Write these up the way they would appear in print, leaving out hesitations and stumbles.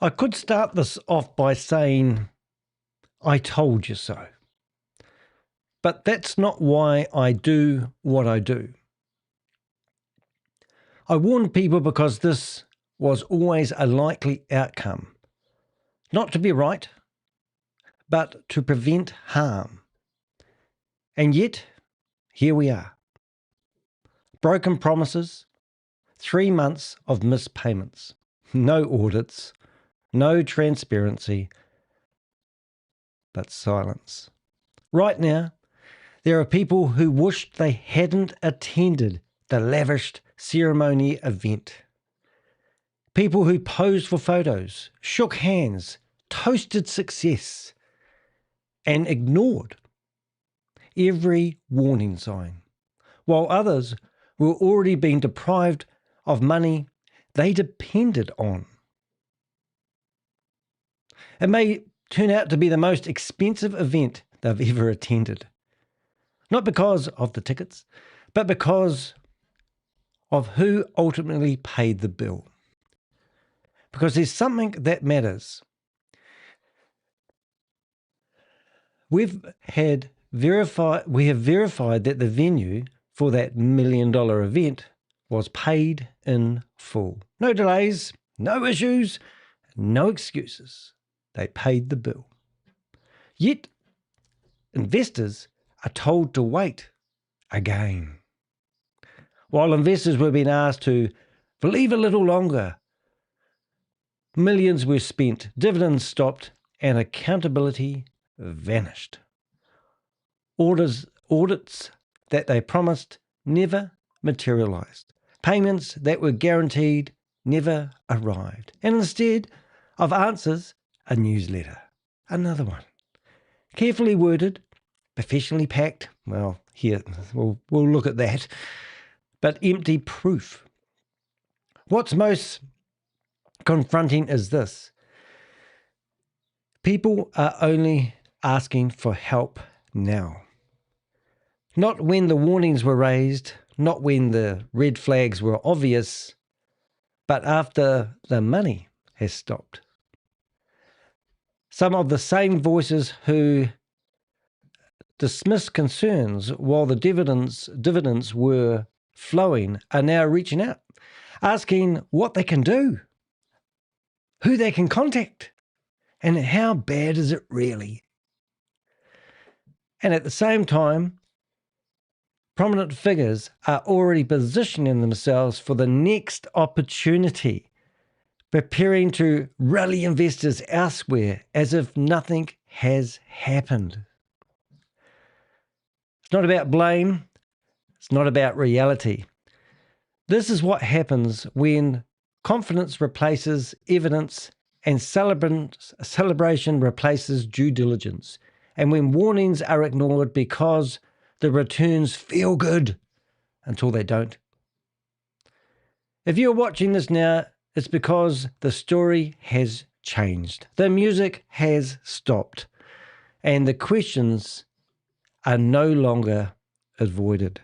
I could start this off by saying, I told you so. But that's not why I do what I do. I warned people because this was always a likely outcome. Not to be right, but to prevent harm. And yet, here we are. Broken promises, 3 months of missed payments, no audits, no transparency, but silence. Right now, there are people who wished they hadn't attended the lavished ceremony event. People who posed for photos, shook hands, toasted success, and ignored every warning sign, while others were already being deprived of money they depended on. It may turn out to be the most expensive event they've ever attended. Not because of the tickets, but because of who ultimately paid the bill. Because there's something that matters. We have verified that the venue for that $1 million event was paid in full. No delays, no issues, no excuses. They paid the bill. Yet, investors are told to wait again. While investors were being asked to believe a little longer, millions were spent, dividends stopped, and accountability vanished. Audits that they promised never materialized. Payments that were guaranteed never arrived. And instead of answers, a newsletter. Another one. Carefully worded, professionally packed. Well, here, we'll look at that. But empty proof. What's most confronting is this. People are only asking for help now. Not when the warnings were raised, not when the red flags were obvious, but after the money has stopped. Some of the same voices who dismissed concerns while the dividends were flowing are now reaching out, asking what they can do, who they can contact, and how bad is it really? And at the same time, prominent figures are already positioning themselves for the next opportunity, preparing to rally investors elsewhere as if nothing has happened. It's not about blame. It's not about reality. This is what happens when confidence replaces evidence and celebration replaces due diligence, and when warnings are ignored because the returns feel good until they don't. If you're watching this now, it's because the story has changed. The music has stopped, and the questions are no longer avoided.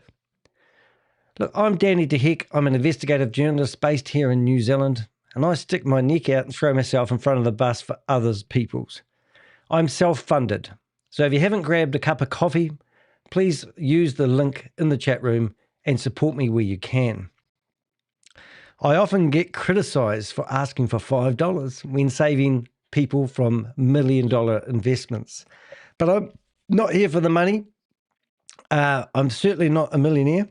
Look, I'm Danny DeHeck. I'm an investigative journalist based here in New Zealand, and I stick my neck out and throw myself in front of the bus for others' peoples. I'm self-funded, so if you haven't grabbed a cup of coffee, please use the link in the chat room and support me where you can. I often get criticised for asking for $5 when saving people from $1 million investments. But I'm not here for the money. I'm certainly not a millionaire.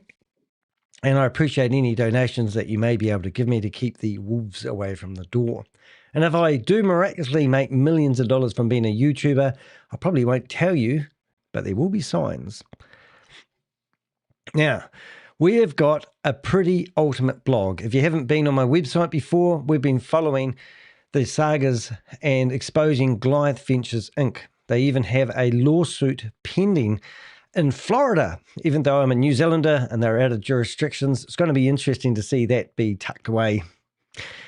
And I appreciate any donations that you may be able to give me to keep the wolves away from the door. And if I do miraculously make millions of dollars from being a YouTuber, I probably won't tell you, but there will be signs. Now, we have got a pretty ultimate blog. If you haven't been on my website before, we've been following the sagas and exposing Goliath Ventures Inc. They even have a lawsuit pending in Florida, even though I'm a New Zealander and they're out of jurisdictions. It's going to be interesting to see that be tucked away.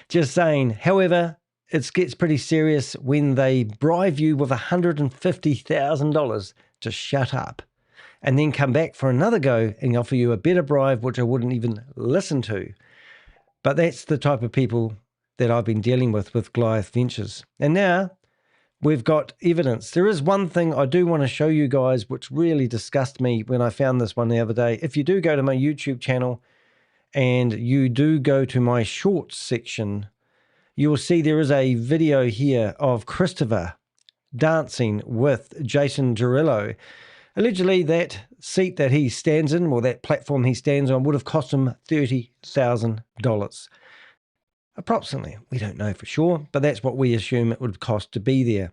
Just saying. However, it gets pretty serious when they bribe you with $150,000 to shut up and then come back for another go and offer you a better bribe, which I wouldn't even listen to. But that's the type of people that I've been dealing with Goliath Ventures. And now we've got evidence. There is one thing I do want to show you guys which really disgusted me when I found this one the other day. If you do go to my YouTube channel and you do go to my shorts section, you will see there is a video here of Christopher dancing with Jason Derulo. Allegedly, that seat that he stands in, or that platform he stands on, would have cost him $30,000. Approximately. We don't know for sure, but that's what we assume it would cost to be there.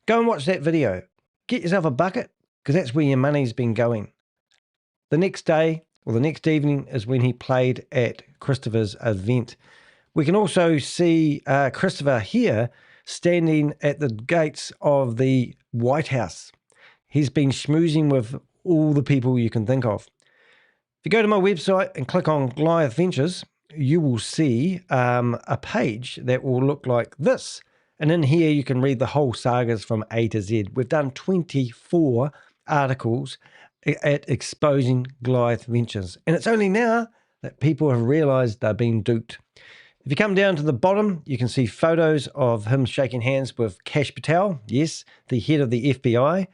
Go and watch that video. Get yourself a bucket, because that's where your money's been going. The next day, or the next evening, is when he played at Christopher's event. We can also see Christopher here standing at the gates of the White House. He's been schmoozing with all the people you can think of. If you go to my website and click on Goliath Ventures, you will see a page that will look like this. And in here, you can read the whole sagas from A to Z. We've done 24 articles at exposing Goliath Ventures. And it's only now that people have realized they're being duped. If you come down to the bottom, you can see photos of him shaking hands with Kash Patel, yes, the head of the FBI.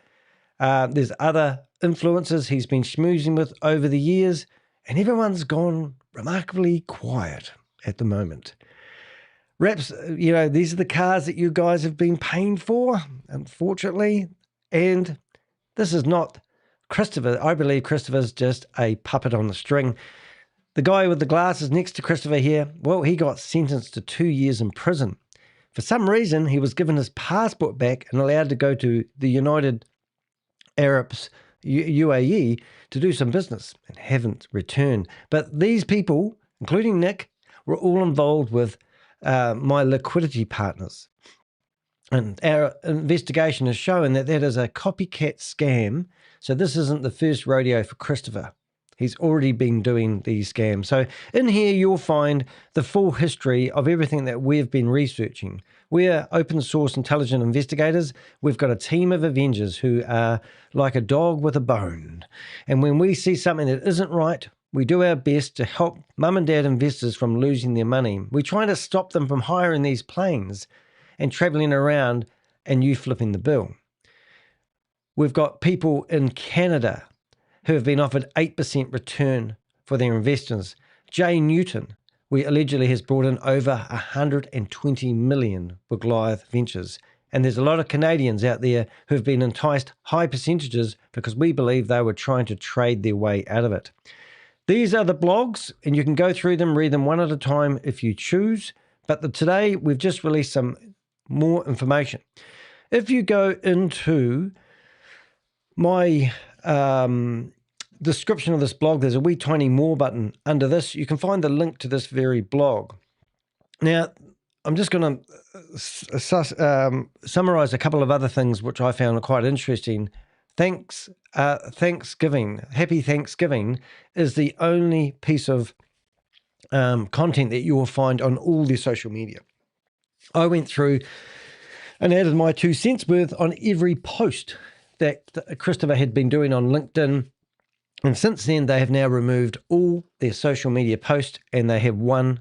There's other influencers he's been schmoozing with over the years, and everyone's gone remarkably quiet at the moment. Perhaps, these are the cars that you guys have been paying for, unfortunately, and this is not Christopher. I believe Christopher's just a puppet on the string. The guy with the glasses next to Christopher here, well, he got sentenced to 2 years in prison. For some reason, he was given his passport back and allowed to go to the United Arabs, UAE, to do some business and haven't returned. But these people, including Nick, were all involved with my liquidity partners. And our investigation has shown that that is a copycat scam. So this isn't the first rodeo for Christopher. He's already been doing these scams. So in here, you'll find the full history of everything that we've been researching. We're open source intelligent investigators. We've got a team of Avengers who are like a dog with a bone. And when we see something that isn't right, we do our best to help mum and dad investors from losing their money. We're trying to stop them from hiring these planes and traveling around and you flipping the bill. We've got people in Canada who have been offered 8% return for their investors. Jay Newton, allegedly has brought in over 120 million for Goliath Ventures. And there's a lot of Canadians out there who have been enticed high percentages because we believe they were trying to trade their way out of it. These are the blogs, and you can go through them, read them one at a time if you choose. But today, we've just released some more information. If you go into my description of this blog, there's a wee tiny more button under this. You can find the link to this very blog. Now, I'm just going to summarize a couple of other things which I found quite interesting. Thanksgiving, Happy Thanksgiving is the only piece of content that you will find on all their social media. I went through and added my 2 cents worth on every post that Christopher had been doing on LinkedIn. And since then, they have now removed all their social media posts and they have one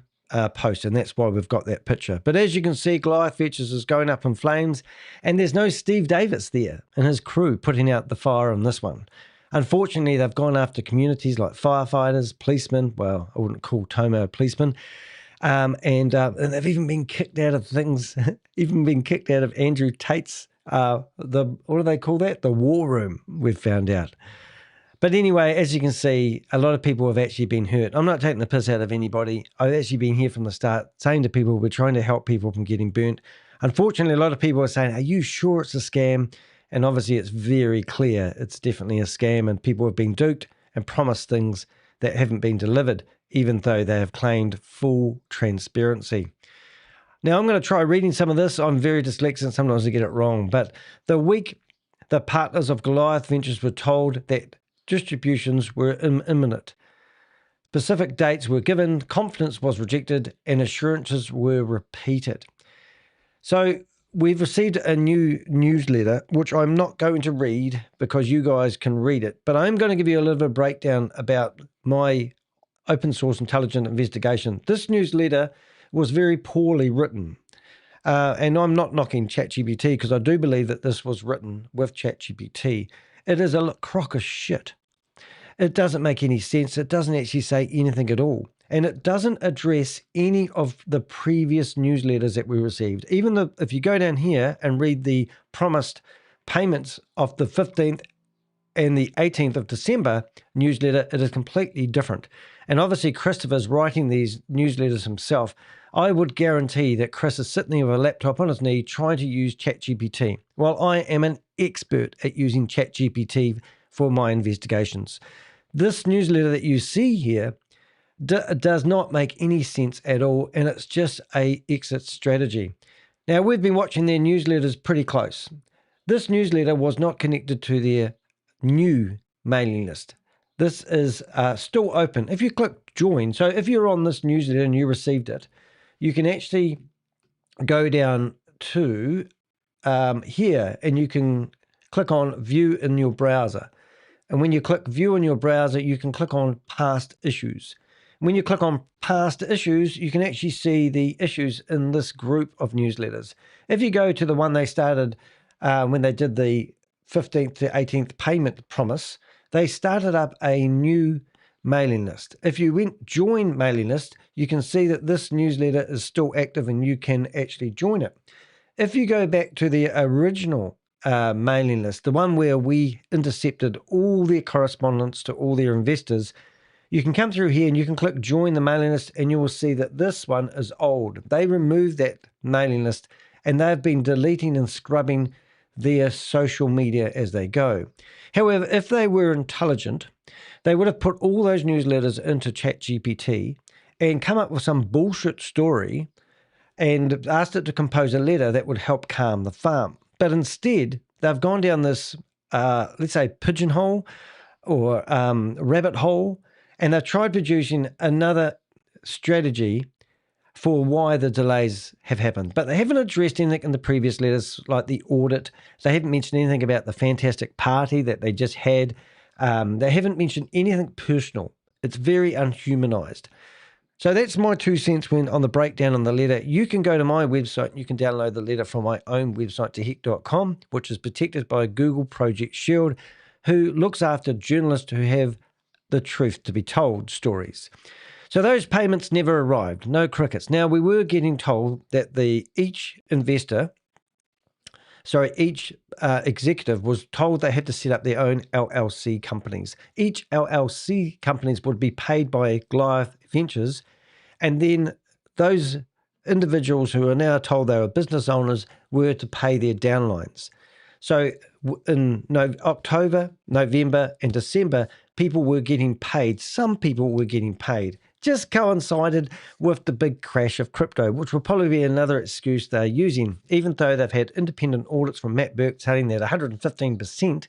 post, and that's why we've got that picture. But as you can see, Goliath Ventures is going up in flames, and there's no Steve Davis there and his crew putting out the fire on this one. Unfortunately, they've gone after communities like firefighters, policemen. Well, I wouldn't call Tomo a policeman. And they've even been kicked out of things, even been kicked out of Andrew Tate's, what do they call that? The war room, we've found out. But anyway, as you can see, a lot of people have actually been hurt. I'm not taking the piss out of anybody. I've actually been here from the start saying to people, we're trying to help people from getting burnt. Unfortunately, a lot of people are saying, are you sure it's a scam? And obviously it's very clear it's definitely a scam, and people have been duped and promised things that haven't been delivered, even though they have claimed full transparency. Now, I'm going to try reading some of this. I'm very dyslexic, sometimes I get it wrong. But the week the partners of Goliath Ventures were told that distributions were imminent, specific dates were given, confidence was rejected, and assurances were repeated. So we've received a new newsletter, which I'm not going to read because you guys can read it, but I'm going to give you a little bit of breakdown about my open source intelligent investigation. This newsletter was very poorly written. And I'm not knocking ChatGPT because I do believe that this was written with ChatGPT. It is a crock of shit. It doesn't make any sense. It doesn't actually say anything at all. And it doesn't address any of the previous newsletters that we received. Even though if you go down here and read the promised payments of the 15th and the 18th of December newsletter, it is completely different. And obviously, Christopher's writing these newsletters himself. I would guarantee that Chris is sitting there with a laptop on his knee trying to use ChatGPT. Well, I am an expert at using ChatGPT for my investigations. This newsletter that you see here does not make any sense at all, and it's just a exit strategy. Now, we've been watching their newsletters pretty close. This newsletter was not connected to their new mailing list. This is still open. If you click join, so if you're on this newsletter and you received it, you can actually go down to here and you can click on view in your browser. And when you click view in your browser, you can click on past issues. When you click on past issues, you can actually see the issues in this group of newsletters. If you go to the one they started when they did the 15th to 18th payment promise, they started up a new mailing list. If you went join mailing list, you can see that this newsletter is still active and you can actually join it. If you go back to the original mailing list, the one where we intercepted all their correspondence to all their investors, you can come through here and you can click join the mailing list and you will see that this one is old. They removed that mailing list and they've been deleting and scrubbing their social media as they go. However, if they were intelligent, they would have put all those newsletters into ChatGPT and come up with some bullshit story and asked it to compose a letter that would help calm the farm. But instead, they've gone down this, let's say, pigeonhole or rabbit hole, and they've tried producing another strategy for why the delays have happened. But they haven't addressed anything in the previous letters, like the audit. They haven't mentioned anything about the fantastic party that they just had. They haven't mentioned anything personal. It's very unhumanized. So that's my 2 cents when on the breakdown on the letter. You can go to my website. You can download the letter from my own website, tehec.com, which is protected by Google Project Shield, who looks after journalists who have the truth to be told stories. So those payments never arrived. No crickets. Now, we were getting told that each executive was told they had to set up their own LLC companies. Each LLC companies would be paid by Goliath Ventures, and then those individuals who are now told they were business owners were to pay their downlines. So in October, November, and December, people were getting paid. Some people were getting paid. Just coincided with the big crash of crypto, which will probably be another excuse they're using, even though they've had independent audits from Matt Burke telling that 115%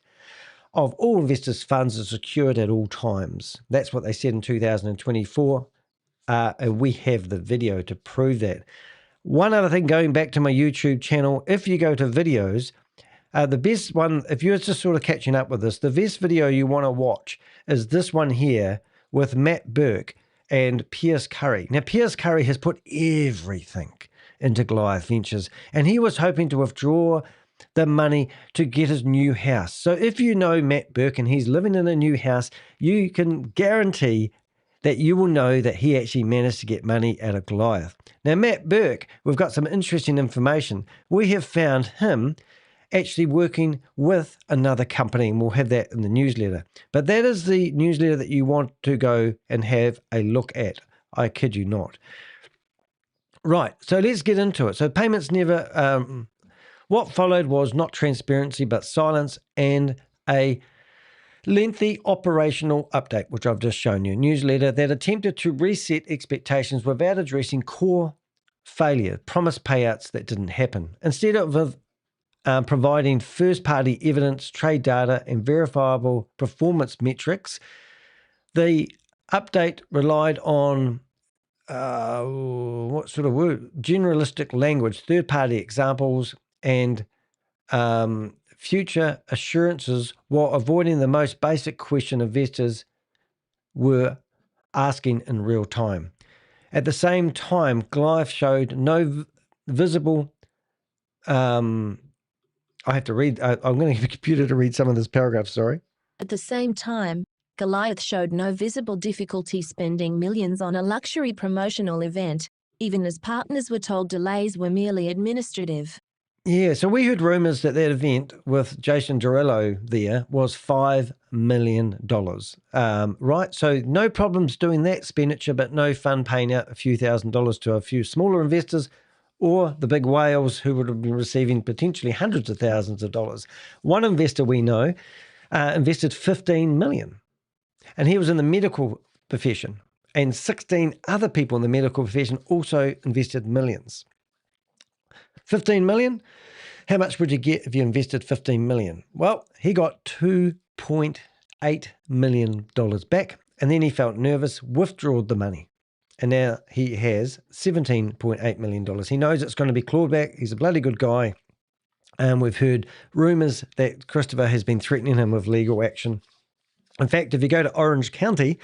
of all investors' funds are secured at all times. That's what they said in 2024, and we have the video to prove that. One other thing, going back to my YouTube channel, if you go to videos, the best one, if you're just sort of catching up with this, the best video you want to watch is this one here with Matt Burke and Piers Curry. Now, Piers Curry has put everything into Goliath Ventures, and he was hoping to withdraw the money to get his new house. So if you know Matt Burke and he's living in a new house, you can guarantee that you will know that he actually managed to get money out of Goliath. Now, Matt Burke, we've got some interesting information. We have found him actually working with another company, and we'll have that in the newsletter. But that is the newsletter that you want to go and have a look at. I kid you not. Right, so let's get into it. So payments never, what followed was not transparency, but silence and a lengthy operational update, which I've just shown you. Newsletter that attempted to reset expectations without addressing core failure, promised payouts that didn't happen. Instead of providing first-party evidence, trade data, and verifiable performance metrics, the update relied on generalistic language, third-party examples, and future assurances, while avoiding the most basic question investors were asking in real time. At the same time, Goliath showed no visible. I have to read. I'm going to get the computer to read some of this paragraph. Sorry. At the same time, Goliath showed no visible difficulty spending millions on a luxury promotional event, even as partners were told delays were merely administrative. Yeah, so we heard rumours that event with Jason Derulo there was $5 million, right? So no problems doing that expenditure, but no fun paying out a few $1,000s to a few smaller investors or the big whales who would have been receiving potentially hundreds of thousands of dollars. One investor we know invested $15 million, and he was in the medical profession, and 16 other people in the medical profession also invested millions. 15 million? How much would you get if you invested 15 million? Well, he got $2.8 million back, and then he felt nervous, withdrew the money. And now he has $17.8 million. He knows it's going to be clawed back. He's a bloody good guy. And we've heard rumours that Christopher has been threatening him with legal action. In fact, if you go to Orange County,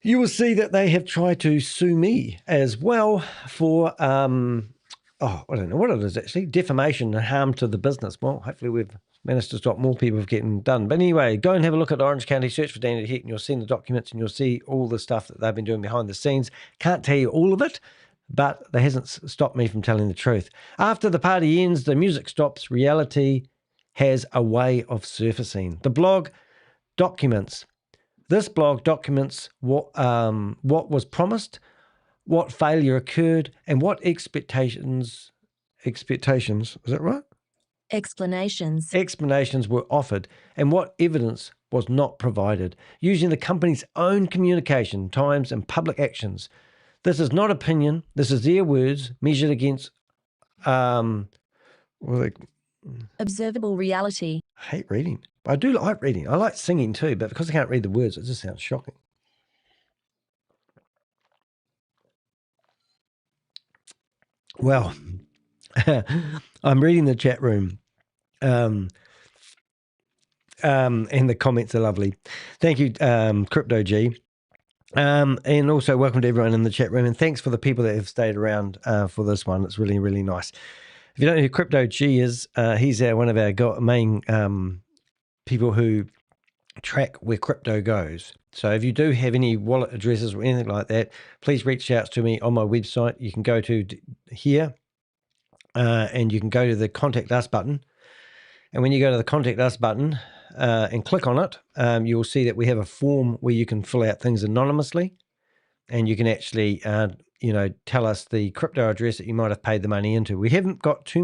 you will see that they have tried to sue me as well for I don't know what it is actually, defamation and harm to the business. Well, hopefully we've managed to stop more people from getting done. But anyway, go and have a look at Orange County, search for Danny Heck, and you'll see the documents and you'll see all the stuff that they've been doing behind the scenes. Can't tell you all of it, but that hasn't stopped me from telling the truth. After the party ends, the music stops. Reality has a way of surfacing. The blog documents. This blog documents what was promised, what failure occurred, and what expectations, is that right? Explanations were offered, and what evidence was not provided, using the company's own communication, times, and public actions. This is not opinion. This is their words measured against observable reality. I hate reading. I do like reading. I like singing too, but because I can't read the words, it just sounds shocking. Well, I'm reading the chat room, and the comments are lovely. Thank you, Crypto G. And also welcome to everyone in the chat room, and thanks for the people that have stayed around for this one. It's really, really nice. If you don't know who Crypto G is, he's one of our main people who track where crypto goes. So if you do have any wallet addresses or anything like that, please reach out to me on my website. You can go to here and you can go to the Contact Us button. And when you go to the Contact Us button and click on it, you'll see that we have a form where you can fill out things anonymously, and you can actually, tell us the crypto address that you might have paid the money into. We haven't got too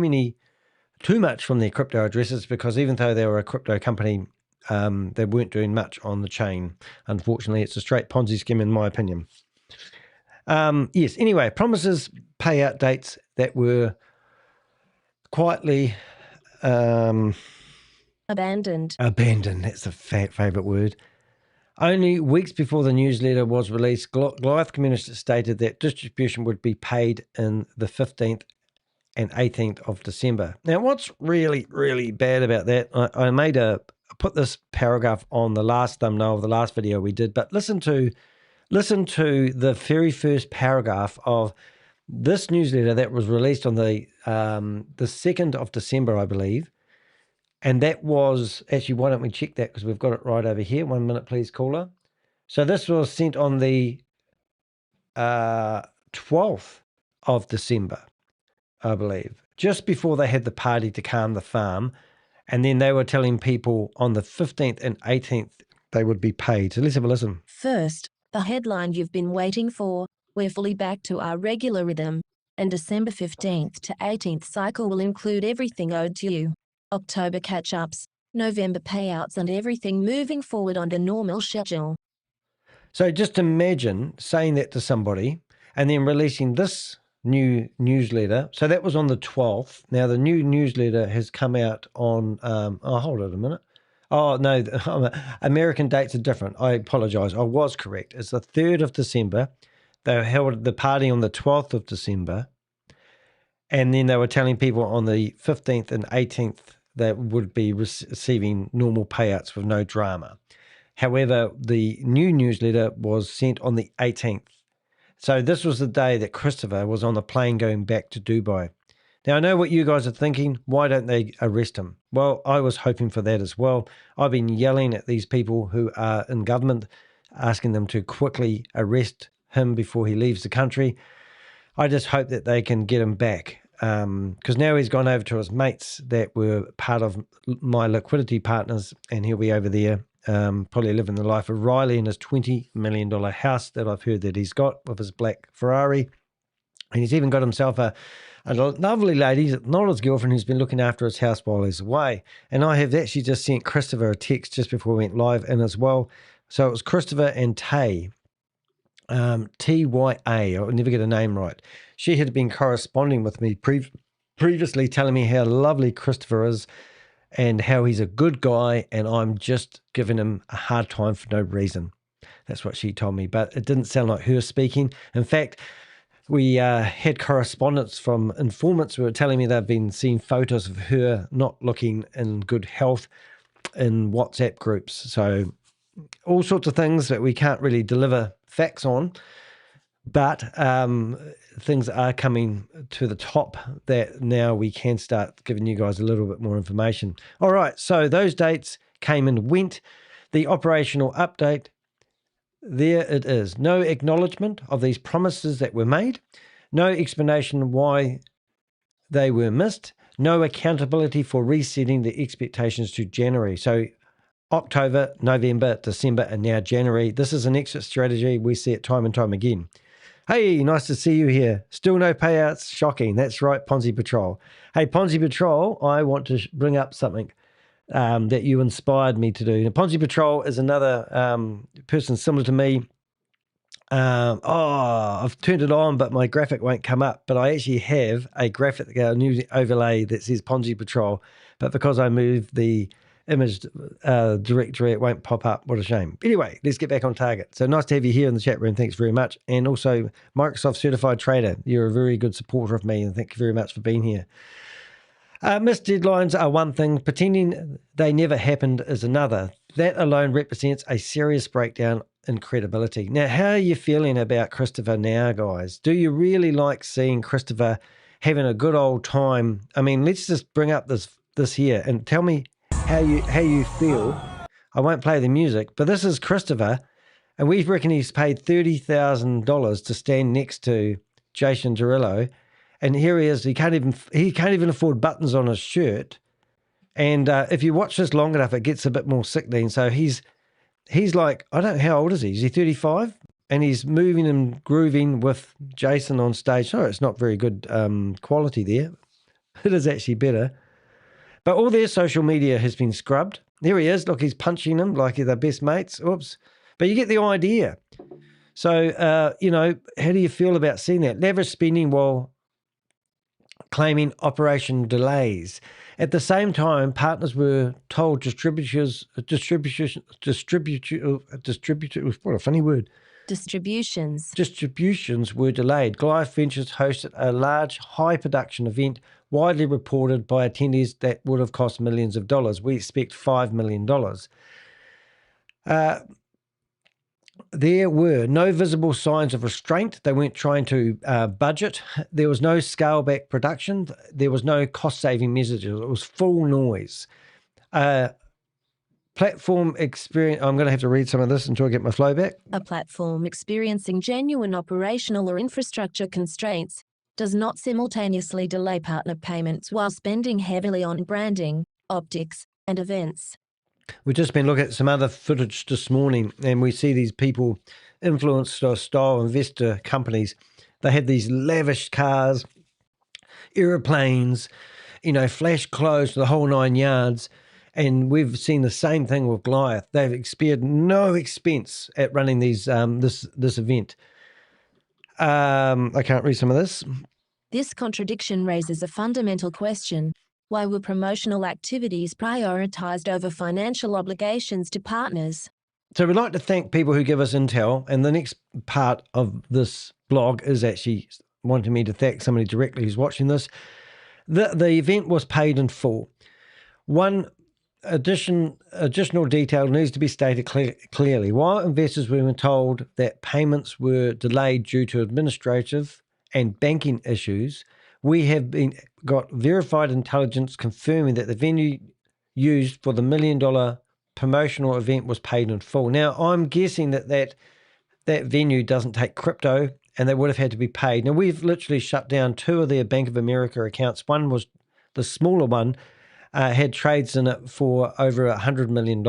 much from their crypto addresses because even though they were a crypto company, they weren't doing much on the chain. Unfortunately, it's a straight Ponzi scheme in my opinion. Yes, anyway, promises, payout dates that were quietly abandoned. That's a favorite word. Only weeks before the newsletter was released, Goliath Community stated that distribution would be paid in the 15th and 18th of December. Now, what's really, really bad about that, I put this paragraph on the last thumbnail of the last video we did, but listen to the very first paragraph of this newsletter that was released on the 2nd of December, I believe. And that was, actually, why don't we check that because we've got it right over here. 1 minute, please, caller. So this was sent on the 12th of December, I believe, just before they had the party to calm the farm. And then they were telling people on the 15th and 18th they would be paid. So let's have a listen. First, the headline you've been waiting for. We're fully back to our regular rhythm, and December 15th to 18th cycle will include everything owed to you. October catch-ups, November payouts, and everything moving forward on the normal schedule. So just imagine saying that to somebody and then releasing this new newsletter. So that was on the 12th. Now the new newsletter has come out on, hold on a minute. Oh, no, American dates are different. I apologize. I was correct. It's the 3rd of December. They held the party on the 12th of December. And then they were telling people on the 15th and 18th that would be receiving normal payouts with no drama. However, the new newsletter was sent on the 18th. So this was the day that Christopher was on the plane going back to Dubai. Now, I know what you guys are thinking. Why don't they arrest him? Well, I was hoping for that as well. I've been yelling at these people who are in government, asking them to quickly arrest him before he leaves the country. I just hope that they can get him back, because now he's gone over to his mates that were part of my liquidity partners, and he'll be over there probably living the life of Riley in his $20 million house that I've heard that he's got with his black Ferrari. And he's even got himself a lovely lady, not his girlfriend, who's been looking after his house while he's away. And I have actually just sent Christopher a text just before we went live in as well. So it was Christopher and Tay, T-Y-A. I'll never get a name right. She had been corresponding with me previously, telling me how lovely Christopher is and how he's a good guy, and I'm just giving him a hard time for no reason. That's what she told me, but it didn't sound like her speaking. In fact, we had correspondence from informants who were telling me they've been seeing photos of her not looking in good health in WhatsApp groups. So all sorts of things that we can't really deliver facts on, but things are coming to the top that now we can start giving you guys a little bit more information. All right, so those dates came and went. The operational update, there it is. No acknowledgement of these promises that were made. No explanation why they were missed. No accountability for resetting the expectations to January. So October, November, December, and now January. This is an exit strategy. We see it time and time again. Hey, nice to see you here. Still no payouts. Shocking. That's right, Ponzi Patrol. Hey, Ponzi Patrol, I want to bring up something that you inspired me to do. Now, Ponzi Patrol is another person similar to me. I've turned it on, but my graphic won't come up. But I actually have a graphic, a new overlay that says Ponzi Patrol. But because I moved the image directory, it won't pop up. What a shame. Anyway, let's get back on target. So nice to have you here in the chat room. Thanks very much. And also, Microsoft Certified Trader, you're a very good supporter of me, and thank you very much for being here. Missed deadlines are one thing. Pretending they never happened is another. That alone represents a serious breakdown in credibility. Now, how are you feeling about Christopher now, guys? Do you really like seeing Christopher having a good old time? I mean, let's just bring up this here and tell me how you feel. I won't play the music, but this is Christopher, and we reckon he's paid $30,000 to stand next to Jason Derulo. And here he is. He can't even afford buttons on his shirt. And if you watch this long enough, it gets a bit more sickening. So he's like, I don't know, how old is he? Is he 35? And he's moving and grooving with Jason on stage. Oh, it's not very good quality there. It is actually better. But all their social media has been scrubbed. There he is. Look, he's punching him like they're best mates. Oops. But you get the idea. So, how do you feel about seeing that? Lavish spending while claiming operation delays. At the same time, partners were told distributions, what a funny word. Distributions were delayed. Goliath Ventures hosted a large, high production event, widely reported by attendees that would have cost millions of dollars. We expect $5 million. There were no visible signs of restraint. They weren't trying to budget. There was no scale-back production. There was no cost-saving messages. It was full noise. Platform experience. I'm going to have to read some of this until I get my flow back. A platform experiencing genuine operational or infrastructure constraints does not simultaneously delay partner payments while spending heavily on branding, optics, and events. We've just been looking at some other footage this morning, and we see these people, influencer style investor companies. They have these lavish cars, aeroplanes, flash clothes, the whole 9 yards. And we've seen the same thing with Goliath. They've spared no expense at running these this event. I can't read some of this. This contradiction raises a fundamental question. Why were promotional activities prioritized over financial obligations to partners? So we'd like to thank people who give us intel. And the next part of this blog is actually wanting me to thank somebody directly who's watching this. The event was paid in full. One additional detail needs to be stated clearly. While investors were told that payments were delayed due to administrative and banking issues, we have got verified intelligence confirming that the venue used for the $1 million promotional event was paid in full. Now, I'm guessing that venue doesn't take crypto, and they would have had to be paid. Now, we've literally shut down 2 of their Bank of America accounts. One was the smaller one, had trades in it for over $100 million.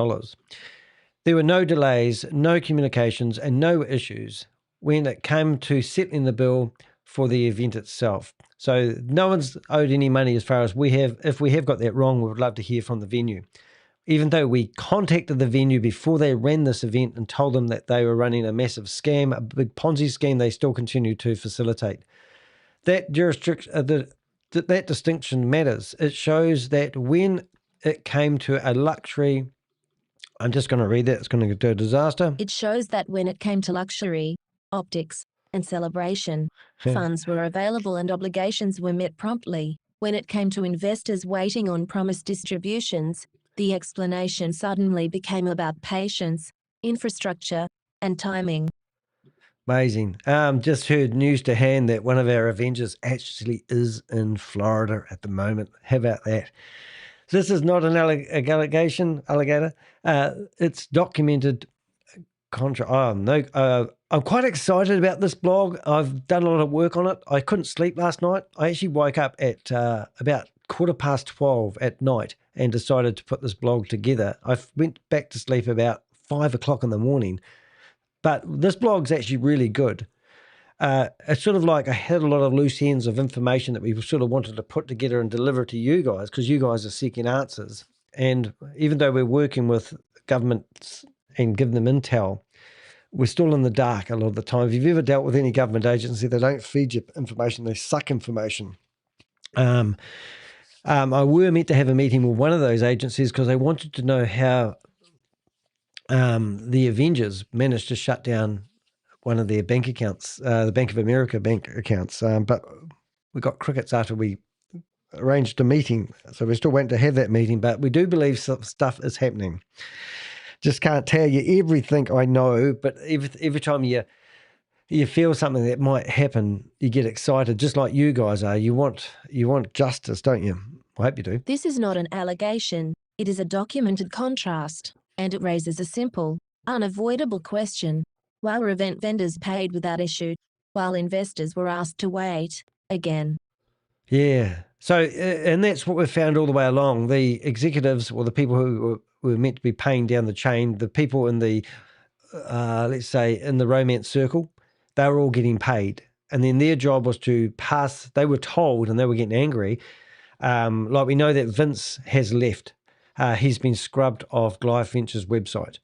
There were no delays, no communications, and no issues when it came to settling the bill for the event itself. So no one's owed any money as far as we have. If we have got that wrong, we would love to hear from the venue. Even though we contacted the venue before they ran this event and told them that they were running a massive scam, a big Ponzi scheme, they still continue to facilitate. That that distinction matters. It shows that when it came to a luxury, I'm just going to read that, it's going to do a disaster. It shows that when it came to luxury, optics, and celebration, funds were available and obligations were met promptly. When it came to investors waiting on promised distributions, the explanation suddenly became about patience, infrastructure, and timing. Amazing. Just heard news to hand that one of our Avengers actually is in Florida at the moment. How about that? This is not an alligator. It's documented. I'm quite excited about this blog. I've done a lot of work on it. I couldn't sleep last night. I actually woke up at about 12:15 at night and decided to put this blog together. I went back to sleep about 5 o'clock in the morning. But this blog's actually really good. It's sort of like I had a lot of loose ends of information that we sort of wanted to put together and deliver to you guys because you guys are seeking answers. And even though we're working with governments and giving them intel, we're still in the dark a lot of the time. If you've ever dealt with any government agency, they don't feed you information, they suck information. I were meant to have a meeting with one of those agencies because I wanted to know how the Avengers managed to shut down one of their bank accounts, the Bank of America bank accounts. But we got crickets after we arranged a meeting. So we're still waiting to have that meeting, but we do believe stuff is happening. Just can't tell you everything I know, but every time you feel something that might happen, you get excited, just like you guys are. You want justice, don't you? I hope you do. This is not an allegation. It is a documented contrast, and it raises a simple, unavoidable question. Why were event vendors paid without issue, while investors were asked to wait again? Yeah. So, and that's what we've found all the way along. The executives or the people who were meant to be paying down the chain, the people in the, let's say, in the romance circle, they were all getting paid. And then their job was to pass, they were told, and they were getting angry. Like we know that Vince has left. He's been scrubbed off Goliath Ventures' website.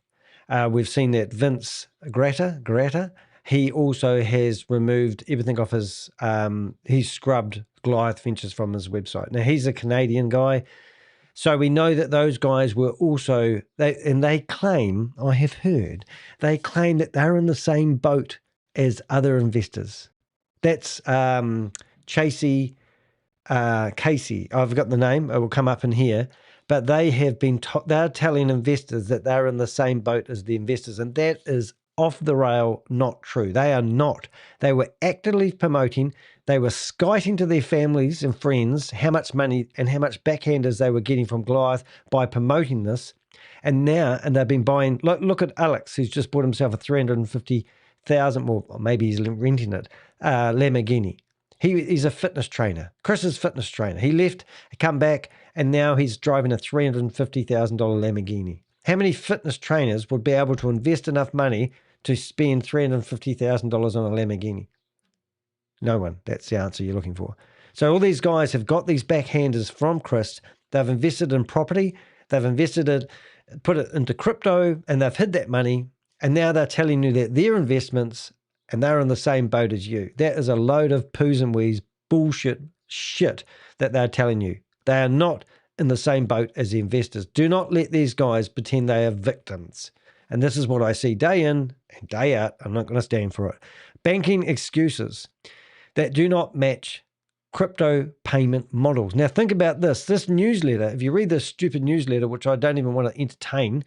We've seen that Vince Gratta, he also has removed everything off his, he's scrubbed Goliath Ventures from his website. Now, he's a Canadian guy. So we know that those guys were also, they claim, I have heard, they claim that they're in the same boat as other investors. That's Casey. I've got the name. It will come up in here. But they have been, they're telling investors that they're in the same boat as the investors. And that is off the rail, not true. They are not. They were actively promoting. They were skiting to their families and friends how much money and how much backhanders they were getting from Goliath by promoting this. And now, and they've been buying, look at Alex, who's just bought himself a 350,000, or maybe he's renting it, Lamborghini. He's a fitness trainer. Chris is a fitness trainer. He left, come back, and now he's driving a $350,000 Lamborghini. How many fitness trainers would be able to invest enough money to spend $350,000 on a Lamborghini? No one. That's the answer you're looking for. So all these guys have got these backhanders from Chris. They've invested in property. They've invested it, put it into crypto, and they've hid that money. And now they're telling you that their investments, and they're in the same boat as you. That is a load of poos and wees bullshit shit that they're telling you. They are not in the same boat as the investors. Do not let these guys pretend they are victims. And this is what I see day in and day out. I'm not going to stand for it. Banking excuses that do not match crypto payment models. Now think about this newsletter. If you read this stupid newsletter, which I don't even want to entertain,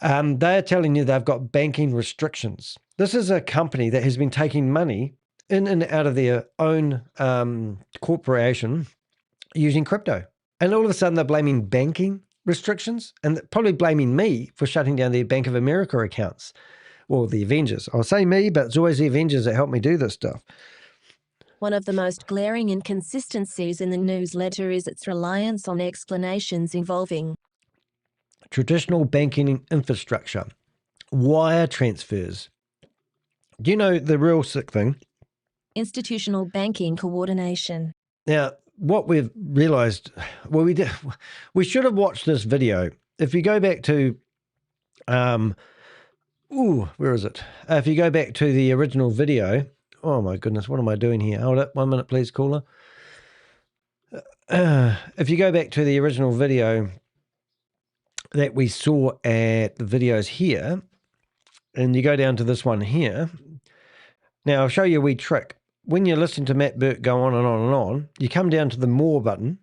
they're telling you they've got banking restrictions. This is a company that has been taking money in and out of their own corporation using crypto. And all of a sudden they're blaming banking restrictions and probably blaming me for shutting down their Bank of America accounts. Or the Avengers. I'll say me, but it's always the Avengers that help me do this stuff. One of the most glaring inconsistencies in the newsletter is its reliance on explanations involving Traditional banking infrastructure, wire transfers. Do you know the real sick thing? institutional banking coordination. Now, what we've realized, well, we should have watched this video. If you go back to, where is it? If you go back to the original video, oh my goodness, what am I doing here? Hold up, 1 minute, please, caller. If you go back to the original video that we saw at the videos here, and you go down to this one here, now I'll show you a wee trick. When you're listening to Matt Burke go on and on and on, you come down to the More button,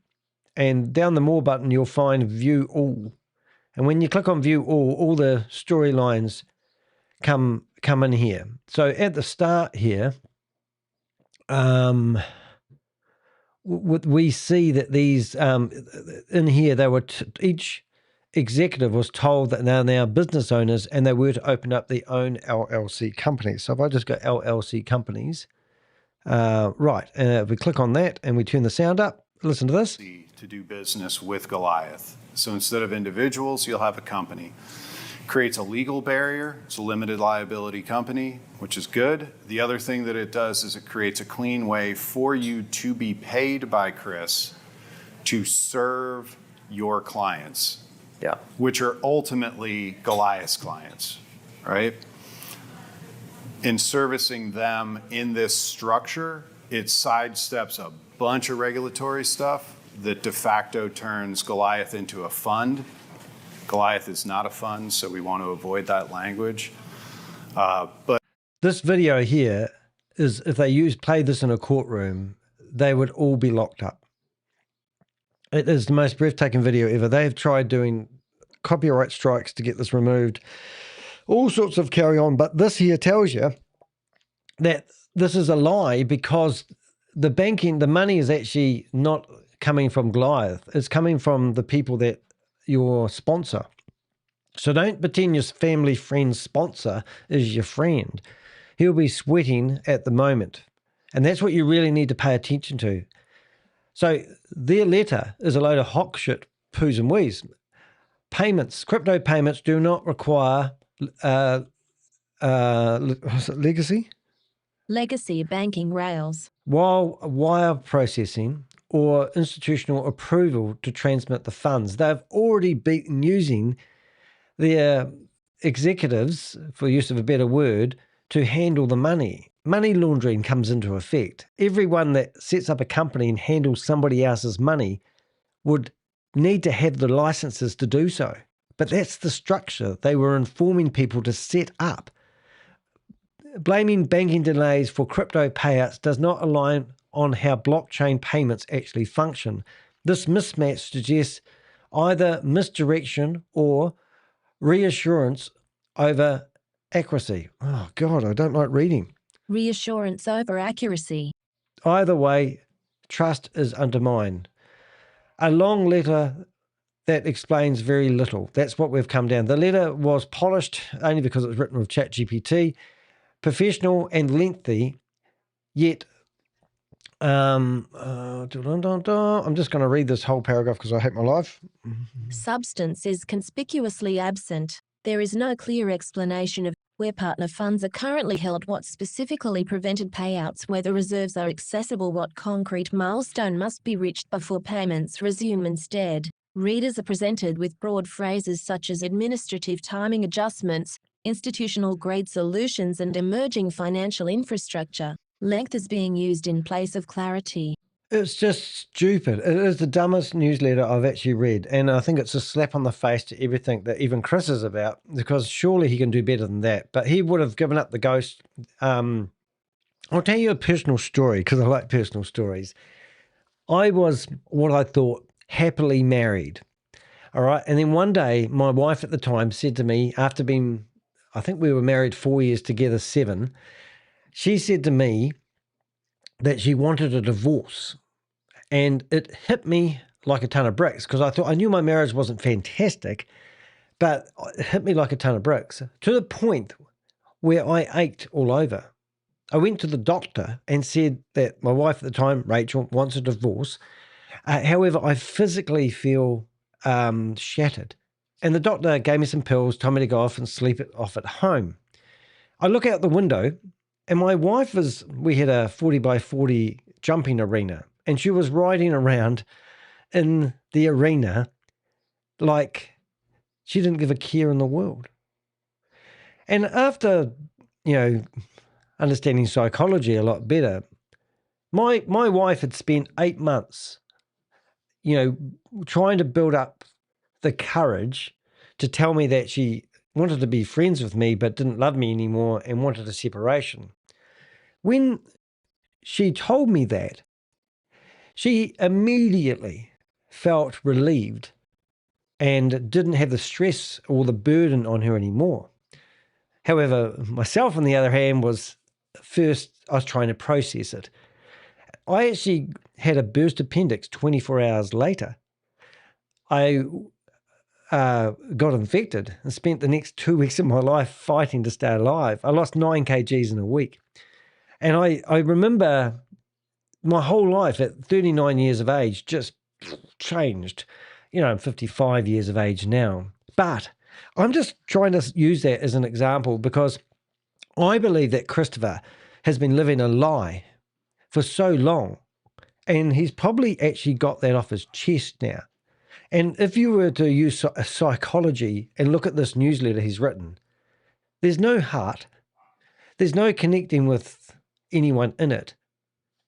and down the More button, you'll find View All. And when you click on View All the storylines come in here. So at the start here, we see that these, in here, they were, each executive was told that they're now business owners and they were to open up their own LLC companies. So if I just go LLC companies, right, and if we click on that and we turn the sound up, listen to this. To do business with Goliath. So instead of individuals, you'll have a company. Creates a legal barrier. It's a limited liability company, which is good. The other thing that it does is it creates a clean way for you to be paid by Chris to serve your clients, which are ultimately Goliath's clients, right? In servicing them in this structure, it sidesteps a bunch of regulatory stuff that de facto turns Goliath into a fund. Goliath is not a fund, so we want to avoid that language. But this video here is, if they played this in a courtroom, they would all be locked up. It is the most breathtaking video ever. They have tried doing copyright strikes to get this removed, all sorts of carry on. But this here tells you that this is a lie, because the money is actually not coming from Goliath. It's coming from the people that your sponsor. So don't pretend your family friend's sponsor is your friend. He'll be sweating at the moment. And that's what you really need to pay attention to. So their letter is a load of hock shit, poos and wheeze. Payments, crypto payments do not require legacy? Legacy banking rails. While wire processing or institutional approval to transmit the funds. They've already been using their executives, for use of a better word, to handle the money. Money laundering comes into effect. Everyone that sets up a company and handles somebody else's money would need to have the licenses to do so. But that's the structure they were informing people to set up. Blaming banking delays for crypto payouts does not align on how blockchain payments actually function. This mismatch suggests either misdirection or reassurance over accuracy. Oh, God, I don't like reading. Reassurance over accuracy. Either way, trust is undermined. A long letter that explains very little. That's what we've come down. The letter was polished only because it was written with ChatGPT, professional and lengthy, yet I'm just going to read this whole paragraph because I hate my life. Substance is conspicuously absent. There is no clear explanation of where partner funds are currently held, what specifically prevented payouts, whether reserves are accessible, what concrete milestone must be reached before payments resume. Instead, readers are presented with broad phrases such as administrative timing adjustments, institutional grade solutions, and emerging financial infrastructure. Length is being used in place of clarity. It's just stupid. It is the dumbest newsletter I've actually read. And I think it's a slap on the face to everything that even Chris is about, because surely he can do better than that. But he would have given up the ghost I'll tell you a personal story because I like personal stories. I was what I thought happily married. All right. And then one day, my wife at the time said to me, after being, I think we were married 4 years together, 7, she said to me that she wanted a divorce. And it hit me like a ton of bricks because I knew my marriage wasn't fantastic, but it hit me like a ton of bricks to the point where I ached all over. I went to the doctor and said that my wife at the time, Rachel, wants a divorce. However, I physically feel shattered. And the doctor gave me some pills, told me to go off and sleep it off at home. I look out the window and my wife we had a 40 by 40 jumping arena and she was riding around in the arena like she didn't give a care in the world. And after, understanding psychology a lot better, my wife had spent 8 months, trying to build up the courage to tell me that she wanted to be friends with me but didn't love me anymore and wanted a separation. When she told me that, she immediately felt relieved and didn't have the stress or the burden on her anymore. However, myself, on the other hand, I was trying to process it. I actually had a burst appendix 24 hours later. I got infected and spent the next 2 weeks of my life fighting to stay alive. I lost 9 kgs in a week. And I remember my whole life at 39 years of age just changed. I'm 55 years of age now. But I'm just trying to use that as an example because I believe that Christopher has been living a lie for so long, and he's probably actually got that off his chest now. And if you were to use psychology and look at this newsletter he's written, there's no heart. There's no connecting with anyone in it.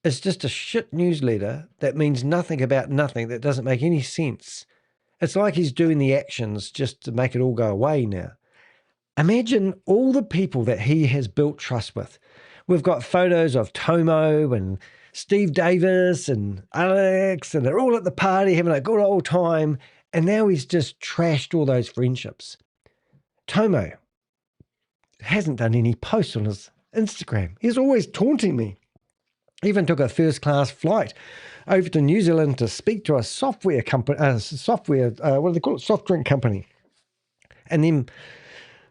It's just a shit newsletter that means nothing about nothing, that doesn't make any sense. It's like he's doing the actions just to make it all go away now. Imagine all the people that he has built trust with. We've got photos of Tomo and Steve Davis and Alex, and they're all at the party having a good old time. And now he's just trashed all those friendships. Tomo hasn't done any posts on his Instagram. He's always taunting me. Even took a first-class flight over to New Zealand to speak to a software company, what do they call it? Soft drink company. And then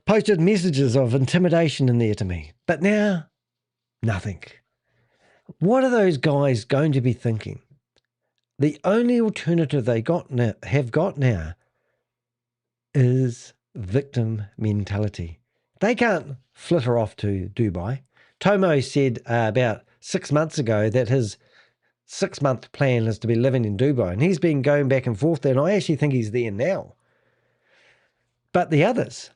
posted messages of intimidation in there to me. But now, nothing. What are those guys going to be thinking? The only alternative have got now is victim mentality. They can't flitter off to Dubai. Tomo said about 6 months ago that his 6-month plan is to be living in Dubai, and he's been going back and forth there, and I actually think he's there now. But the others,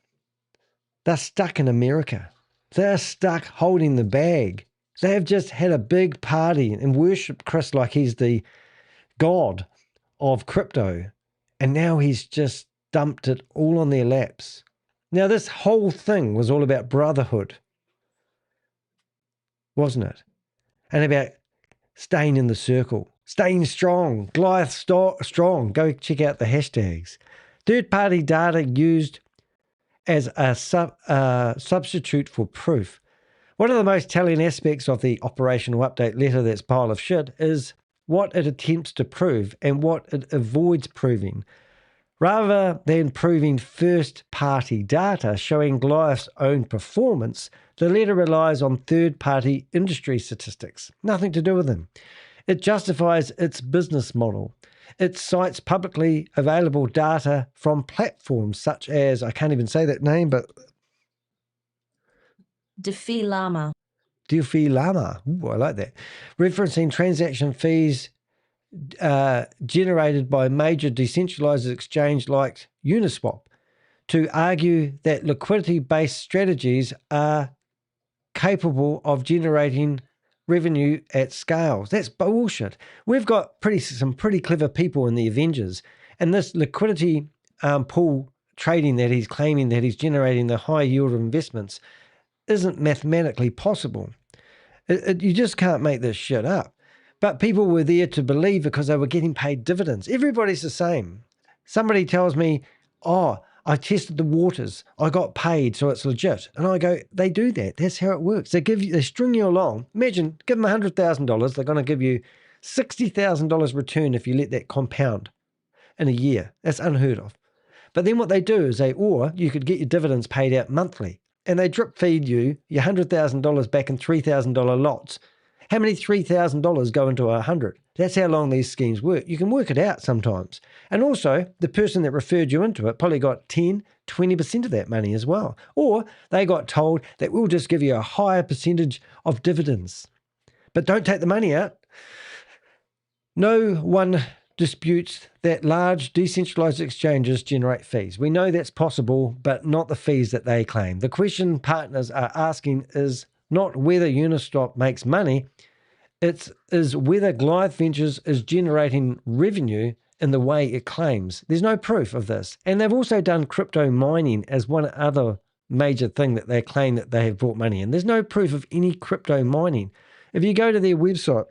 they're stuck in America. They're stuck holding the bag. They've just had a big party and worshipped Chris like he's the god of crypto, and now he's just dumped it all on their laps. Now, this whole thing was all about brotherhood, wasn't it? And about staying in the circle, staying strong, Goliath strong. Go check out the hashtags. Third-party data used as a substitute for proof. One of the most telling aspects of the operational update letter that's pile of shit is what it attempts to prove and what it avoids proving. Rather than proving first-party data showing Goliath's own performance, the letter relies on third-party industry statistics. Nothing to do with them. It justifies its business model. It cites publicly available data from platforms such as, I can't even say that name, but Defi Llama. Defi Llama. Ooh, I like that. Referencing transaction fees generated by major decentralized exchange like Uniswap to argue that liquidity-based strategies are capable of generating revenue at scales. That's bullshit. We've got some pretty clever people in the Avengers, and this liquidity pool trading that he's claiming that he's generating the high yield of investments isn't mathematically possible. You just can't make this shit up. But people were there to believe because they were getting paid dividends. Everybody's the same. Somebody tells me, oh, I tested the waters. I got paid, so it's legit. And I go, they do that. That's how it works. They string you along. Imagine, give them $100,000. They're going to give you $60,000 return if you let that compound in a year. That's unheard of. But then what they do is or you could get your dividends paid out monthly. And they drip feed you your $100,000 back in $3,000 lots. How many $3,000 go into 100? That's how long these schemes work. You can work it out sometimes. And also, the person that referred you into it probably got 10, 20% of that money as well. Or they got told that we'll just give you a higher percentage of dividends. But don't take the money out. No one disputes that large decentralized exchanges generate fees. We know that's possible, but not the fees that they claim. The question partners are asking is not whether Uniswap makes money, it is whether Goliath Ventures is generating revenue in the way it claims. There's no proof of this. And they've also done crypto mining as one other major thing that they claim that they have brought money in. There's no proof of any crypto mining. If you go to their website,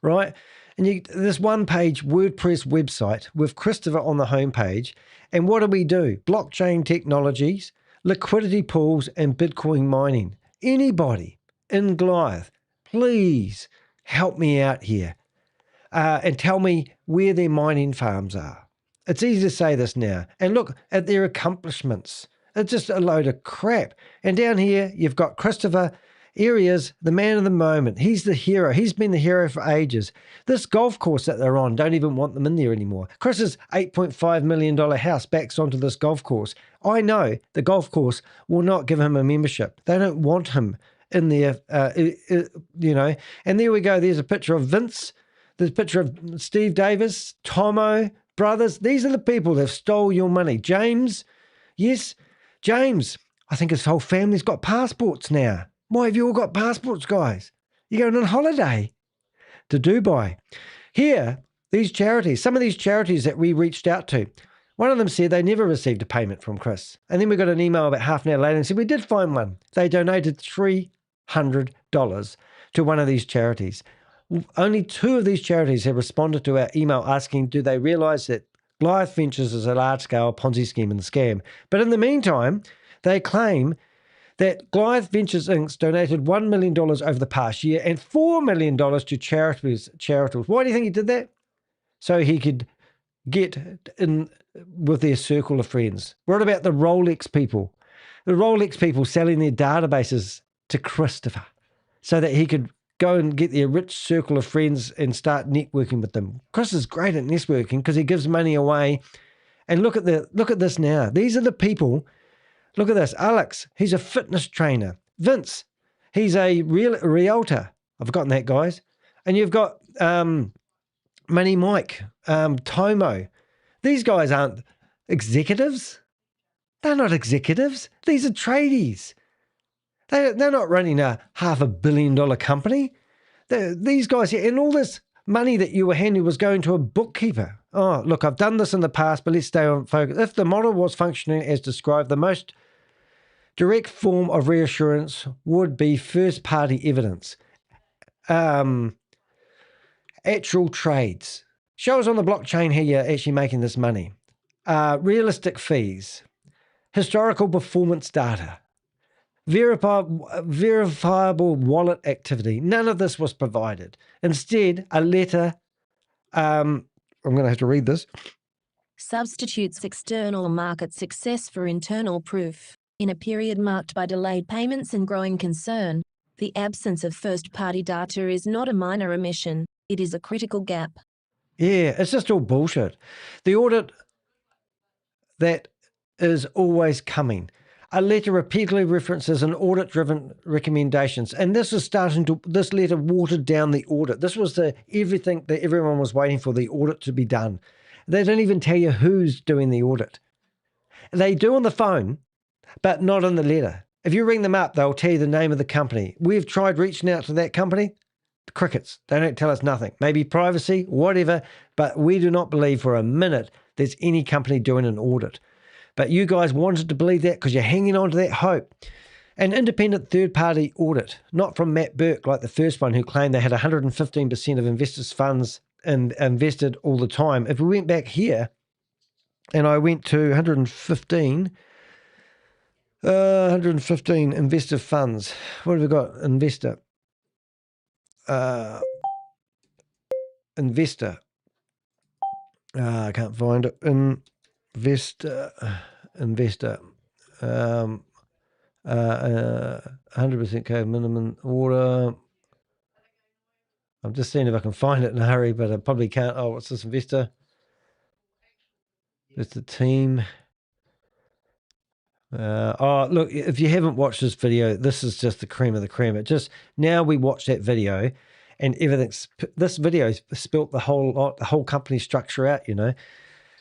right, and this one-page WordPress website with Christopher on the homepage, and what do? Blockchain technologies, liquidity pools, and Bitcoin mining. Anybody in Goliath, please help me out here and tell me where their mining farms are. It's easy to say this now. And look at their accomplishments. It's just a load of crap. And down here, you've got Christopher Arias, the man of the moment. He's the hero. He's been the hero for ages. This golf course that they're on, don't even want them in there anymore. Chris's $8.5 million house backs onto this golf course. I know the golf course will not give him a membership. They don't want him in there, you know. And there we go. There's a picture of Vince. There's a picture of Steve Davis, Tomo, brothers. These are the people that stole your money. James, yes, James. I think his whole family's got passports now. Why have you all got passports, guys? You're going on holiday to Dubai. Here, these charities, some of these charities that we reached out to, one of them said they never received a payment from Chris. And then we got an email about half an hour later and said, we did find one. They donated $300 to one of these charities. Only 2 of these charities have responded to our email asking, do they realize that Goliath Ventures is a large-scale Ponzi scheme and scam? But in the meantime, they claim that Goliath Ventures Inc. donated $1 million over the past year and $4 million to charities. Why do you think he did that? So he could get in with their circle of friends. What about the Rolex people? The Rolex people selling their databases to Christopher so that he could go and get their rich circle of friends and start networking with them. Chris is great at networking because he gives money away. And look at this now. These are the people. Look at this. Alex, he's a fitness trainer. Vince, he's a realtor. I've forgotten that, guys. And you've got Money Mike, Tomo. These guys aren't executives. They're not executives. These are tradies. They're not running a $500 million company. These guys here, and all this money that you were handing was going to a bookkeeper. Oh, look, I've done this in the past, but let's stay on focus. If the model was functioning as described, the most direct form of reassurance would be first-party evidence. Actual trades. Show us on the blockchain how you're actually making this money. Realistic fees. Historical performance data. Verifiable wallet activity. None of this was provided. Instead, a letter, I'm going to have to read this. Substitutes external market success for internal proof. In a period marked by delayed payments and growing concern, the absence of first-party data is not a minor omission. It is a critical gap. Yeah, it's just all bullshit. The audit that is always coming. A letter repeatedly references an audit-driven recommendations. And this letter watered down the audit. This was everything that everyone was waiting for, the audit to be done. They don't even tell you who's doing the audit. They do on the phone, but not in the letter. If you ring them up, they'll tell you the name of the company. We've tried reaching out to that company. Crickets. They don't tell us nothing. Maybe privacy, whatever, but we do not believe for a minute there's any company doing an audit. But you guys wanted to believe that because you're hanging on to that hope. An independent third-party audit, not from Matt Burke like the first one, who claimed they had 115% of investors' funds and invested all the time. If we went back here, and I went to 115 investor funds. What have we got? Investor. I can't find it. Investor. 100% code minimum order. I'm just seeing if I can find it in a hurry, but I probably can't. Oh, what's this investor? It's the team. Look, if you haven't watched this video, this is just the cream of the cream. It just, now we watch that video and this video spilt the whole lot, the whole company structure out, you know.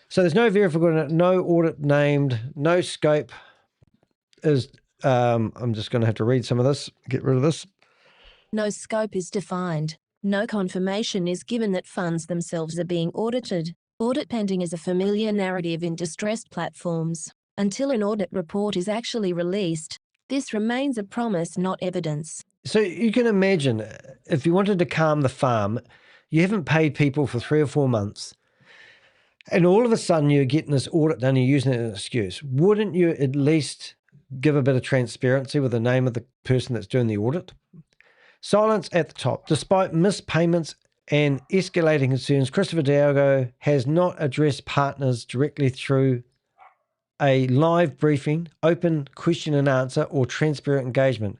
So there's no verifiable, no audit named, no scope is, I'm just going to have to read some of this, get rid of this. No scope is defined. No confirmation is given that funds themselves are being audited. Audit pending is a familiar narrative in distressed platforms. Until an audit report is actually released, this remains a promise, not evidence. So you can imagine if you wanted to calm the farm, you haven't paid people for 3 or 4 months, and all of a sudden you're getting this audit done, you're using it as an excuse. Wouldn't you at least give a bit of transparency with the name of the person that's doing the audit? Silence at the top. Despite missed payments and escalating concerns, Christopher Diago has not addressed partners directly through a live briefing, open question and answer, or transparent engagement.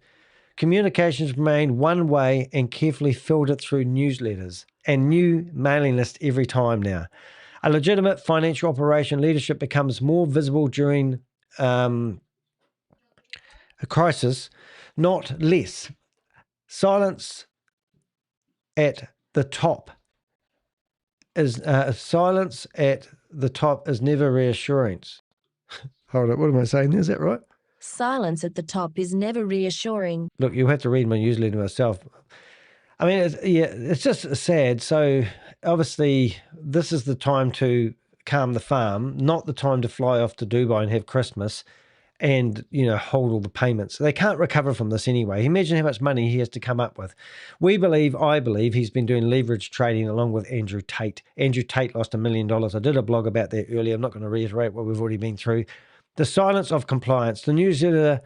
Communications remain one way and carefully filtered through newsletters and new mailing lists every time now. A legitimate financial operation leadership becomes more visible during a crisis, not less. Silence at the top is never reassurance. Hold on, what am I saying? Is that right? Silence at the top is never reassuring. Look, you'll have to read my newsletter myself. I mean, it's just sad. So obviously, this is the time to calm the farm, not the time to fly off to Dubai and have Christmas and, you know, hold all the payments. They can't recover from this anyway. Imagine how much money he has to come up with. I believe he's been doing leverage trading along with Andrew Tate. Andrew Tate lost $1 million. I did a blog about that earlier. I'm not going to reiterate what we've already been through. The silence of compliance. The newsletter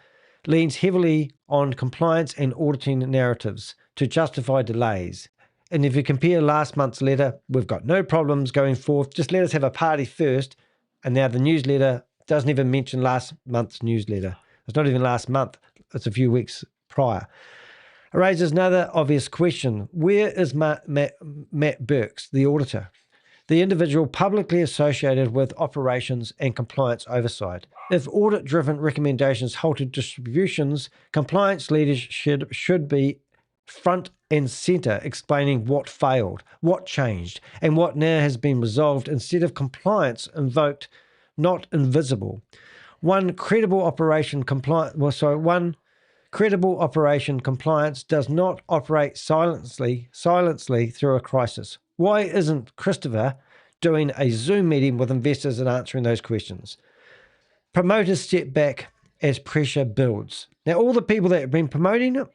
leans heavily on compliance and auditing narratives to justify delays. And if you compare last month's letter, we've got no problems going forth. Just let us have a party first. And now the newsletter doesn't even mention last month's newsletter. It's not even last month. It's a few weeks prior. It raises another obvious question. Where is Matt Burks, the auditor? The individual publicly associated with operations and compliance oversight. If audit-driven recommendations halted distributions, compliance leaders should be front and center explaining what failed, what changed, and what now has been resolved instead of compliance invoked, not invisible. One credible operation compliance does not operate silently through a crisis. Why isn't Christopher doing a Zoom meeting with investors and answering those questions? Promoters step back as pressure builds. Now, all the people that have been promoting it,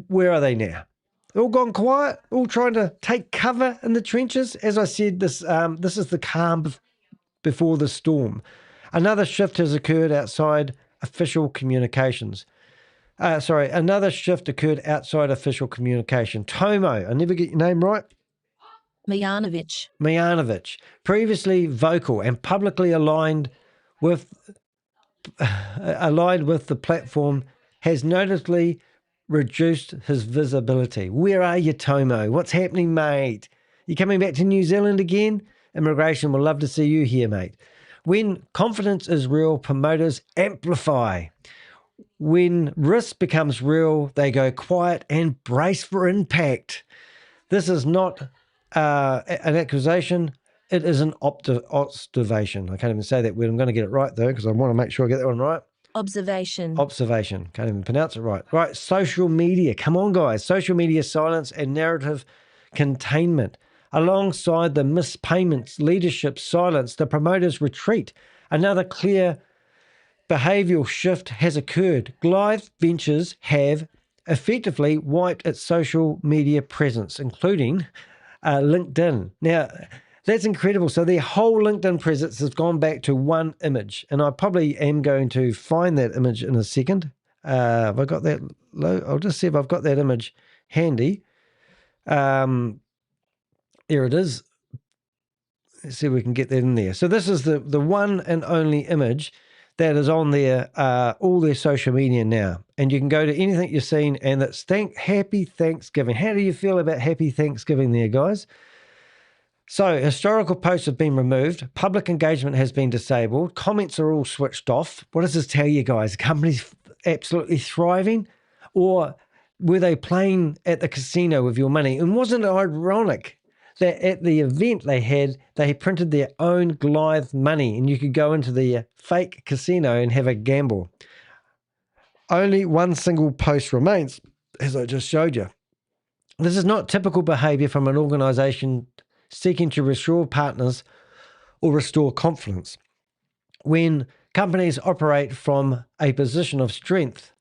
where are they now? They're all gone quiet, all trying to take cover in the trenches. As I said, this is the calm before the storm. Another shift has occurred outside official communications. Another shift occurred outside official communication. Tomo, I never get your name right. Mijanovic, previously vocal and publicly aligned with the platform, has noticeably reduced his visibility. Where are you, Tomo? What's happening, mate? You coming back to New Zealand again? Immigration will love to see you here, mate. When confidence is real, promoters amplify. When risk becomes real, they go quiet and brace for impact. This is not an accusation. It is an observation. I can't even say that word. I'm going to get it right, though, because I want to make sure I get that one right. Observation. Can't even pronounce it right. Right, social media. Come on, guys. Social media silence and narrative containment. Alongside the missed payments, leadership silence, the promoters retreat. Another clear behavioural shift has occurred. Goliath Ventures have effectively wiped its social media presence, including LinkedIn. Now, that's incredible. So their whole LinkedIn presence has gone back to one image, and I probably am going to find that image in a second. Have I got that? I'll just see if I've got that image handy. There it is. Let's see if we can get that in there. So this is the one and only image that is on their all their social media now. And you can go to anything you've seen, and it's Happy Thanksgiving. How do you feel about Happy Thanksgiving there, guys? So historical posts have been removed. Public engagement has been disabled. Comments are all switched off. What does this tell you, guys? The company's absolutely thriving? Or were they playing at the casino with your money? And wasn't it ironic that at the event they printed their own Goliath money, and you could go into the fake casino and have a gamble? Only one single post remains, as I just showed you. This is not typical behavior from an organization seeking to restore partners or restore confidence. When companies operate from a position of strength,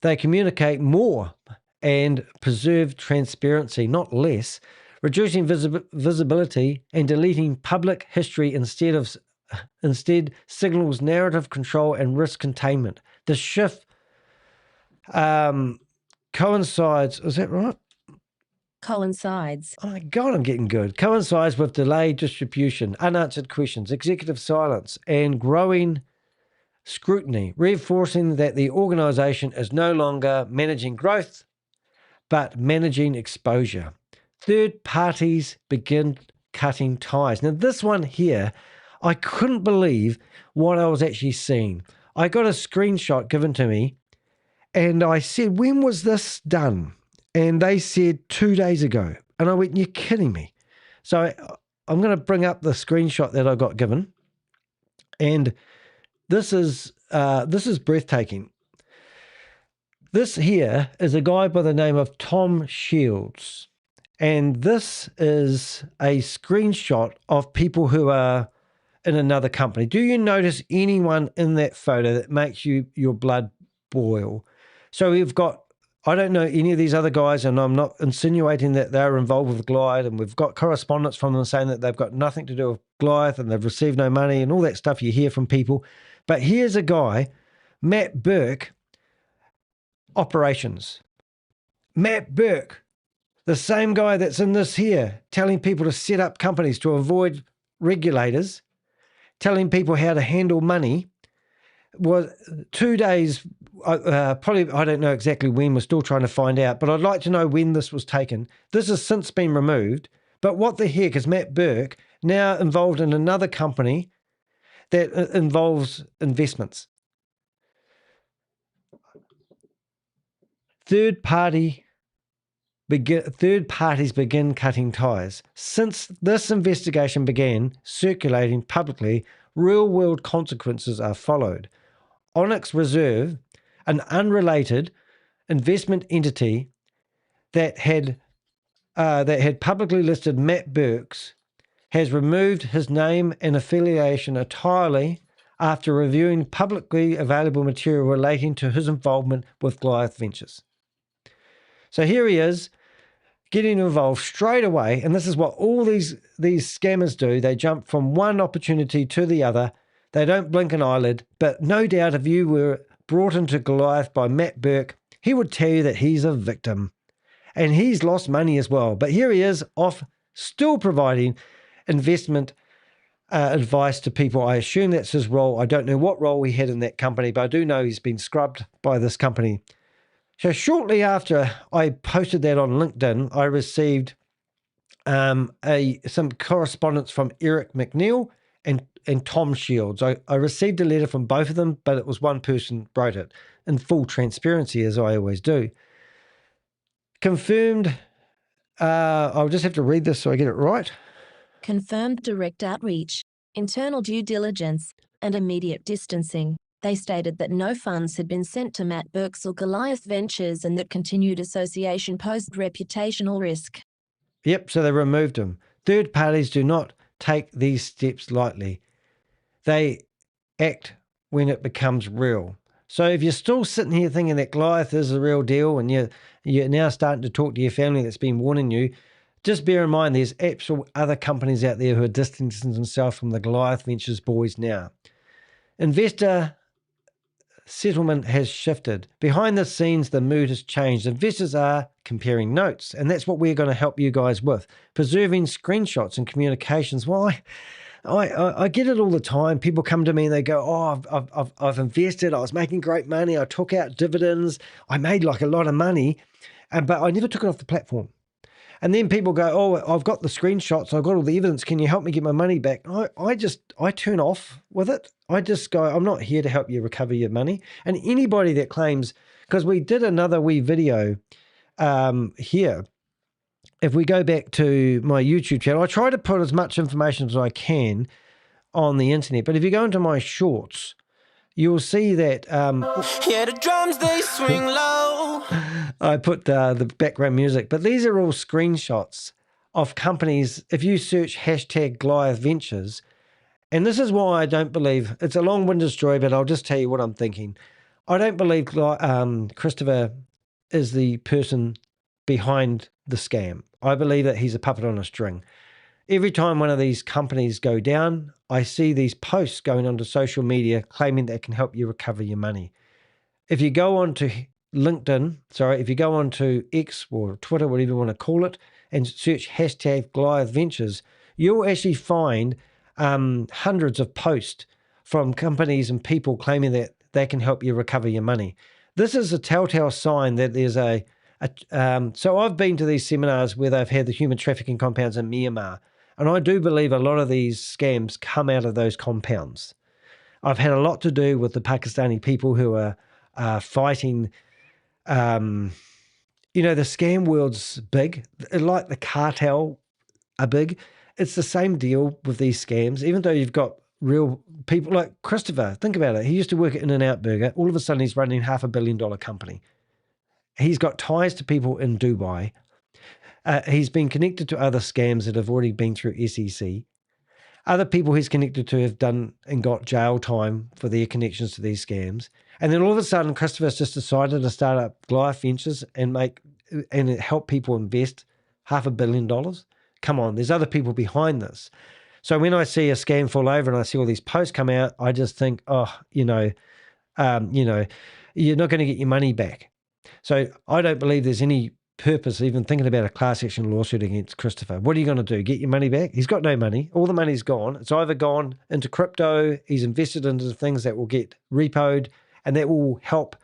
they communicate more and preserve transparency, not less, reducing visibility and deleting public history instead signals narrative control and risk containment. The shift coincides, is that right? Coincides. Oh my God, I'm getting good. Coincides with delayed distribution, unanswered questions, executive silence, and growing scrutiny, reinforcing that the organization is no longer managing growth, but managing exposure. Third parties begin cutting ties. Now, this one here, I couldn't believe what I was actually seeing. I got a screenshot given to me, and I said, when was this done? And they said 2 days ago. And I went, you're kidding me. So I'm going to bring up the screenshot that I got given. And this is breathtaking. This here is a guy by the name of Tom Shields. And this is a screenshot of people who are in another company. Do you notice anyone in that photo that makes your blood boil? So we've got, I don't know any of these other guys, and I'm not insinuating that they're involved with Goliath, and we've got correspondence from them saying that they've got nothing to do with Goliath and they've received no money and all that stuff you hear from people. But here's a guy, Matt Burke, operations. Matt Burke, the same guy that's in this here, telling people to set up companies to avoid regulators, telling people how to handle money, was 2 days, probably, I don't know exactly when, we're still trying to find out, but I'd like to know when this was taken. This has since been removed, but what the heck is Matt Burke now involved in another company that involves investments? Third parties begin cutting ties. Since this investigation began circulating publicly, real-world consequences are followed. Onyx Reserve, an unrelated investment entity that had publicly listed Matt Burks, has removed his name and affiliation entirely after reviewing publicly available material relating to his involvement with Goliath Ventures. So here he is, getting involved straight away, and this is what all these scammers do. They jump from one opportunity to the other. They don't blink an eyelid, but no doubt if you were brought into Goliath by Matt Burke, he would tell you that he's a victim. And he's lost money as well. But here he is off, still providing investment advice to people. I assume that's his role. I don't know what role he had in that company, but I do know he's been scrubbed by this company. So shortly after I posted that on LinkedIn, I received some correspondence from Eric McNeil and Tom Shields. I received a letter from both of them, but it was one person wrote it, in full transparency, as I always do. Confirmed, I'll just have to read this so I get it right. Confirmed direct outreach, internal due diligence, and immediate distancing. They stated that no funds had been sent to Matt Burks or Goliath Ventures and that continued association posed reputational risk. Yep, so they removed him. Third parties do not take these steps lightly. They act when it becomes real. So if you're still sitting here thinking that Goliath is the real deal and you're now starting to talk to your family that's been warning you, just bear in mind there's actual other companies out there who are distancing themselves from the Goliath Ventures boys now. Investor settlement has shifted. Behind the scenes, the mood has changed. Investors are comparing notes, and that's what we're going to help you guys with. Preserving screenshots and communications. Why? I get it all the time. People come to me and they go, oh, I've invested. I was making great money. I took out dividends. I made like a lot of money, but I never took it off the platform. And then people go, oh, I've got the screenshots. I've got all the evidence. Can you help me get my money back? I turn off with it. I just go, I'm not here to help you recover your money. And anybody that claims, because we did another wee video here. If we go back to my YouTube channel, I try to put as much information as I can on the internet. But if you go into my shorts, you'll see that yeah, the drums, they swing low. I put the background music, but these are all screenshots of companies. If you search hashtag Goliath Ventures, and this is why I don't believe, it's a long-winded story, but I'll just tell you what I'm thinking. I don't believe Christopher is the person behind the scam. I believe that he's a puppet on a string. Every time one of these companies go down, I see these posts going onto social media claiming that it can help you recover your money. If you go on to if you go on to X or Twitter, whatever you want to call it, and search hashtag Goliath Ventures, you'll actually find hundreds of posts from companies and people claiming that they can help you recover your money. This is a telltale sign that there's so I've been to these seminars where they've had the human trafficking compounds in Myanmar, and I do believe a lot of these scams come out of those compounds. I've had a lot to do with the Pakistani people who are fighting. The scam world's big, like the cartel are big. It's the same deal with these scams, even though you've got real people like Christopher. Think about it. He used to work at In-N-Out Burger. All of a sudden, he's running $500 million company. He's got ties to people in Dubai. He's been connected to other scams that have already been through SEC. Other people he's connected to have done and got jail time for their connections to these scams. And then all of a sudden, Christopher's just decided to start up Goliath Ventures and help people invest $500 million. Come on, there's other people behind this. So when I see a scam fall over and I see all these posts come out, I just think, you're not going to get your money back. So I don't believe there's any purpose even thinking about a class action lawsuit against Christopher. What are you going to do? Get your money back? He's got no money. All the money's gone. It's either gone into crypto, he's invested into things that will get repoed, and that will help.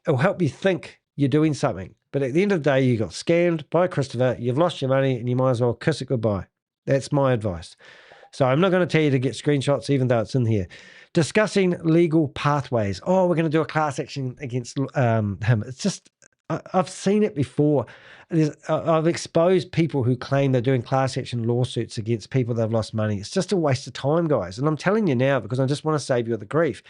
It'll help you think you're doing something. But at the end of the day, you got scammed by Christopher, you've lost your money, and you might as well kiss it goodbye. That's my advice. So I'm not going to tell you to get screenshots, even though it's in here. Discussing legal pathways. Oh, we're going to do a class action against him. It's just, I've seen it before. I've exposed people who claim they're doing class action lawsuits against people that have lost money. It's just a waste of time, guys. And I'm telling you now because I just want to save you the grief.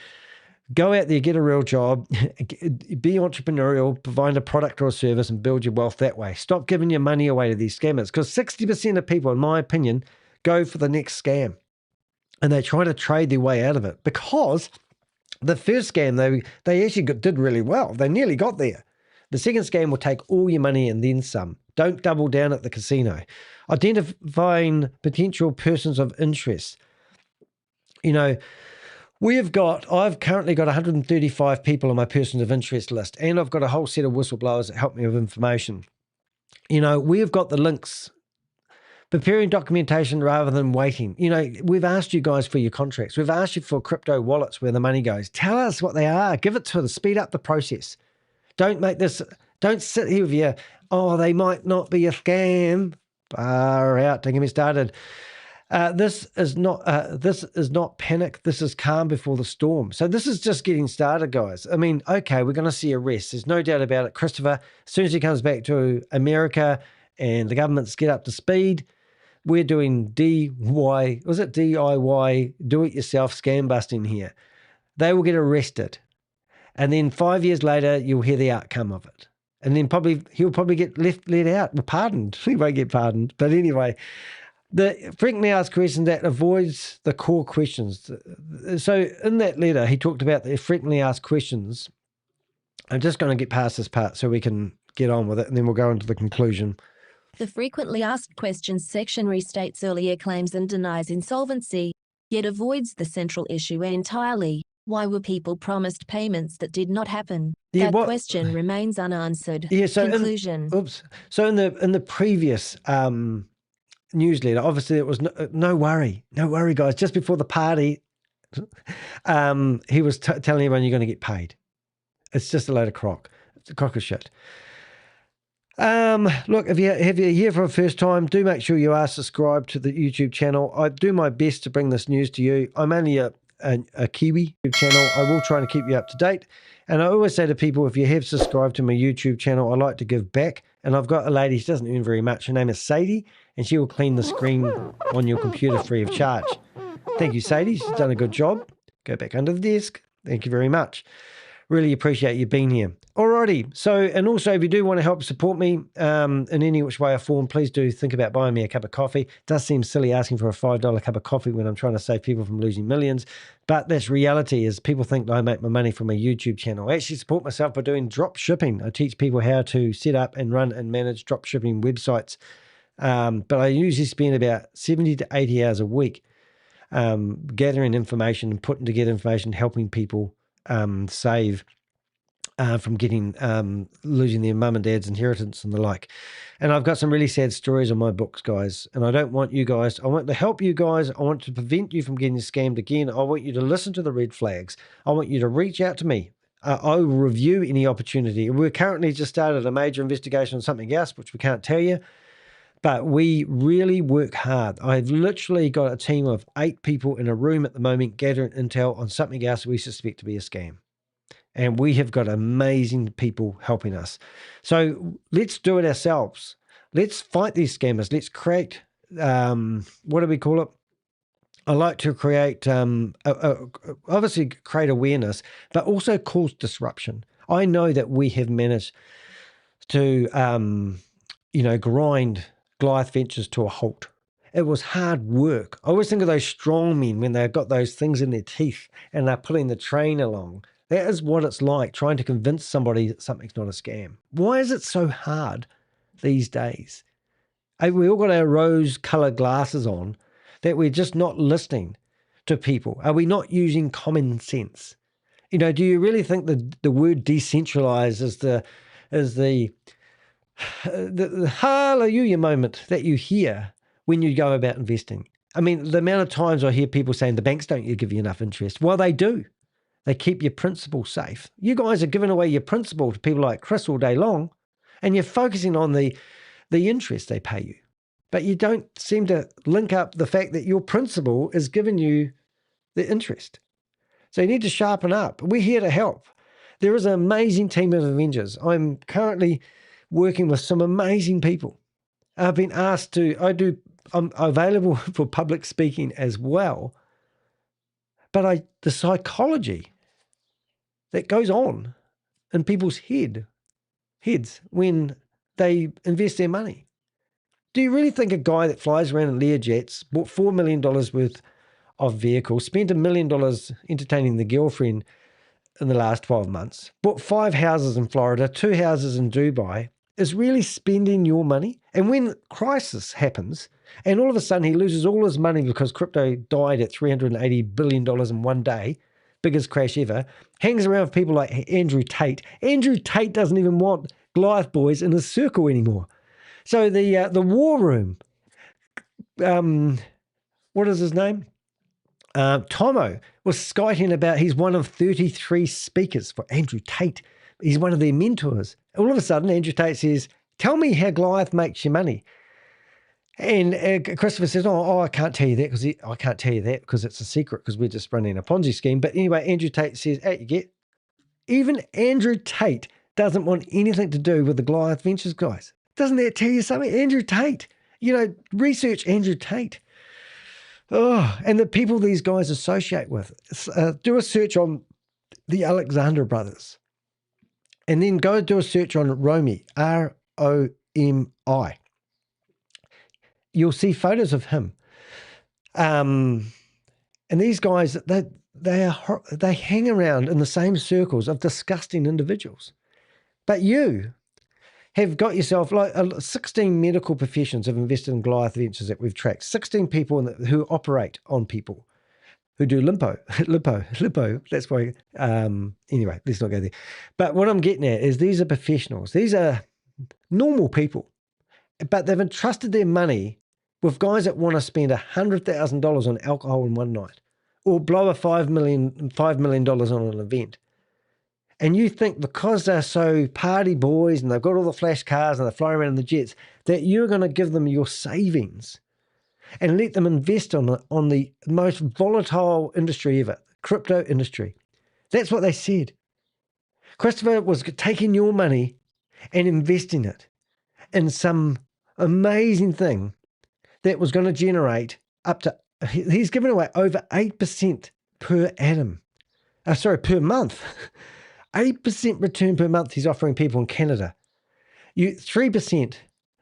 Go out there, get a real job, be entrepreneurial, provide a product or a service and build your wealth that way. Stop giving your money away to these scammers because 60% of people, in my opinion, go for the next scam and they try to trade their way out of it because the first scam, they actually did really well. They nearly got there. The second scam will take all your money and then some. Don't double down at the casino. Identifying potential persons of interest. I've currently got 135 people on my persons of interest list, and I've got a whole set of whistleblowers that help me with information. We've got the links. Preparing documentation rather than waiting. We've asked you guys for your contracts. We've asked you for crypto wallets where the money goes. Tell us what they are. Give it to us. Speed up the process. Don't sit here with they might not be a scam. Far out. Don't get me started. This is not panic. This is calm before the storm. So this is just getting started, guys. I mean, okay, we're going to see arrests. There's no doubt about it. Christopher, as soon as he comes back to America and the governments get up to speed, we're doing DIY, do-it-yourself scam busting here. They will get arrested. And then 5 years later, you'll hear the outcome of it. And then he'll probably get let out, pardoned. He won't get pardoned. But anyway, the frequently asked questions that avoids the core questions. So in that letter, he talked about the frequently asked questions. I'm just going to get past this part so we can get on with it, and then we'll go into the conclusion. The frequently asked questions section restates earlier claims and denies insolvency, yet avoids the central issue entirely. Why were people promised payments that did not happen? Yeah, That question remains unanswered. Yeah, so conclusion. So in the previous newsletter, obviously it was no worry, guys. Just before the party, he was telling everyone you're going to get paid. It's just a load of crock. It's a crock of shit. Look, if you're here for the first time, do make sure you are subscribed to the YouTube channel. I do my best to bring this news to you. I'm only a Kiwi channel. I will try to keep you up to date. And I always say to people, if you have subscribed to my YouTube channel, I like to give back. And I've got a lady, she doesn't earn very much. Her name is Sadie, and she will clean the screen on your computer free of charge. Thank you, Sadie. She's done a good job. Go back under the desk. Thank you very much. Really appreciate you being here. Alrighty. So, and also if you do want to help support me in any which way or form, please do think about buying me a cup of coffee. It does seem silly asking for a $5 cup of coffee when I'm trying to save people from losing millions. But that's reality, is people think that I make my money from a YouTube channel. I actually support myself by doing drop shipping. I teach people how to set up and run and manage drop shipping websites. But I usually spend about 70 to 80 hours a week gathering information and putting together information, helping people save from getting losing their mum and dad's inheritance and the like. And I've got some really sad stories on my books, guys. And I don't want you guys, I want to help you guys. I want to prevent you from getting scammed again. I want you to listen to the red flags. I want you to reach out to me. I will review any opportunity. We're currently just started a major investigation on something else, which we can't tell you. But we really work hard. I've literally got a team of 8 people in a room at the moment gathering intel on something else we suspect to be a scam. And we have got amazing people helping us. So let's do it ourselves. Let's fight these scammers. Let's create, what do we call it? I like to create, obviously create awareness, but also cause disruption. I know that we have managed to, grind Goliath Ventures to a halt. It was hard work. I always think of those strong men when they've got those things in their teeth and they're pulling the train along. That is what it's like, trying to convince somebody that something's not a scam. Why is it so hard these days? We all got our rose-colored glasses on, that we're just not listening to people. Are we not using common sense? Do you really think the word decentralized is the hallelujah moment that you hear when you go about investing? I mean, the amount of times I hear people saying the banks don't give you enough interest. Well, they do. They keep your principal safe. You guys are giving away your principal to people like Chris all day long, and you're focusing on the interest they pay you. But you don't seem to link up the fact that your principal is giving you the interest. So you need to sharpen up. We're here to help. There is an amazing team of Avengers. I'm currently working with some amazing people. I've been asked I'm available for public speaking as well. But the psychology that goes on in people's heads when they invest their money. Do you really think a guy that flies around in Learjets, bought $4 million worth of vehicles, spent $1 million entertaining the girlfriend in the last 12 months, bought 5 houses in Florida, 2 houses in Dubai, is really spending your money? And when crisis happens, and all of a sudden he loses all his money because crypto died at $380 billion in one day, biggest crash ever, hangs around with people like Andrew Tate. Andrew Tate doesn't even want Goliath boys in his circle anymore. So the war room, what is his name? Tomo was skiting about he's one of 33 speakers for Andrew Tate. He's one of their mentors. All of a sudden, Andrew Tate says, tell me how Goliath makes your money. And Christopher says, I can't tell you that because it's a secret because we're just running a Ponzi scheme. But anyway, Andrew Tate says, you get, even Andrew Tate doesn't want anything to do with the Goliath Ventures guys. Doesn't that tell you something? Andrew Tate, research Andrew Tate. Oh, and the people these guys associate with. Do a search on the Alexander brothers. And then go do a search on Romi, Romi. you'll see photos of him. And these guys, they hang around in the same circles of disgusting individuals. But you have got yourself, like 16 medical professions have invested in Goliath Ventures that we've tracked. 16 people who operate on people, who do lipo. That's why, anyway, let's not go there. But what I'm getting at is these are professionals. These are normal people, but they've entrusted their money with guys that want to spend $100,000 on alcohol in one night or blow $5 million on an event. And you think because they're so party boys and they've got all the flash cars and they're flying around in the jets, that you're going to give them your savings and let them invest on the most volatile industry ever, crypto industry. That's what they said. Christopher was taking your money and investing it in some amazing thing that was going to generate he's given away over 8% per annum. Per month. 8% return per month he's offering people in Canada. 3%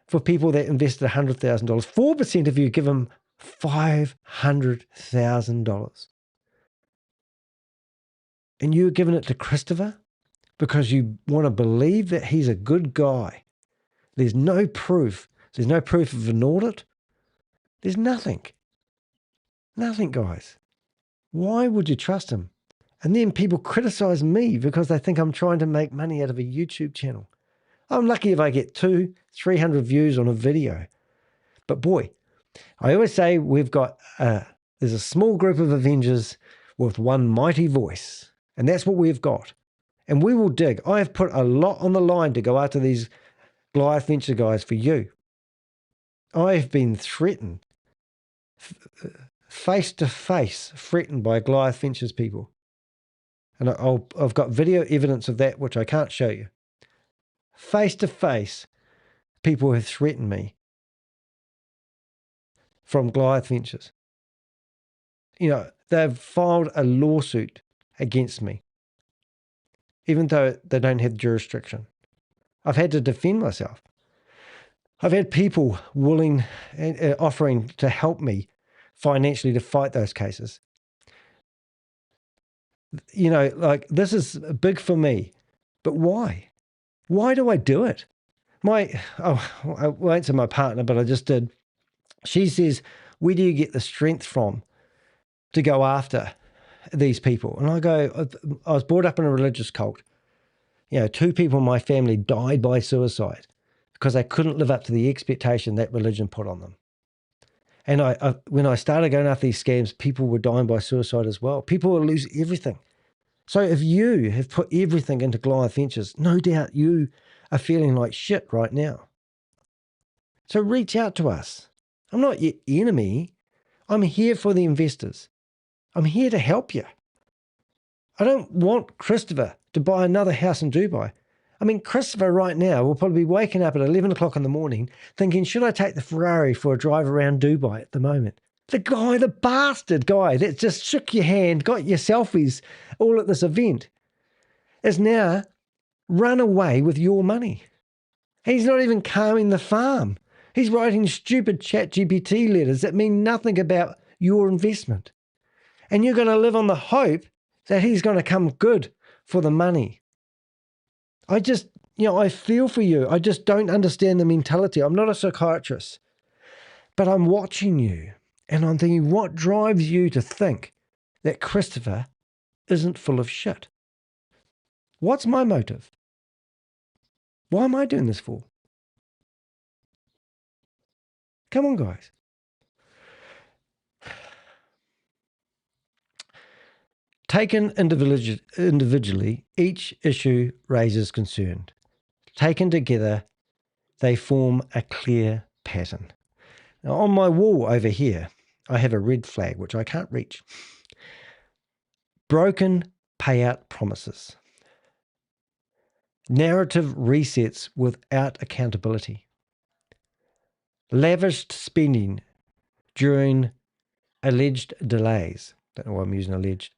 for people that invested $100,000. 4% if you give them $500,000. And you're giving it to Christopher because you want to believe that he's a good guy. There's no proof. There's no proof of an audit. There's nothing. Nothing, guys. Why would you trust him? And then people criticize me because they think I'm trying to make money out of a YouTube channel. I'm lucky if I get 200-300 views on a video. But boy, I always say there's a small group of Avengers with one mighty voice. And that's what we've got. And we will dig. I have put a lot on the line to go after these Goliath Venture guys for you. I have been threatened, face to face, threatened by Goliath Ventures people. And I've got video evidence of that, which I can't show you. Face to face, people have threatened me from Goliath Ventures. You know, they've filed a lawsuit against me, even though they don't have jurisdiction. I've had to defend myself. I've had people willing and offering to help me financially to fight those cases. You know, like, this is big for me, but why? Why do I do it? I won't say my partner, but I just did. She says, where do you get the strength from to go after these people? And I go, I was brought up in a religious cult. You know, 2 people in my family died by suicide because they couldn't live up to the expectation that religion put on them. And when I started going after these scams, people were dying by suicide as well. People will lose everything. So if you have put everything into Goliath Ventures, no doubt you are feeling like shit right now. So reach out to us. I'm not your enemy. I'm here for the investors. I'm here to help you. I don't want Christopher to buy another house in Dubai. I mean, Christopher right now will probably be waking up at 11 o'clock in the morning thinking, should I take the Ferrari for a drive around Dubai at the moment? The bastard guy that just shook your hand, got your selfies all at this event, is now run away with your money. He's not even calming the farm. He's writing stupid ChatGPT letters that mean nothing about your investment. And you're going to live on the hope that he's going to come good for the money. I feel for you. I just don't understand the mentality. I'm not a psychiatrist, but I'm watching you and I'm thinking, what drives you to think that Christopher isn't full of shit? What's my motive? Why am I doing this for? Come on, guys. Taken individually, each issue raises concern. Taken together, they form a clear pattern. Now, on my wall over here, I have a red flag, which I can't reach. Broken payout promises. Narrative resets without accountability. Lavished spending during alleged delays. Don't know why I'm using alleged.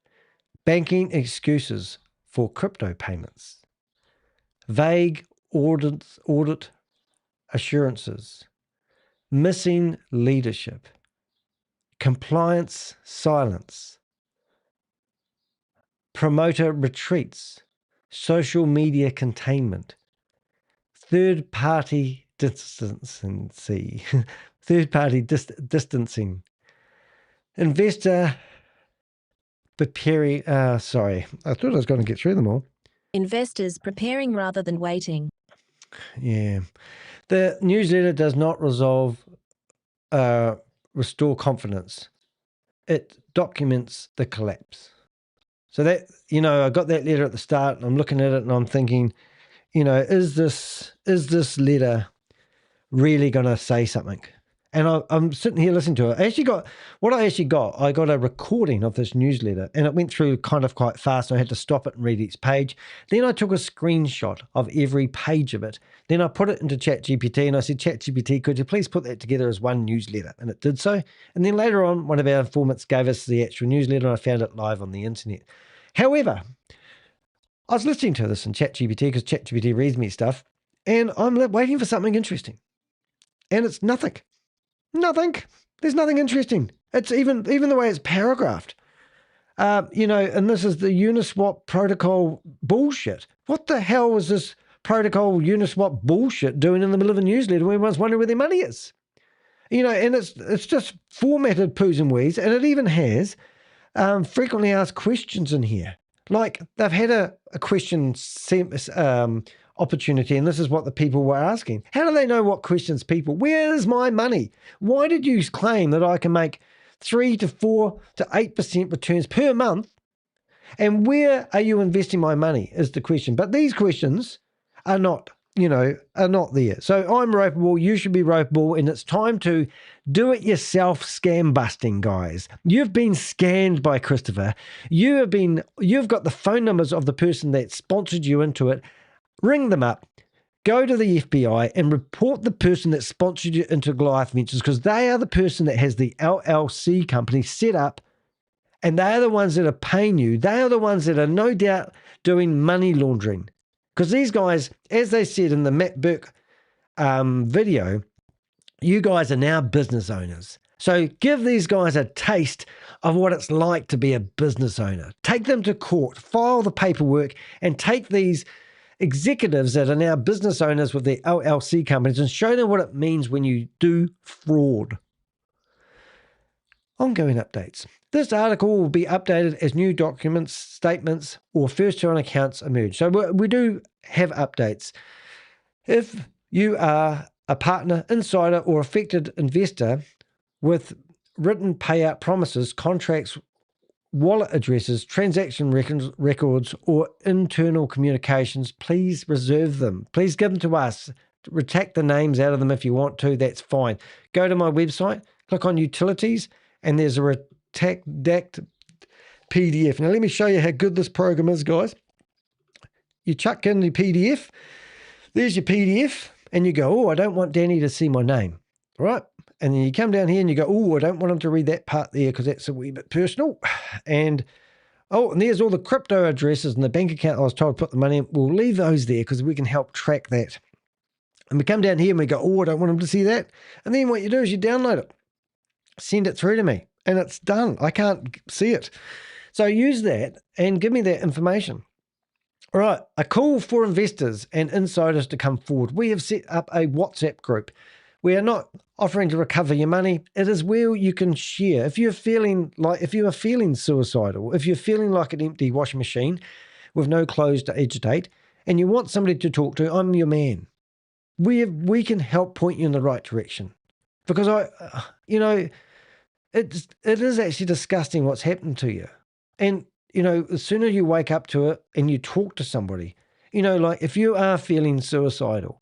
Banking excuses for crypto payments. Vague audit assurances. missing leadership, compliance silence, promoter retreats, social media containment, third-party distancing, distancing, investor preparing. Sorry, I thought I was going to get through them all. Investors preparing rather than waiting. Yeah. The newsletter does not restore confidence. It documents the collapse. So that, I got that letter at the start and I'm looking at it and I'm thinking, is this letter really going to say something? And I'm sitting here listening to it. I got a recording of this newsletter and it went through kind of quite fast. I had to stop it and read each page. Then I took a screenshot of every page of it. Then I put it into ChatGPT and I said, ChatGPT, could you please put that together as one newsletter? And it did so. And then later on, one of our informants gave us the actual newsletter and I found it live on the internet. However, I was listening to this in ChatGPT because ChatGPT reads me stuff and I'm waiting for something interesting. And it's nothing. Nothing. There's nothing interesting. It's even the way it's paragraphed. And this is the Uniswap protocol bullshit. What the hell is this protocol Uniswap bullshit doing in the middle of a newsletter where everyone's wondering where their money is? And it's just formatted poos and wees, and it even has frequently asked questions in here. Like they've had a question opportunity, and this is what the people were asking. How do they know what questions people? Where's my money? Why did you claim that I can make 3 to 4 to 8% returns per month? And where are you investing my money is the question. But these questions are not there. So I'm ropeable, you should be ropeable, and it's time to do it yourself scam busting, guys. You've been scammed by Christopher. You've got the phone numbers of the person that sponsored you into it. Ring them up, go to the FBI and report the person that sponsored you into Goliath Ventures because they are the person that has the LLC company set up and they are the ones that are paying you. They are the ones that are no doubt doing money laundering because these guys, as they said in the Matt Burke video, you guys are now business owners. So give these guys a taste of what it's like to be a business owner. Take them to court, file the paperwork and take these executives that are now business owners with their LLC companies and show them what it means when you do fraud. Ongoing updates. This article will be updated as new documents, statements, or first-time accounts emerge. So we do have updates. If you are a partner, insider, or affected investor with written payout promises, contracts, wallet addresses, transaction records, or internal communications, please reserve them. Please give them to us. Retract the names out of them if you want to. That's fine. Go to my website, click on utilities, and there's a redacted PDF. Now, let me show you how good this program is, guys. You chuck in the PDF. There's your PDF, and you go, oh, I don't want Danny to see my name. All right? And then you come down here and you go, oh, I don't want him to read that part there because that's a wee bit personal. And there's all the crypto addresses and the bank account I was told to put the money in. We'll leave those there because we can help track that. And we come down here and we go, oh, I don't want him to see that. And then what you do is you download it, send it through to me, and it's done. I can't see it. So use that and give me that information. All right, a call for investors and insiders to come forward. We have set up a WhatsApp group. We are not offering to recover your money. It is where you can share. If you are feeling suicidal, if you're feeling like an empty washing machine with no clothes to agitate, and you want somebody to talk to, I'm your man. We can help point you in the right direction. Because it is actually disgusting what's happened to you. And, as soon as you wake up to it and you talk to somebody, like if you are feeling suicidal,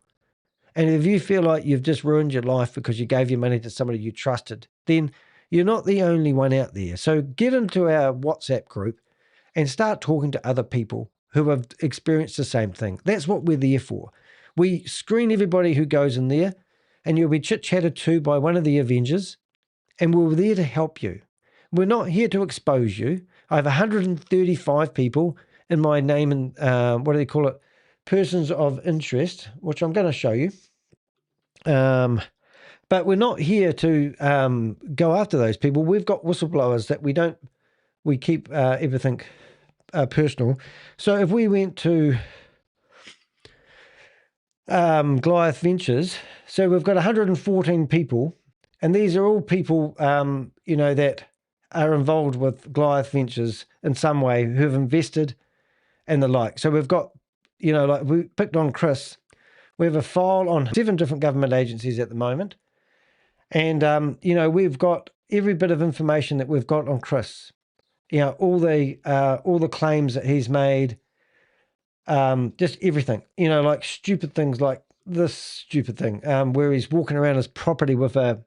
and if you feel like you've just ruined your life because you gave your money to somebody you trusted, then you're not the only one out there. So get into our WhatsApp group and start talking to other people who have experienced the same thing. That's what we're there for. We screen everybody who goes in there, and you'll be chit-chatted to by one of the Avengers, and we're there to help you. We're not here to expose you. I have 135 people in my name and, persons of interest, which I'm going to show you. But we're not here to go after those people. We've got whistleblowers that we keep everything personal. So if we went to Goliath Ventures, so we've got 114 people, and these are all people, that are involved with Goliath Ventures in some way, who've invested and the like. So we've got, like we picked on Chris. We have a file on 7 different government agencies at the moment. And, we've got every bit of information that we've got on Chris. All the claims that he's made, just everything, like stupid things like this stupid thing, where he's walking around his property with a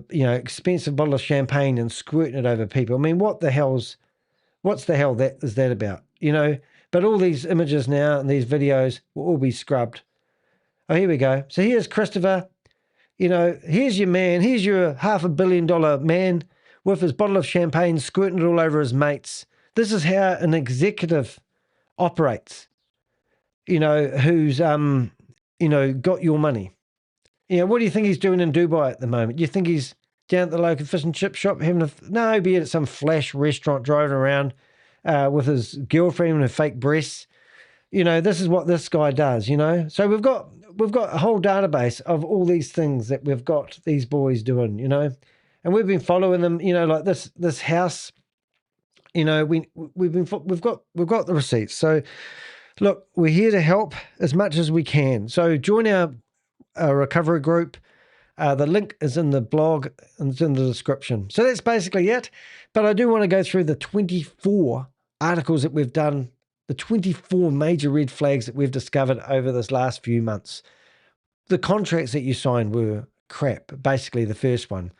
expensive bottle of champagne and squirting it over people. I mean, what's the hell that is that about, But all these images now and these videos will all be scrubbed. Oh, here we go. So here's Christopher. Here's your man. Here's your $500 million man with his bottle of champagne squirting it all over his mates. This is how an executive operates, who's, got your money. What do you think he's doing in Dubai at the moment? You think he's down at the local fish and chip shop no, be at some flash restaurant driving around with his girlfriend and her fake breasts. This is what this guy does, So we've got a whole database of all these things that we've got these boys doing, and we've been following them, like this house, we've got the receipts. So look, we're here to help as much as we can. So join our recovery group. The link is in the blog and it's in the description. So that's basically it. But I do want to go through the 24 articles that we've done, the 24 major red flags that we've discovered over this last few months. The contracts that you signed were crap, basically the first one.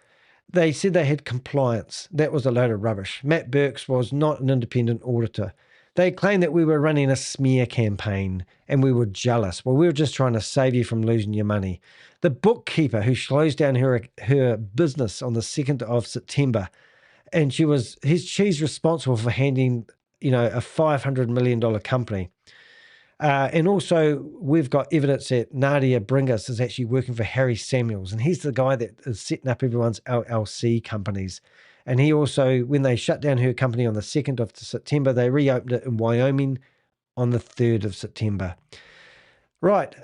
They said they had compliance. That was a load of rubbish. Matt Burks was not an independent auditor. They claimed that we were running a smear campaign and we were jealous. Well, we were just trying to save you from losing your money. The bookkeeper who closed down her business on the 2nd of September, and she's responsible for handing, a $500 million company. And also we've got evidence that Nadia Bringas is actually working for Harry Samuels, and he's the guy that is setting up everyone's LLC companies. And he also, when they shut down her company on the 2nd of September, they reopened it in Wyoming on the 3rd of September. Right,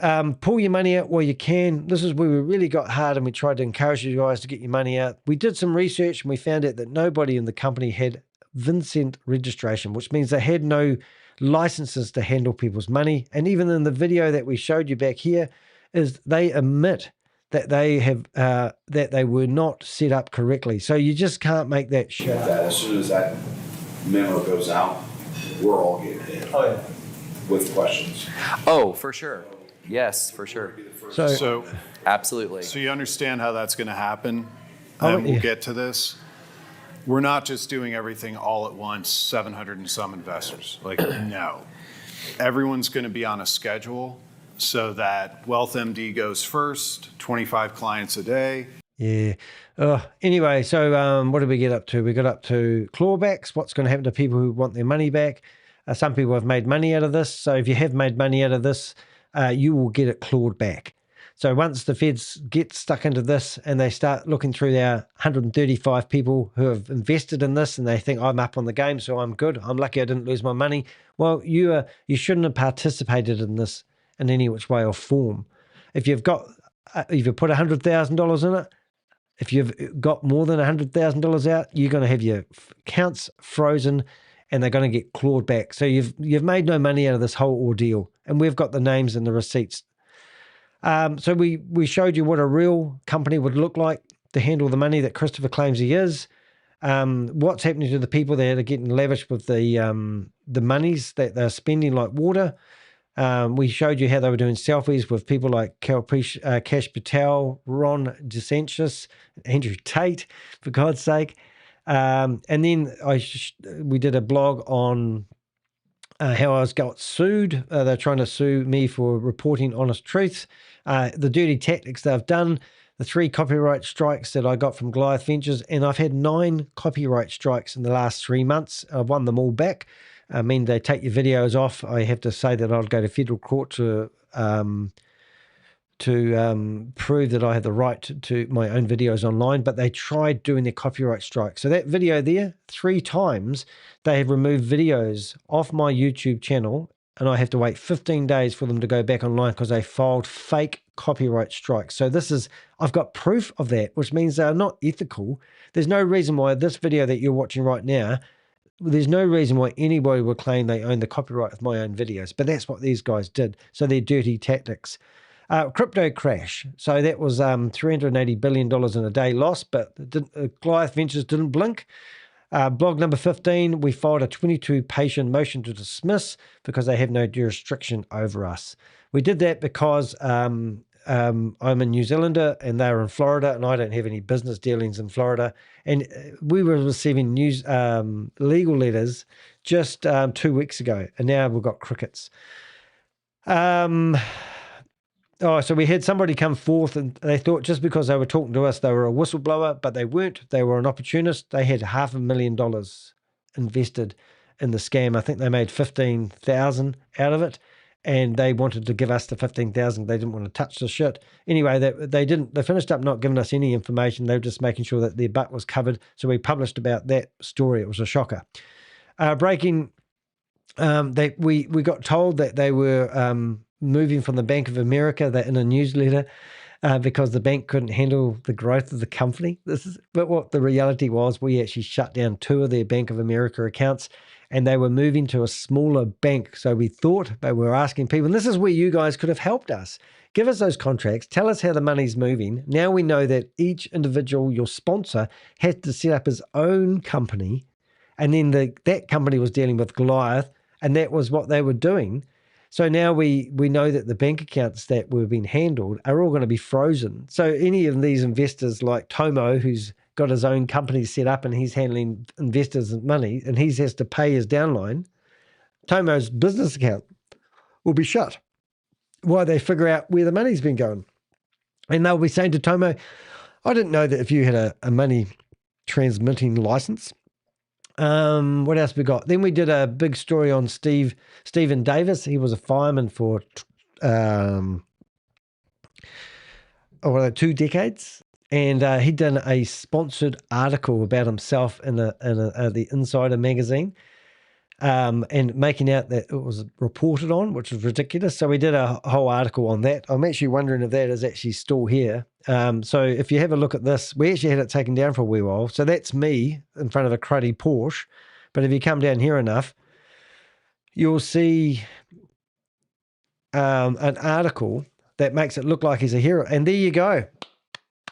pull your money out while you can. This is where we really got hard and we tried to encourage you guys to get your money out. We did some research and we found out that nobody in the company had Vincent registration, which means they had no licenses to handle people's money. And even in the video that we showed you back here, is they admit that they have that they were not set up correctly. So you just can't make that shit up. As soon as that memo goes out, we're all getting hit with questions. Oh, for sure. Yes, for sure. So Absolutely. So you understand how that's going to happen? Oh, And we'll yeah. get to this. We're not just doing everything all at once, 700 and some investors. No. Everyone's going to be on a schedule so that WealthMD goes first, 25 clients a day. Yeah. Anyway, so what did we get up to? We got up to clawbacks. What's going to happen to people who want their money back? Some people have made money out of this. So if you have made money out of this, you will get it clawed back. So once the feds get stuck into this and they start looking through their 135 people who have invested in this and they think I'm up on the game, so I'm good. I'm lucky I didn't lose my money. Well, you shouldn't have participated in this in any which way or form. If you've put $100,000 in it, if you've got more than $100,000 out, you're going to have your accounts frozen and they're going to get clawed back. So you've made no money out of this whole ordeal, and we've got the names and the receipts. So we showed you what a real company would look like to handle the money that Christopher claims he is. What's happening to the people that are getting lavish with the monies that they're spending like water. We showed you how they were doing selfies with people like Kash Patel, Ron DeSantis, Andrew Tate, for God's sake. And then we did a blog on how I got sued. They're trying to sue me for reporting honest truths. The dirty tactics they've done, the 3 copyright strikes that I got from Goliath Ventures, and I've had 9 copyright strikes in the last 3 months. I've won them all back. I mean, they take your videos off. I have to say that I'll go to federal court to to prove that I had the right to my own videos online, but they tried doing their copyright strike. So that video there, 3 times, they have removed videos off my YouTube channel, and I have to wait 15 days for them to go back online because they filed fake copyright strikes. So I've got proof of that, which means they're not ethical. There's no reason why this video that you're watching right now, there's no reason why anybody would claim they own the copyright of my own videos, but that's what these guys did. So they're dirty tactics. Crypto crash. So that was $380 billion in a day loss, but Goliath Ventures didn't blink. Blog number 15, we filed a 22-page motion to dismiss because they have no jurisdiction over us. We did that because I'm a New Zealander and they're in Florida, and I don't have any business dealings in Florida. And we were receiving legal letters just 2 weeks ago, and now we've got crickets. So we had somebody come forth and they thought just because they were talking to us, they were a whistleblower, but they weren't. They were an opportunist. They had $500,000 invested in the scam. I think they made 15,000 out of it, and they wanted to give us the 15,000. They didn't want to touch the shit. Anyway, they didn't. They finished up not giving us any information. They were just making sure that their butt was covered. So we published about that story. It was a shocker. Breaking. We got told that they were moving from the Bank of America in a newsletter because the bank couldn't handle the growth of the company. But what the reality was, we actually shut down 2 of their Bank of America accounts, and they were moving to a smaller bank. So we thought they were asking people, and this is where you guys could have helped us. Give us those contracts. Tell us how the money's moving. Now we know that each individual, your sponsor, has to set up his own company, and then that company was dealing with Goliath, and that was what they were doing. So now we know that the bank accounts that were being handled are all going to be frozen. So any of these investors like Tomo, who's got his own company set up and he's handling investors' money and he has to pay his downline, Tomo's business account will be shut while they figure out where the money's been going. And they'll be saying to Tomo, I didn't know that if you had a money transmitting license. What else we got? Then we did a big story on Stephen Davis. He was a fireman for 2 decades, and he'd done a sponsored article about himself in the Insider magazine, and making out that it was reported on, which was ridiculous. So we did a whole article on that. I'm actually wondering if that is actually still here. So if you have a look at this, we actually had it taken down for a wee while. So that's me in front of a cruddy Porsche. But if you come down here enough, you'll see an article that makes it look like he's a hero. And there you go.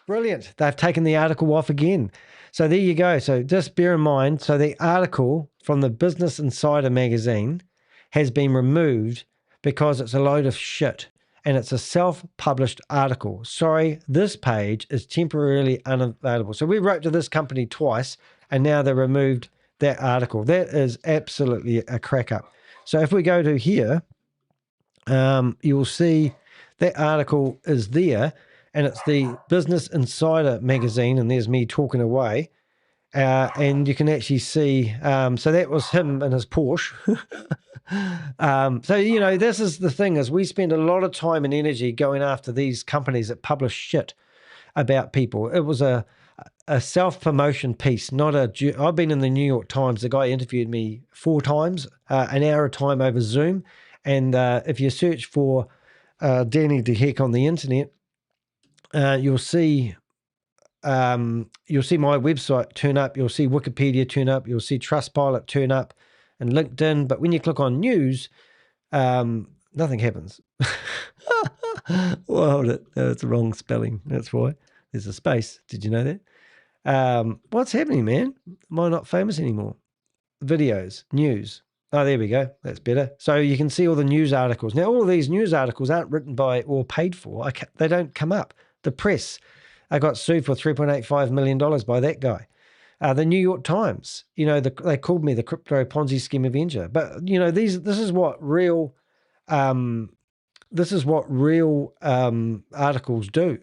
Brilliant. They've taken the article off again. So there you go. So just bear in mind, so the article from the Business Insider magazine has been removed because it's a load of shit. And it's a self-published article. Sorry, this page is temporarily unavailable. So we wrote to this company twice, and now they removed that article. That is absolutely a crack up. So if we go to here, you'll see that article is there, and it's the Business Insider magazine, and there's me talking away. And you can actually see, so that was him in his Porsche. So, this is the thing, is we spend a lot of time and energy going after these companies that publish shit about people. It was a self-promotion piece, I've been in the New York Times. The guy interviewed me 4 times, an hour of time over Zoom. And if you search for Danny DeHeck on the internet, you'll see my website turn up. You'll see Wikipedia turn up. You'll see Trustpilot turn up and LinkedIn. But when you click on news, nothing happens. Well, hold it. No, it's the wrong spelling. That's why. There's a space. Did you know that? What's happening, man? Am I not famous anymore? Videos, news. Oh, there we go. That's better. So you can see all the news articles. Now, all of these news articles aren't written by or paid for. They don't come up. The press. I got sued for $3.85 million by that guy. The New York Times, they called me the crypto Ponzi scheme avenger. But this is what real articles do.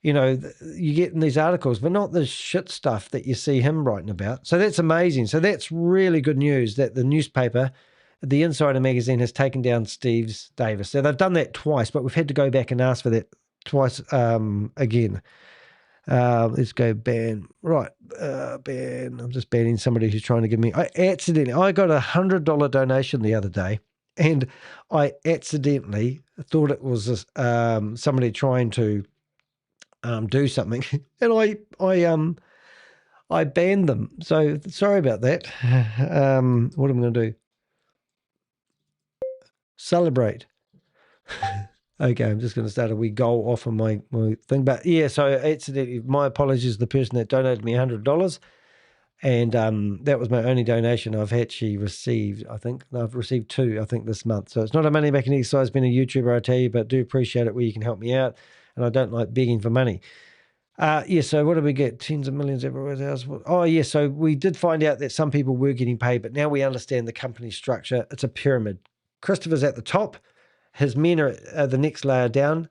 You get in these articles, but not the shit stuff that you see him writing about. So that's amazing. So that's really good news that the newspaper, the Insider magazine, has taken down Steve Davis. So they've done that twice, but we've had to go back and ask for that twice again. Let's go ban. Right, ban. I'm just banning somebody who's trying to give me. I got $100 donation the other day, and I accidentally thought it was somebody trying to do something, and I banned them. So sorry about that. What am I going to do? Celebrate. Okay, I'm just going to start a wee goal off on my thing. But yeah, so accidentally, my apologies to the person that donated me $100. And that was my only donation I've actually received, I think. No, I've received 2, I think, this month. So it's not a money-making exercise being a YouTuber, I tell you, but do appreciate it where you can help me out. And I don't like begging for money. Yeah, so what did we get? Tens of millions everywhere else. Oh, yeah, so we did find out that some people were getting paid, but now we understand the company structure. It's a pyramid. Christopher's at the top. His men are the next layer down.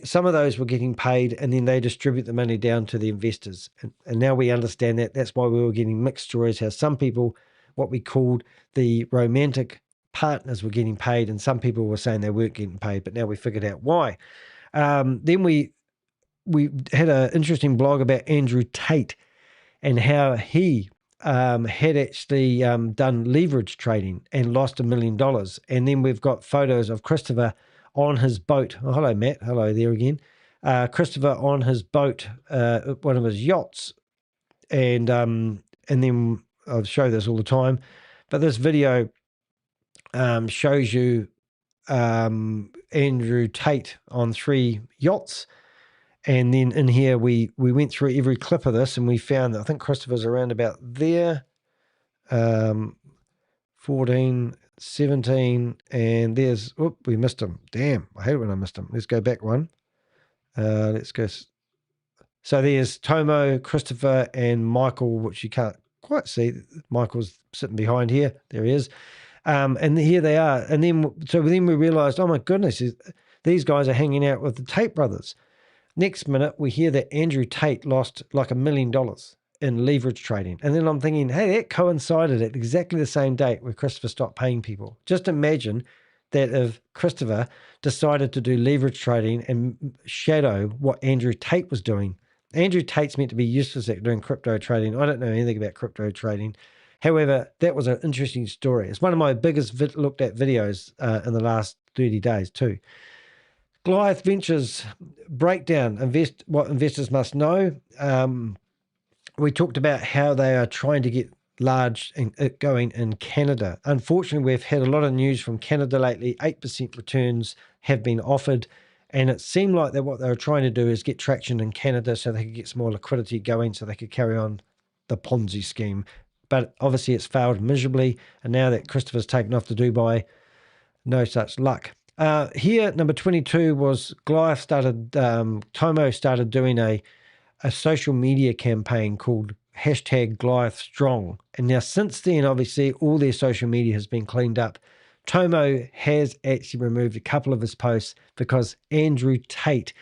Some of those were getting paid, and then they distribute the money down to the investors. And now we understand that. That's why we were getting mixed stories, how some people, what we called the romantic partners, were getting paid, and some people were saying they weren't getting paid, but now we figured out why. Then we had an interesting blog about Andrew Tate and how he had actually done leverage trading and lost $1 million. And then we've got photos of Christopher on his boat. Oh, hello, Matt. Hello there again. Christopher on his boat, one of his yachts. And then I'll show this all the time. But this video shows you Andrew Tate on 3 yachts. And then in here, we went through every clip of this, and we found that I think Christopher's around about there, 14, 17, and there's, we missed him. Damn, I hate it when I missed him. Let's go back one. Let's go. So there's Tomo, Christopher, and Michael, which you can't quite see. Michael's sitting behind here. There he is. And here they are. And then we realized, oh my goodness, these guys are hanging out with the Tate brothers. Next minute, we hear that Andrew Tate lost like $1 million in leverage trading. And then I'm thinking, hey, that coincided at exactly the same date where Christopher stopped paying people. Just imagine that if Christopher decided to do leverage trading and shadow what Andrew Tate was doing. Andrew Tate's meant to be useless at doing crypto trading. I don't know anything about crypto trading. However, that was an interesting story. It's one of my biggest looked at videos in the last 30 days too. Goliath Ventures breakdown, what investors must know. We talked about how they are trying to get large and going in Canada. Unfortunately, we've had a lot of news from Canada lately. 8% returns have been offered, and it seemed like that what they were trying to do is get traction in Canada so they could get some more liquidity going so they could carry on the Ponzi scheme. But obviously it's failed miserably, and now that Christopher's taken off to Dubai, no such luck. Here, number 22 was Goliath Tomo started doing a social media campaign called #GoliathStrong. And now since then, obviously, all their social media has been cleaned up. Tomo has actually removed a couple of his posts because Andrew Tate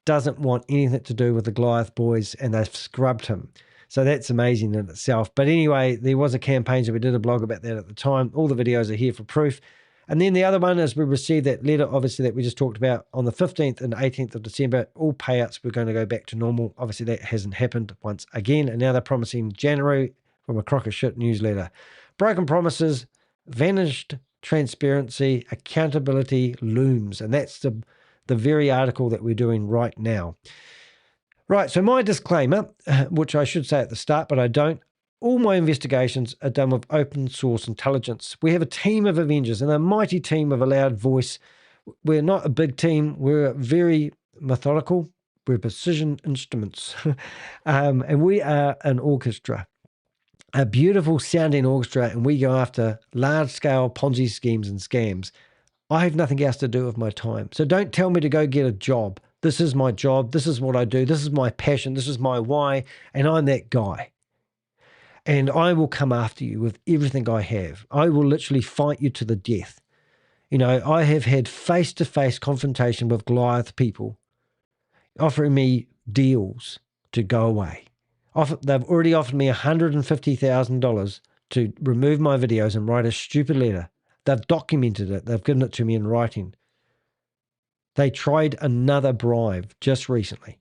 doesn't want anything to do with the Goliath boys, and they've scrubbed him. So that's amazing in itself. But anyway, there was a campaign, so we did a blog about that at the time. All the videos are here for proof. And then the other one is we received that letter, obviously, that we just talked about on the 15th and 18th of December. All payouts were going to go back to normal. Obviously, that hasn't happened once again. And now they're promising January from a crock of shit newsletter. Broken promises, vanished transparency, accountability looms. And that's the very article that we're doing right now. Right, so my disclaimer, which I should say at the start, but I don't. All my investigations are done with open source intelligence. We have a team of Avengers and a mighty team of a loud voice. We're not a big team. We're very methodical. We're precision instruments. And we are an orchestra, a beautiful sounding orchestra, and we go after large-scale Ponzi schemes and scams. I have nothing else to do with my time. So don't tell me to go get a job. This is my job. This is what I do. This is my passion. This is my why. And I'm that guy. And I will come after you with everything I have. I will literally fight you to the death. You know, I have had face-to-face confrontation with Goliath people offering me deals to go away. They've already offered me $150,000 to remove my videos and write a stupid letter. They've documented it. They've given it to me in writing. They tried another bribe just recently.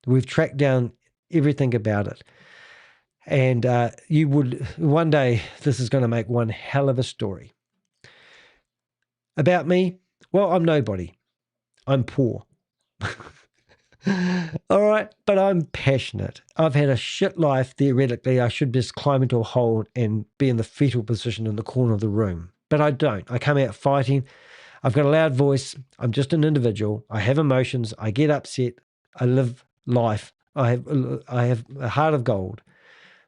We've tracked down everything about it. And you would, one day, this is going to make one hell of a story. About me, well, I'm nobody. I'm poor. All right, but I'm passionate. I've had a shit life. Theoretically, I should just climb into a hole and be in the fetal position in the corner of the room. But I don't. I come out fighting. I've got a loud voice. I'm just an individual. I have emotions. I get upset. I live life. I have a heart of gold.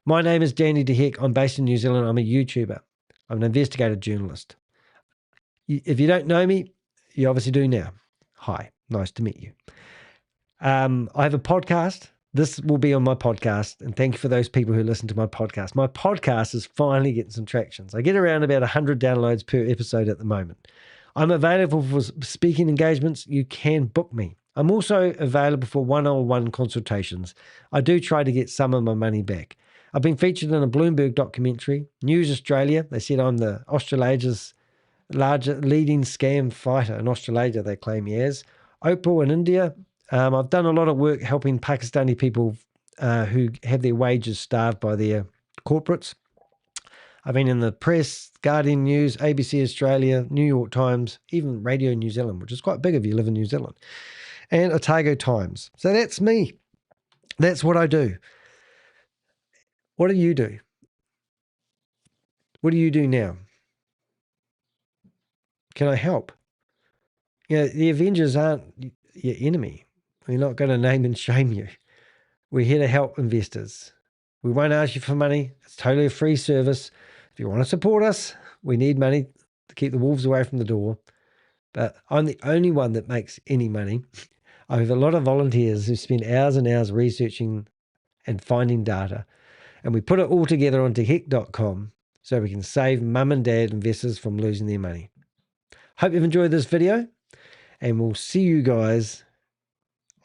My name is Danny DeHeck. I'm based in New Zealand. I'm a YouTuber. I'm an investigative journalist. If you don't know me, you obviously do now. Hi, nice to meet you. I have a podcast. This will be on my podcast, and thank you for those people who listen to my podcast. My podcast is finally getting some tractions. I get around about 100 downloads per episode at the moment. I'm available for speaking engagements. You can book me. I'm also available for one-on-one consultations. I do try to get some of my money back. I've been featured in a Bloomberg documentary. News Australia, they said I'm the Australasia's leading scam fighter in Australasia, they claim me as. Oprah in India. I've done a lot of work helping Pakistani people who have their wages starved by their corporates. I've been in the press, Guardian News, ABC Australia, New York Times, even Radio New Zealand, which is quite big if you live in New Zealand, and Otago Times. So that's me. That's what I do. What do you do? What do you do now? Can I help? You know, the Avengers aren't your enemy. We're not going to name and shame you. We're here to help investors. We won't ask you for money. It's totally a free service. If you want to support us, we need money to keep the wolves away from the door. But I'm the only one that makes any money. I have a lot of volunteers who spend hours and hours researching and finding data. And we put it all together onto heck.com so we can save mum and dad investors from losing their money. Hope you've enjoyed this video, and we'll see you guys.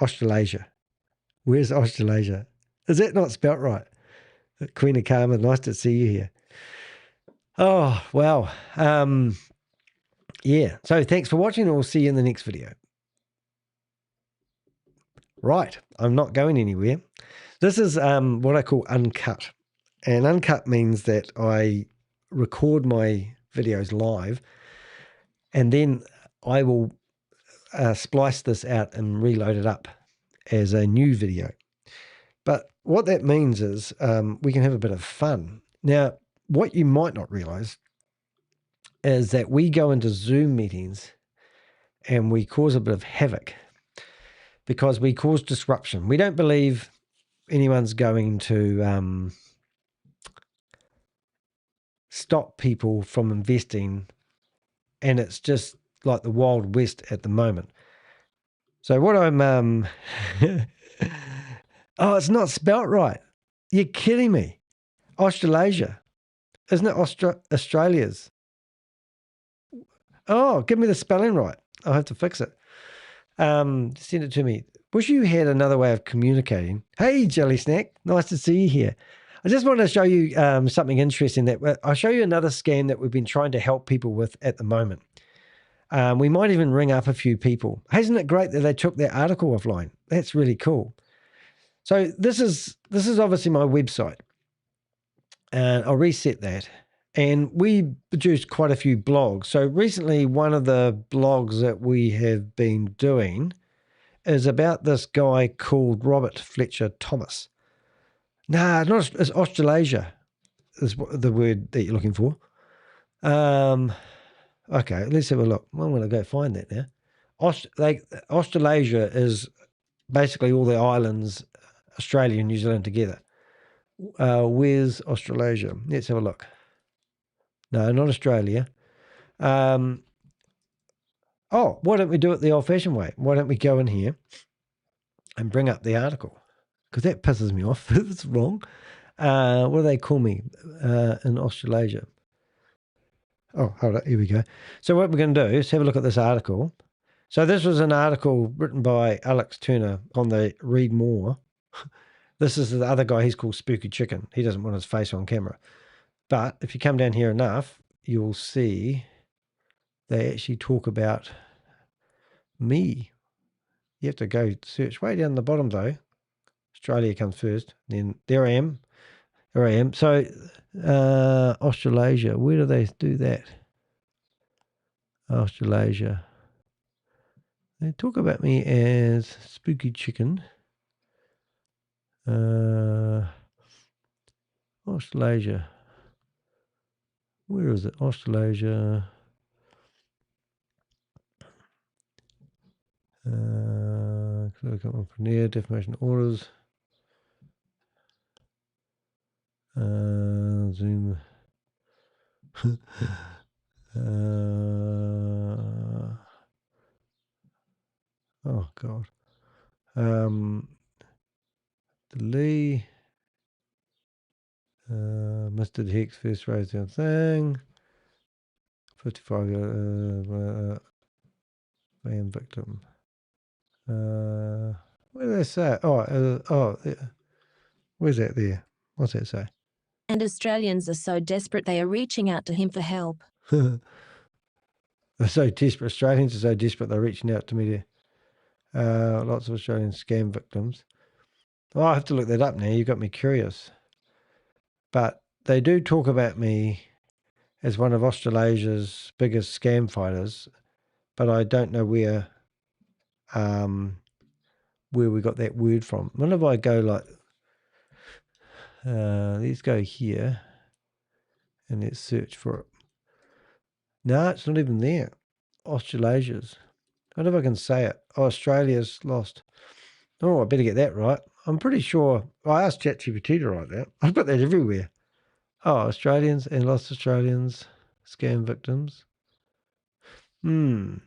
Australasia. Where's Australasia? Is that not spelt right? Queen of Karma, nice to see you here. Oh, wow. Yeah. So thanks for watching, and we'll see you in the next video. Right. I'm not going anywhere. This is what I call uncut. And uncut means that I record my videos live, and then I will splice this out and reload it up as a new video. But what that means is we can have a bit of fun. Now, what you might not realize is that we go into Zoom meetings and we cause a bit of havoc because we cause disruption. We don't believe anyone's going to stop people from investing, and it's just like the Wild West at the moment. So what I'm oh, it's not spelt right. You're kidding me. Australasia. Isn't it Australia's? Oh, give me the spelling right. I'll have to fix it. Send it to me. Wish you had another way of communicating. Hey, Jelly Snack. Nice to see you here. I just wanted to show you something interesting. That I'll show you another scam that we've been trying to help people with at the moment. We might even ring up a few people. Isn't it great that they took their article offline? That's really cool. So this is obviously my website, and I'll reset that. And we produced quite a few blogs. So recently, one of the blogs that we have been doing is about this guy called Robert Fletcher Thomas. Nah, it's Australasia is the word that you're looking for. Okay, let's have a look. I'm going to go find that now. Australasia is basically all the islands, Australia and New Zealand together. Where's Australasia? Let's have a look. No, not Australia. Oh, why don't we do it the old-fashioned way? Why don't we go in here and bring up the article? Because that pisses me off. It's wrong. What do they call me in Australasia? Oh, hold on. Here we go. So what we're going to do is have a look at this article. So this was an article written by Alex Turner on the Read More. This is the other guy. He's called Spooky Chicken. He doesn't want his face on camera. But if you come down here enough, you'll see they actually talk about Me. You have to go search way down the bottom though. Australia comes first. Then there I am. There I am. So Australasia. Where do they do that? Australasia. They talk about me as spooky chicken. Australasia. Where is it? Australasia. From there, defamation orders. Zoom. Oh God. The Lee. Mr. Hicks first raised the thing. 55 van victim. Where do they say? Where's that there? What's that say? And Australians are so desperate they are reaching out to him for help. They're so desperate. Australians are so desperate they're reaching out to me there. Lots of Australian scam victims. Oh, I have to look that up now. You got me curious. But they do talk about me as one of Australasia's biggest scam fighters, but I don't know where we got that word from. What if I go like, let's go here and let's search for it. No, it's not even there. Australasia's. I wonder if I can say it. Oh, Australia's lost. Oh, I better get that right. I'm pretty sure. I asked ChatGPT to write that. I've got that everywhere. Oh, Australians and lost Australians, scam victims. Yeah,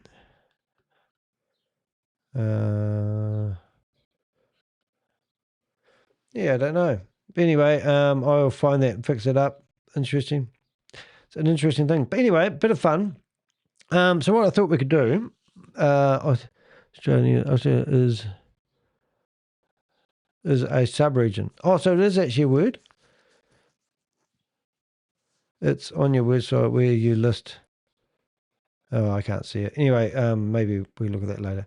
I don't know. Anyway, I'll find that and fix it up. Interesting. It's an interesting thing. But anyway, a bit of fun. So what I thought we could do, Australia is a sub-region. Oh, so it is actually a word. It's on your website where you list. Oh, I can't see it. Anyway, maybe we look at that later.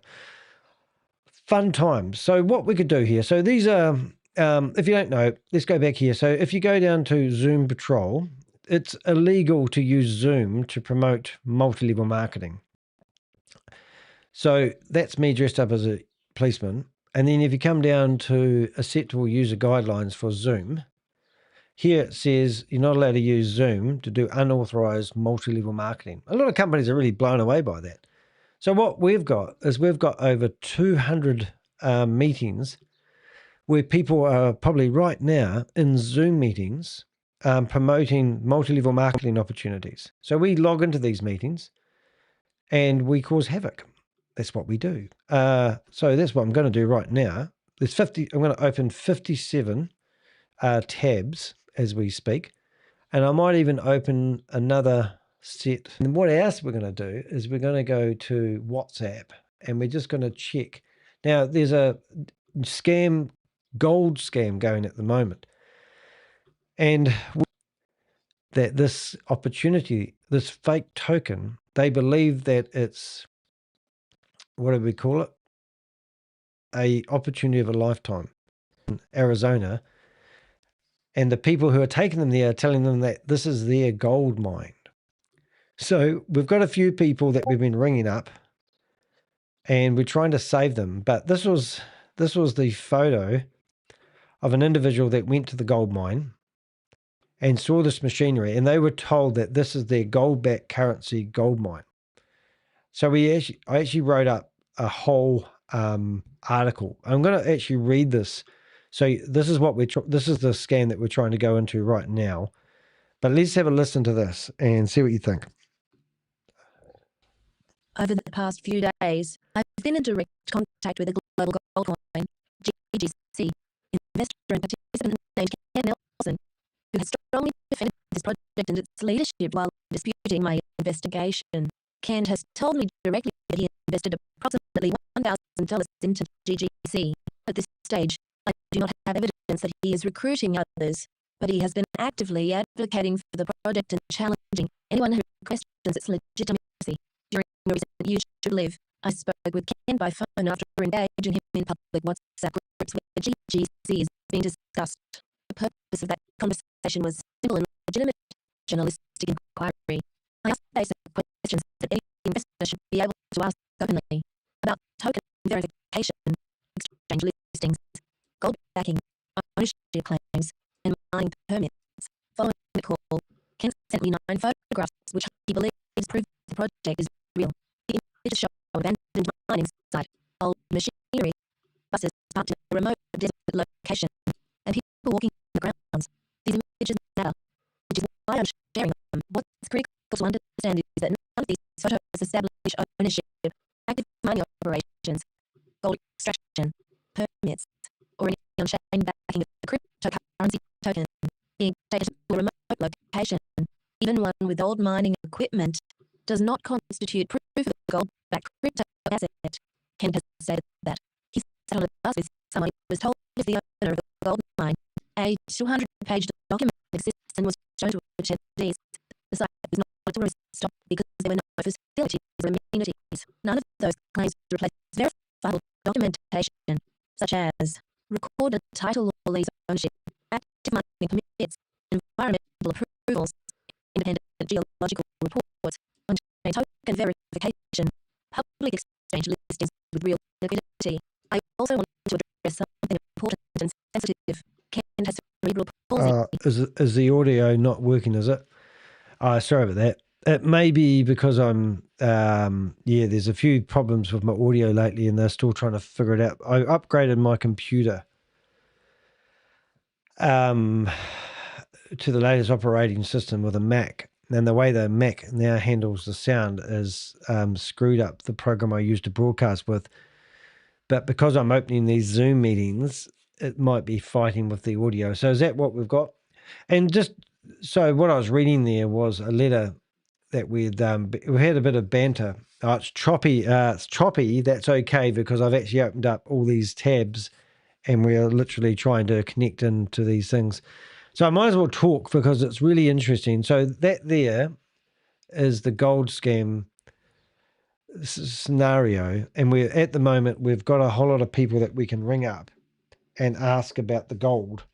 Fun times. So what we could do here. So these are, if you don't know, let's go back here. So if you go down to Zoom Patrol, it's illegal to use Zoom to promote multi-level marketing. So that's me dressed up as a policeman. And then if you come down to acceptable user guidelines for Zoom, here it says you're not allowed to use Zoom to do unauthorized multi-level marketing. A lot of companies are really blown away by that. So what we've got is we've got over 200 meetings where people are probably right now in Zoom meetings promoting multi-level marketing opportunities. So we log into these meetings and we cause havoc. That's what we do. So that's what I'm going to do right now. There's 50. I'm going to open 57 tabs as we speak, and I might even open another set. And what else we're going to do is we're going to go to WhatsApp and we're just going to check. Now there's a gold scam going at the moment, and that this opportunity, this fake token, they believe that it's, what do we call it? A opportunity of a lifetime in Arizona. And the people who are taking them there are telling them that this is their gold mine. So we've got a few people that we've been ringing up and we're trying to save them. But this was the photo of an individual that went to the gold mine and saw this machinery, and they were told that this is their gold-backed currency gold mine. So I actually wrote up a whole article. I'm going to actually read this. So this is this is the scam that we're trying to go into right now. But let's have a listen to this and see what you think. Over the past few days, I've been in direct contact with a global gold coin, GGC, investor and participant named Ken Nelson, who has strongly defended this project and its leadership while disputing my investigation. Ken has told me directly that he invested approximately $1,000 into GGC. At this stage, I do not have evidence that he is recruiting others, but he has been actively advocating for the project and challenging anyone who questions its legitimacy. During a recent YouTube Live, I spoke with Ken by phone after engaging him in public WhatsApp groups where GGC is being discussed. The purpose of that conversation was simple and legitimate journalistic inquiry. I asked basic questions that any investor should be able to ask openly about token verification, exchange listings, gold backing, ownership claims, and mining permits. Following the call, Ken sent me 9 photographs which he believes prove the project is real. The images show abandoned mining site, old machinery, buses parked in a remote desert location, and people walking the grounds. These images matter, which is why I'm sharing them. What's critical to understand is that none of these photos establish ownership, active mining operations, gold extraction, permits, or any on-chain backing of the cryptocurrency token being taken to a remote location. Even one with old mining equipment does not constitute proof of a gold-backed crypto asset. Ken has said that. He sat on a bus with someone who was told is the owner of a gold mine. A 200-page document exists and was shown to attendees. The site was not a tourist stop because there were no facilities or amenities. None of those claims replace verifiable documentation, such as recorded title or lease ownership, active mining permits, environmental approvals, independent geological reports, on-chain token verification, public exchange listings with real liquidity. I also want to address something important and sensitive. Ken has cerebral palsy. Is the audio not working, is it? Sorry about that. It may be because I'm, there's a few problems with my audio lately and they're still trying to figure it out. I upgraded my computer to the latest operating system with a Mac. And the way the Mac now handles the sound is screwed up the program I used to broadcast with. But because I'm opening these Zoom meetings, it might be fighting with the audio. So is that what we've got? And just so what I was reading there was a letter that we had a bit of banter. Oh, it's choppy. It's choppy. That's okay because I've actually opened up all these tabs and we're literally trying to connect into these things. So I might as well talk because it's really interesting. So that there is the gold scam scenario. And we're at the moment, we've got a whole lot of people that we can ring up and ask about the gold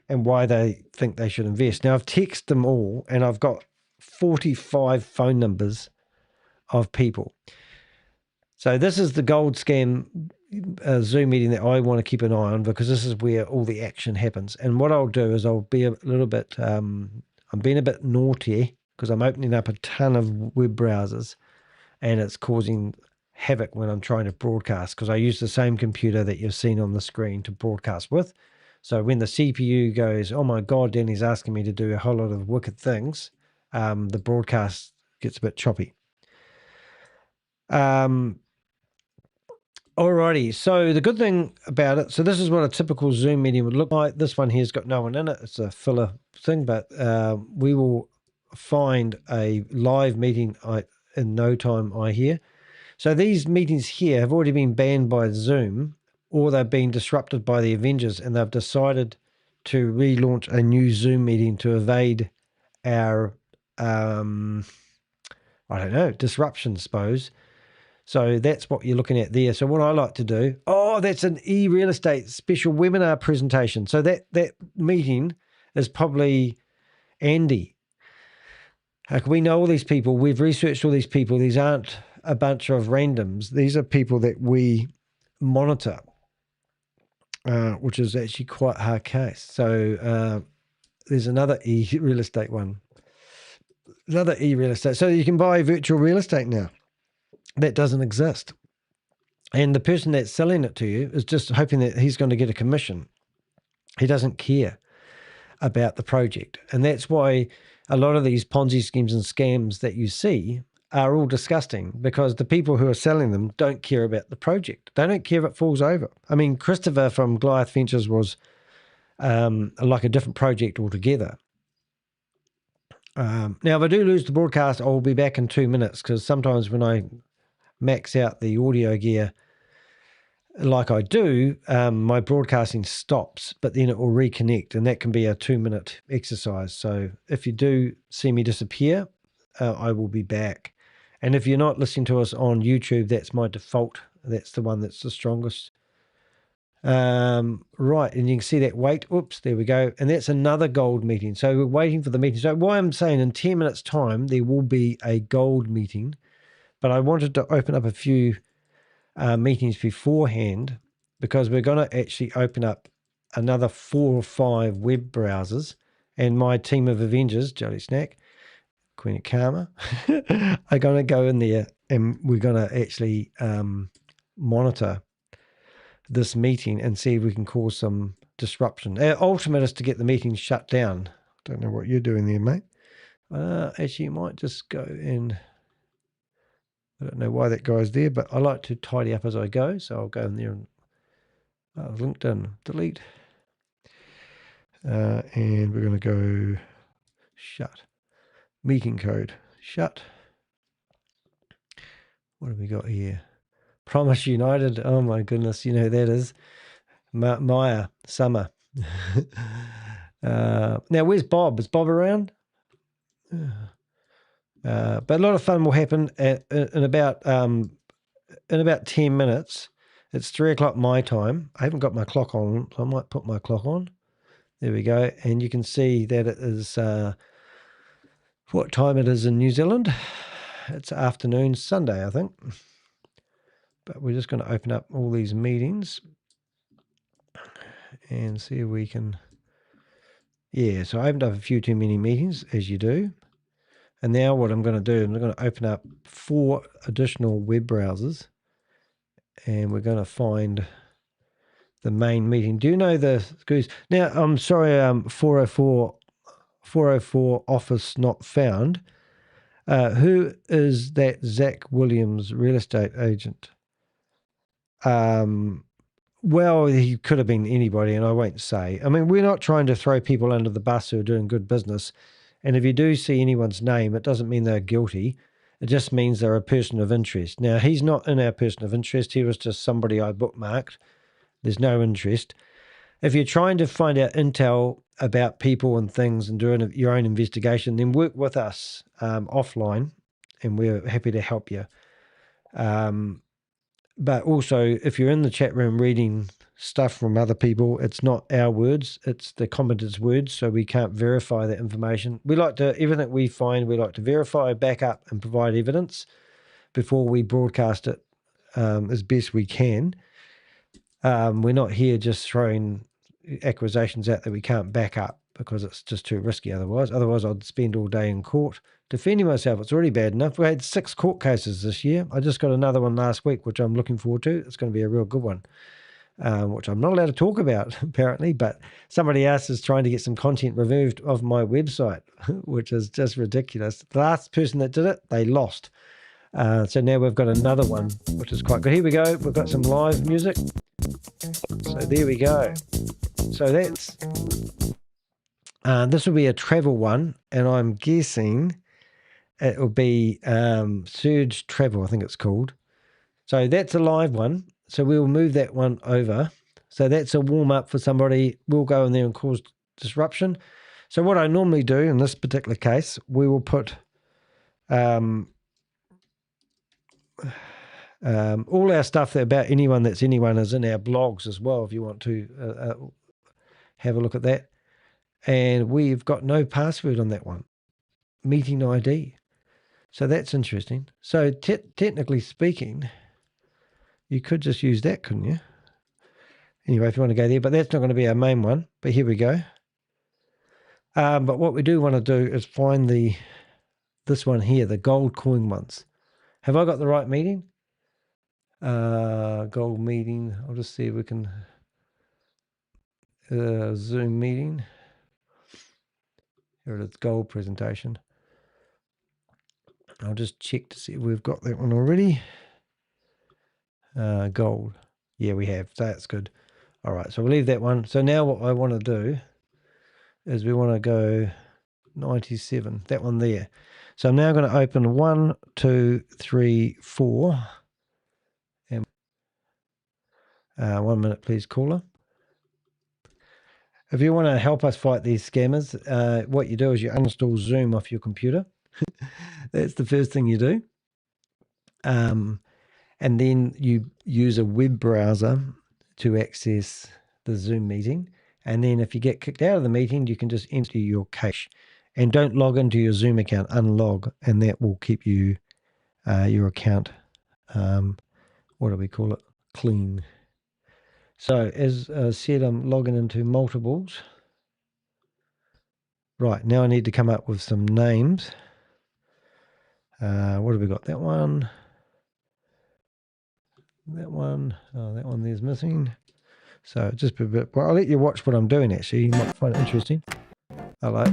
and why they think they should invest. Now I've texted them all and I've got 45 phone numbers of people. So this is the gold scam Zoom meeting that I want to keep an eye on because this is where all the action happens. And what I'll do is I'll be a little bit, I'm being a bit naughty because I'm opening up a ton of web browsers and it's causing havoc when I'm trying to broadcast because I use the same computer that you've seen on the screen to broadcast with. So when the CPU goes, oh my God, Danny's asking me to do a whole lot of wicked things, the broadcast gets a bit choppy. Alrighty, so the good thing about it, so this is what a typical Zoom meeting would look like. This one here's got no one in it. It's a filler thing, but we will find a live meeting in no time, I hear. So these meetings here have already been banned by Zoom or they've been disrupted by the Avengers and they've decided to relaunch a new Zoom meeting to evade our, disruption, suppose. So that's what you're looking at there. So what I like to do, that's an e-real estate special webinar presentation. So that meeting is probably Andy. We know all these people. We've researched all these people. These aren't a bunch of randoms. These are people that we monitor, which is actually quite a hard case. So there's another e-real estate one. Another e-real estate. So you can buy virtual real estate now. That doesn't exist. And the person that's selling it to you is just hoping that he's going to get a commission. He doesn't care about the project. And that's why a lot of these Ponzi schemes and scams that you see are all disgusting because the people who are selling them don't care about the project. They don't care if it falls over. I mean, Christopher from Goliath Ventures was like a different project altogether. Now, if I do lose the broadcast, I'll be back in 2 minutes because sometimes when I max out the audio gear like I do, my broadcasting stops, but then it will reconnect, and that can be a 2-minute exercise. So if you do see me disappear, I will be back. And if you're not listening to us on YouTube, that's my default. That's the one that's the strongest. Right, and you can see that wait. Oops, there we go. And that's another gold meeting. So we're waiting for the meeting. So why I'm saying in 10 minutes' time, there will be a gold meeting. But I wanted to open up a few meetings beforehand because we're going to actually open up another 4 or 5 web browsers. And my team of Avengers, Jelly Snack, Queen of Karma, are going to go in there and we're going to actually monitor this meeting and see if we can cause some disruption. Our ultimate is to get the meeting shut down. Don't know what you're doing there, mate. Actually, you might just go in. I don't know why that guy's there, but I like to tidy up as I go. So I'll go in there and LinkedIn, delete. And we're going to go shut. Meeting code, shut. What have we got here? Promise United. Oh my goodness, you know who that is. Maya, Summer. Now, where's Bob? Is Bob around? But a lot of fun will happen in about 10 minutes. It's 3 o'clock my time. I haven't got my clock on, so I might put my clock on. There we go. And you can see that it is what time it is in New Zealand. It's afternoon, Sunday, I think. But we're just going to open up all these meetings and see if we can. Yeah, so I opened up a few too many meetings, as you do. And now what I'm going to do, I'm going to open up 4 additional web browsers. And we're going to find the main meeting. Do you know the Goose? Now, I'm sorry, 404 office not found. Who is that Zach Williams real estate agent? Well, he could have been anybody, and I won't say. I mean, we're not trying to throw people under the bus who are doing good business. And if you do see anyone's name, it doesn't mean they're guilty. It just means they're a person of interest. Now, he's not in our person of interest. He was just somebody I bookmarked. There's no interest. If you're trying to find out intel about people and things and doing your own investigation, then work with us offline, and we're happy to help you. But also, if you're in the chat room reading stuff from other people, it's not our words, it's the commenters' words, so we can't verify that information. We like to, everything we find, we like to verify, back up, and provide evidence before we broadcast it as best we can. We're not here just throwing accusations out that we can't back up because it's just too risky otherwise. Otherwise, I'd spend all day in court defending myself. It's already bad enough. We had 6 court cases this year. I just got another one last week, which I'm looking forward to. It's going to be a real good one, which I'm not allowed to talk about, apparently, but somebody else is trying to get some content removed off my website, which is just ridiculous. The last person that did it, they lost. So now we've got another one, which is quite good. Here we go. We've got some live music. So there we go. So that's, this will be a travel one, and I'm guessing it will be Surge Travel, I think it's called. So that's a live one. So we'll move that one over. So that's a warm-up for somebody. We'll go in there and cause disruption. So what I normally do in this particular case, we will put all our stuff about anyone that's anyone is in our blogs as well, if you want to have a look at that. And we've got no password on that one. Meeting ID. So that's interesting. So technically speaking, you could just use that, couldn't you? Anyway, if you want to go there, but that's not going to be our main one. But here we go. But what we do want to do is find this one here, the gold coin ones. Have I got the right meeting? Gold meeting. I'll just see if we can Zoom meeting. Here it is, gold presentation. I'll just check to see if we've got that one already. Gold. Yeah, we have. So that's good. All right, so we'll leave that one. So now what I want to do is we want to go 97, that one there. So I'm now going to open 1, 2, 3, 4. And 1 minute, please, caller. If you want to help us fight these scammers, what you do is you uninstall Zoom off your computer. That's the first thing you do. And then you use a web browser to access the Zoom meeting. And then if you get kicked out of the meeting, you can just enter your cache. And don't log into your Zoom account, unlog, and that will keep you your account, what do we call it, clean. So as I said, I'm logging into multiples. Right, now I need to come up with some names. What have we got? That one. That one. Oh, that one there's missing. So just a bit. Well, I'll let you watch what I'm doing, actually. You might find it interesting. Hello.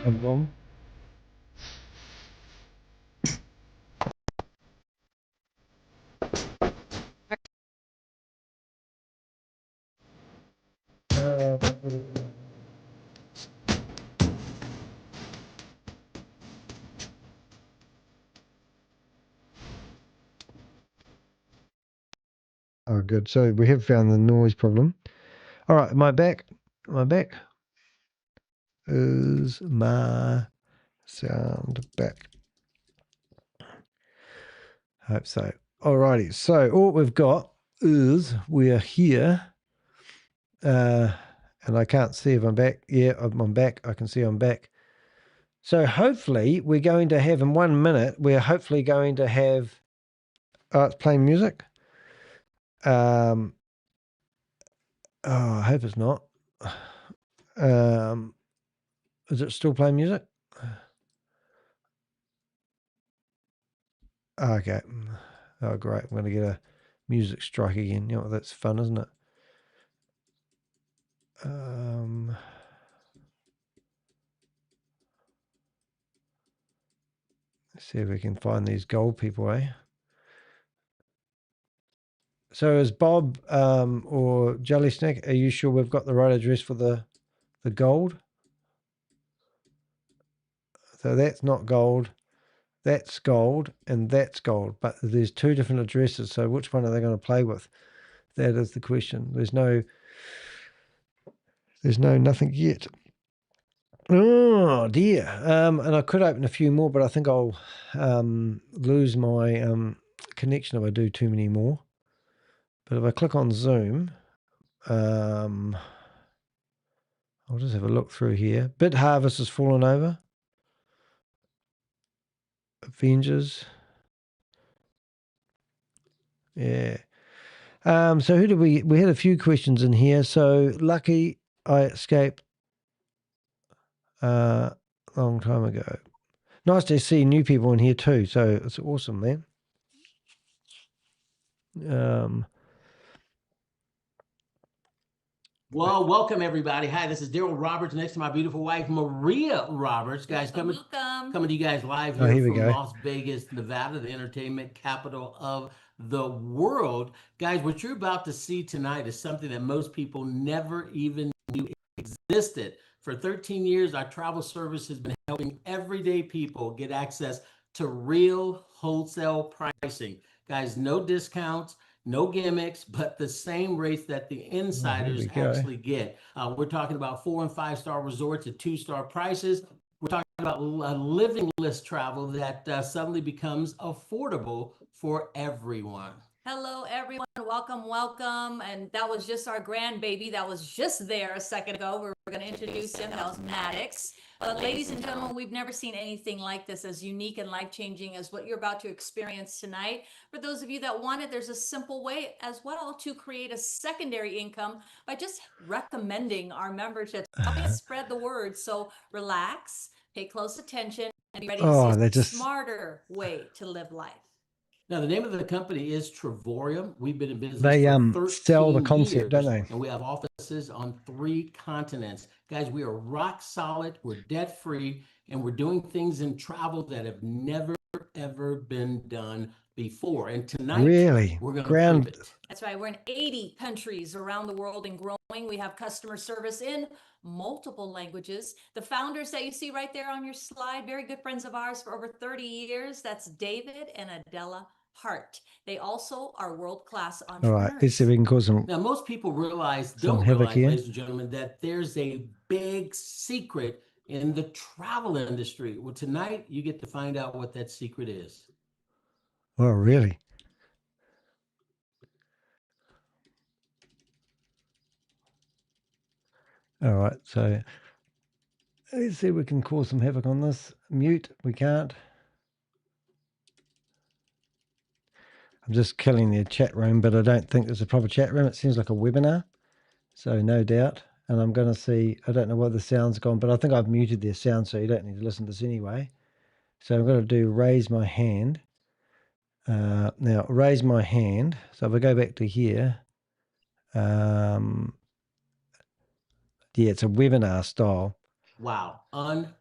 I'm wrong. Oh, good. So we have found the noise problem. All right, my back is my sound back. Hope so. Alrighty, so all we've got is we're here, and I can't see if I'm back. Yeah, I'm back. I can see I'm back. So hopefully we're going to have in 1 minute, we're hopefully going to have, oh, it's playing music. Oh, I hope it's not. Is it still playing music? Okay. Oh, great. I'm going to get a music strike again. You know, that's fun, isn't it? Let's see if we can find these gold people, eh? So is Bob or Jelly Snack, are you sure we've got the right address for the gold? So that's not gold. That's gold and that's gold. But there's two different addresses. So which one are they going to play with? That is the question. There's nothing yet. Oh dear. And I could open a few more, but I think I'll lose my connection if I do too many more. But if I click on Zoom, I'll just have a look through here. Bit Harvest has fallen over. Avengers. Yeah. So who did we had a few questions in here. So lucky I escaped a long time ago. Nice to see new people in here too. So it's awesome, man. Well, welcome everybody. Hi, this is Daryl Roberts next to my beautiful wife, Maria Roberts. Guys, coming to you guys live here here we from go. Las Vegas, Nevada, the entertainment capital of the world. Guys, what you're about to see tonight is something that most people never even knew existed. For 13 years, our travel service has been helping everyday people get access to real wholesale pricing. Guys, no discounts, no gimmicks, but the same rates that the insiders actually get. We're talking about 4- and 5-star resorts at 2-star prices. We're talking about living list travel that suddenly becomes affordable for everyone. Hello, everyone. Welcome, welcome. And that was just our grandbaby that was just there a second ago. We're going to introduce him. That was Maddox. But ladies and gentlemen, we've never seen anything like this, as unique and life-changing as what you're about to experience tonight. For those of you that want it, there's a simple way as well to create a secondary income by just recommending our memberships. Helping us spread the word. So relax, pay close attention, and be ready to see a smarter way to live life. Now, the name of the company is Trevorium. We've been in business They for 13 sell the concept, years, don't they? and we have offices on 3 continents. Guys, we are rock solid, we're debt free, and we're doing things in travel that have never, ever been done before. And tonight, we're going to prove it. That's right. We're in 80 countries around the world and growing. We have customer service in multiple languages. The founders that you see right there on your slide, very good friends of ours for over 30 years. That's David and Adela Hart. They also are world-class entrepreneurs. All right, let's see if we can cause some. Now, most people don't realize, ladies and gentlemen, that there's a big secret in the travel industry. Well, tonight you get to find out what that secret is. Oh, really? All right, so let's see if we can cause some havoc on this. Mute, we can't. I'm just killing the chat room, but I don't think there's a proper chat room. It seems like a webinar, so no doubt. And I'm going to see, I don't know where the sound's gone, but I think I've muted their sound, so you don't need to listen to this anyway. So I'm going to do raise my hand. Now, raise my hand. So if I go back to here, yeah, it's a webinar style. Wow. Unbelievable.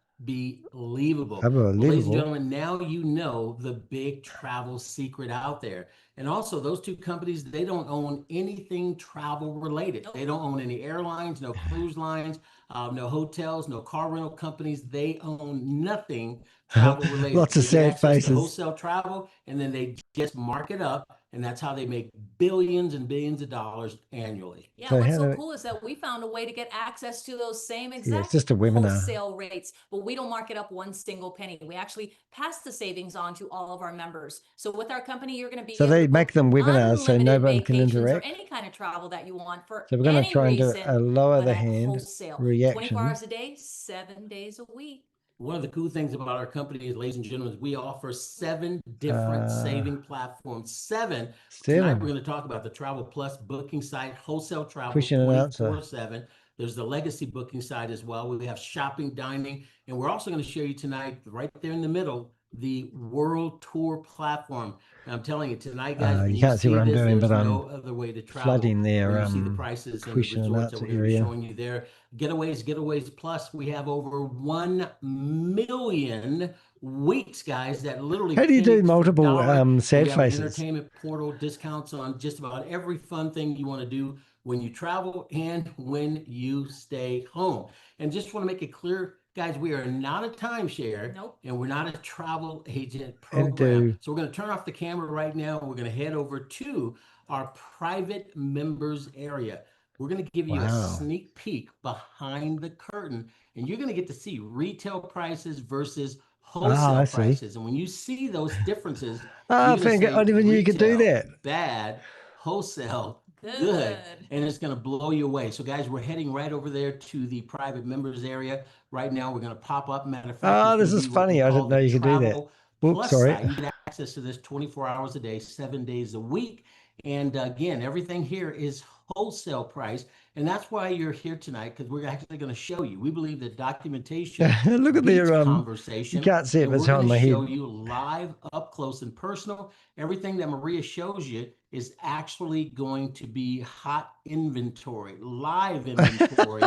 Unbelievable. Well, ladies and gentlemen, now you know the big travel secret out there. And also, those 2 companies, they don't own anything travel related. They don't own any airlines, no cruise lines, no hotels, no car rental companies. They own nothing travel related. Lots of sad faces. Wholesale travel, and then they just mark it up, and that's how they make billions and billions of dollars annually. Yeah, what's so cool is that we found a way to get access to those same exact it's just a webinar. Wholesale rates, but we don't mark it up one single penny. We actually pass the savings on to all of our members. So with our company, you're going to be so they make them webinars so no one can interact. Or any kind of travel that you want for so we're going to try and do a lower the hand wholesale, reaction. 24 hours a day, 7 days a week. One of the cool things about our company is, ladies and gentlemen, is we offer 7 different saving platforms. 7. Tonight we're going to talk about the Travel Plus booking site, wholesale travel, question and answer. 24/7. There's the legacy booking site as well. We have shopping, dining, and we're also going to show you tonight, right there in the middle, the World Tour platform. And I'm telling you tonight, guys, you can't see what I'm doing, but I'm no other way to travel. Flooding there. You see the prices and the resorts that we're going to be showing you there. Getaways Plus, we have over 1 million weeks, guys, that literally. How do you do multiple sad faces? Entertainment portal discounts on just about every fun thing you want to do when you travel and when you stay home. And just want to make it clear, guys, we are not a timeshare. Nope. And we're not a travel agent program. So we're going to turn off the camera right now. And we're going to head over to our private members area. We're going to give you a sneak peek behind the curtain, and you're going to get to see retail prices versus wholesale prices. And when you see those differences, I didn't even knew you could do that. Bad, wholesale, good, and it's going to blow you away. So, guys, we're heading right over there to the private members area. Right now, we're going to pop up. Matter of fact, this is funny. I didn't know you could do that. Oops, sorry. You get access to this 24 hours a day, 7 days a week. And again, everything here is wholesale price. And that's why you're here tonight, because we're actually going to show you. We believe that documentation Look at beats their conversation. you can't see it, and but we're it's going on to my show head. you live, up close and personal. Everything that Maria shows you is actually going to be hot inventory, live inventory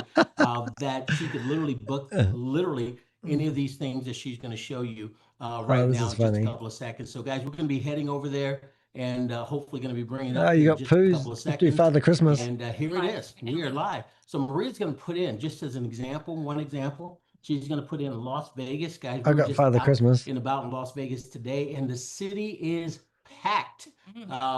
that she could literally book literally any of these things that she's going to show you right this now is in just a funny. couple of seconds. So guys, we're going to be heading over there and hopefully going to be bringing it Oh, up you here in got just a couple of poos. Do seconds. Father Christmas. And here it is. We are live. So Maria's going to put in, just as an example, one example, she's going to put in Las Vegas. Guys, I we're got just Father out Christmas. and about in Las Vegas today, and the city is packed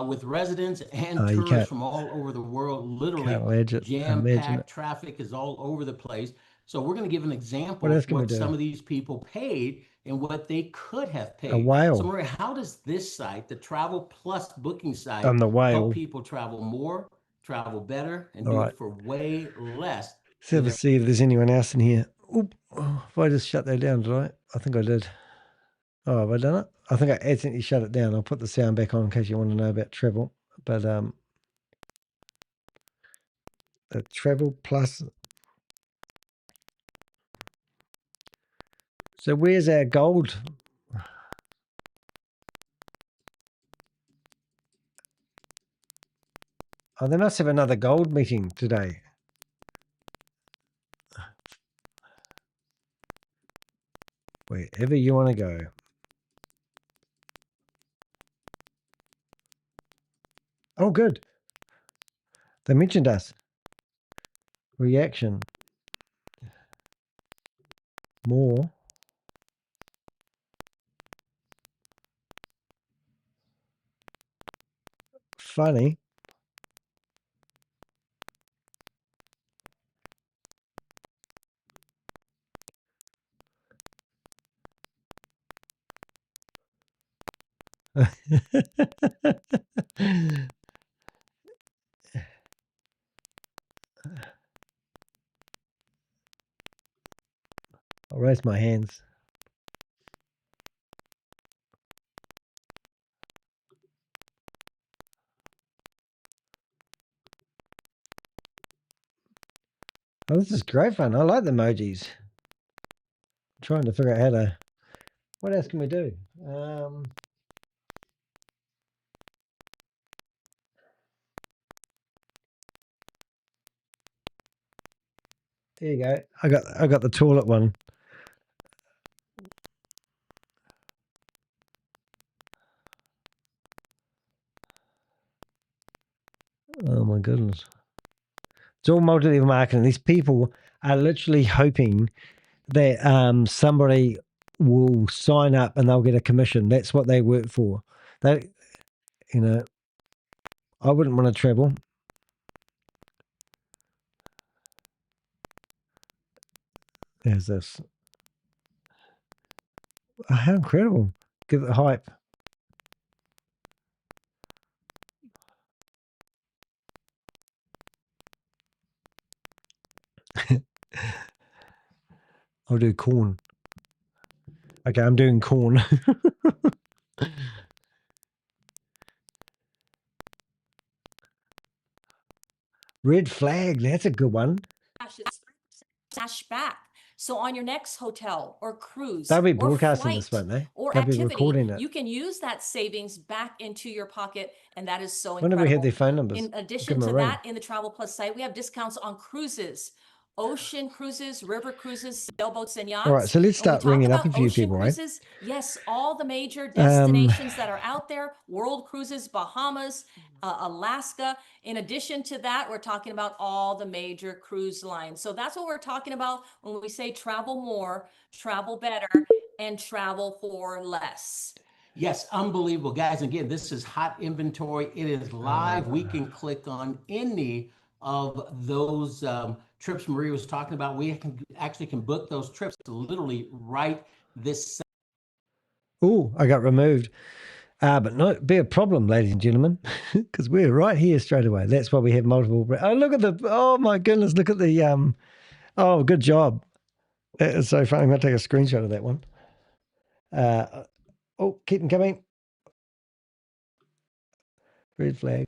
with residents and Oh, you tourists can't- from all over the world. Literally Can't imagine it. jam-packed. Traffic is all over the place. So we're going to give an example What else of can we what do? some of these people paid and what they could have paid. A whale. So Maria, how does this site, the Travel Plus booking site, I'm the whale. help people travel more, travel better, and All do right. it for way less? Let's see if there's anyone else in here. Oop. Oh, if I just shut that down, did I? I think I did. Oh, have I done it? I think I accidentally shut it down. I'll put the sound back on in case you want to know about travel. But the Travel Plus. So where's our gold? Oh, they must have another gold meeting today. Wherever you want to go. Oh, good. They mentioned us. Reaction. More. Funny. I'll raise my hands. Oh, this is great fun. I like the emojis. I'm trying to figure out how to... What else can we do? There you go. I got the toilet one. Oh my goodness. It's all multi-level marketing. These people are literally hoping that somebody will sign up and they'll get a commission. That's what they work for. They, you know, I wouldn't want to travel. There's this. Oh, how incredible. Give it hype. I'll do corn. Okay, I'm doing corn. Red flag, that's a good one. Cash back. So on your next hotel or cruise, They'll be or broadcasting this, flight, won't they? or They'll be activity, recording it. you can use that savings back into your pocket, and that is so When do incredible. we have their phone numbers? In addition to that, in the Travel Plus site, we have discounts on cruises, ocean cruises, river cruises, sailboats, and yachts. All right, so let's And we start talk ringing up about a few ocean people, right? cruises. Yes, all the major destinations that are out there, world cruises, Bahamas, Alaska. In addition to that, we're talking about all the major cruise lines. So that's what we're talking about when we say travel more, travel better, and travel for less. Yes, unbelievable, guys. Again, this is hot inventory. It is live. We can click on any of those trips Maria was talking about. We can actually book those trips literally right this second. Oh, I got removed. But not be a problem, ladies and gentlemen, because we're right here straight away. That's why we have multiple. Oh, look at the. Oh my goodness! Look at the. Oh, good job. That is so funny. I'm going to take a screenshot of that one. Oh, keep them coming. Red flag.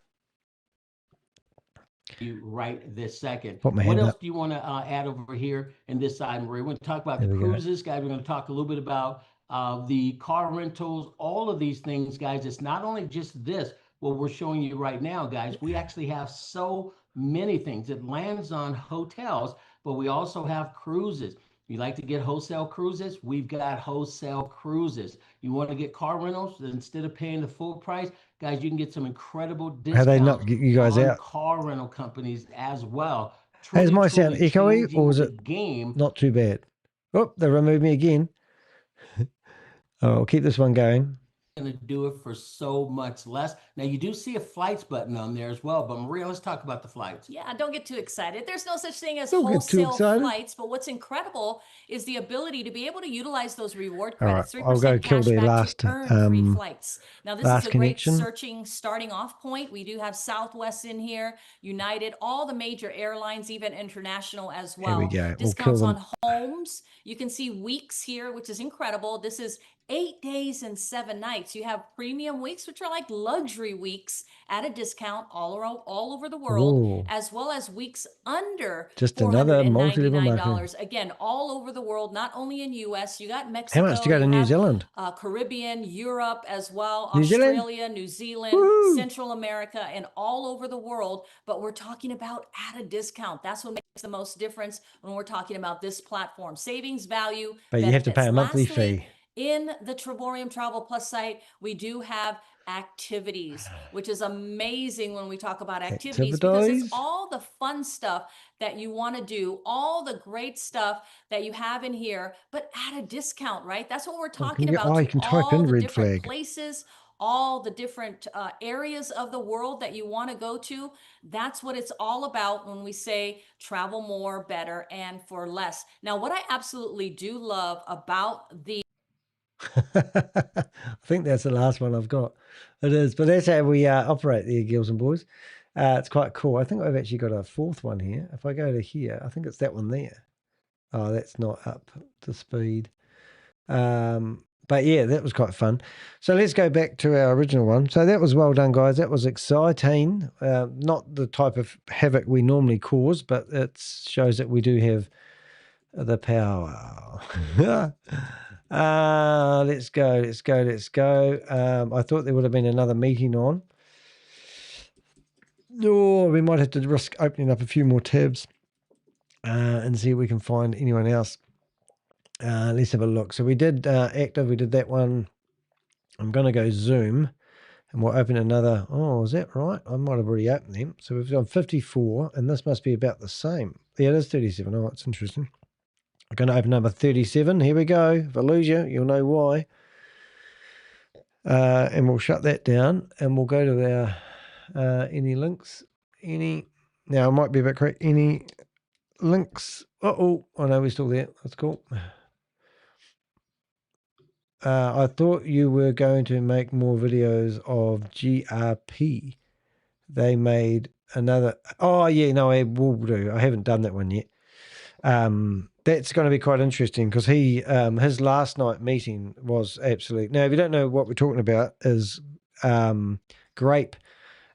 you right this second. Put my What hand else up. do you want to add over here in this side, Marie? We're going to talk about There the we go. cruises, guys. We're going to talk a little bit about the car rentals, all of these things, guys. It's not only just this, what we're showing you right now, guys. We actually have so many things. It lands on hotels, but we also have cruises. You like to get wholesale cruises? We've got wholesale cruises. You want to get car rentals? Instead of paying the full price, guys, you can get some incredible How they discounts knock you guys on out? car rental companies as well. Hey, is Truly, my sound truly echoey or changing is the it game. not too bad? Oh, they removed me again. Oh, I'll keep this one going. Going to do it for so much less. Now you do see a flights button on there as well, but Maria, let's talk about the flights. Yeah, don't get too excited. There's no such thing as Don't get too wholesale excited. flights, but what's incredible is the ability to be able to utilize those reward All right, credits, I'll go 3% kill cash their back last to earn free flights. Now, this is last a great connection. searching starting off point. We do have Southwest in here, United, all the major airlines, even international as well. Here we go. We'll Discounts kill on them. homes. You can see weeks here, which is incredible. This is 8 days and 7 nights. You have premium weeks, which are like luxury weeks at a discount all over the world, Ooh. as well as weeks under Just another multi-level marketing. $499. Again, all over the world, not only in US. You got Mexico. How much to go to New Zealand? Caribbean, Europe as well, New Zealand? Australia, New Zealand, Woo! Central America, and all over the world. But we're talking about at a discount. That's what makes the most difference when we're talking about this platform. Savings, value, But you have to pay a monthly Lastly, fee. in the Triborium Travel Plus site, we do have activities, which is amazing when we talk about activities because it's all the fun stuff that you want to do, all the great stuff that you have in here, but at a discount, right? That's what we're talking about. You can type all in the red different flag. places, all the different areas of the world that you want to go to. That's what it's all about when we say travel more, better, and for less. Now, what I absolutely do love about the I think that's the last one I've got. It is, but that's how we operate there, girls and boys. It's quite cool. I think I've actually got a fourth one here. If I go to here, I think it's that one there. Oh, that's not up to speed. But yeah, that was quite fun. So let's go back to our original one. So that was well done, guys. That was exciting. Not the type of havoc we normally cause, but it shows that we do have the power. Let's go. I thought there would have been another meeting on. Oh, we might have to risk opening up a few more tabs and see if we can find anyone else. Let's have a look. So we did active, we did that one. I'm going to go Zoom and we'll open another. Oh, is that right? I might have already opened them. So we've done 54 and this must be about the same. Yeah, it is 37. Oh, it's interesting. I'm going to open number 37. Here we go. If I lose you, you'll know why. And we'll shut that down and we'll go to our any links. Now, I might be a bit correct. Any links? Oh, I know we're still there. That's cool. I thought you were going to make more videos of GRP. They made another. Oh, yeah, no, I will do. I haven't done that one yet. That's going to be quite interesting because his last night meeting was absolute. Now, if you don't know what we're talking about, is Grape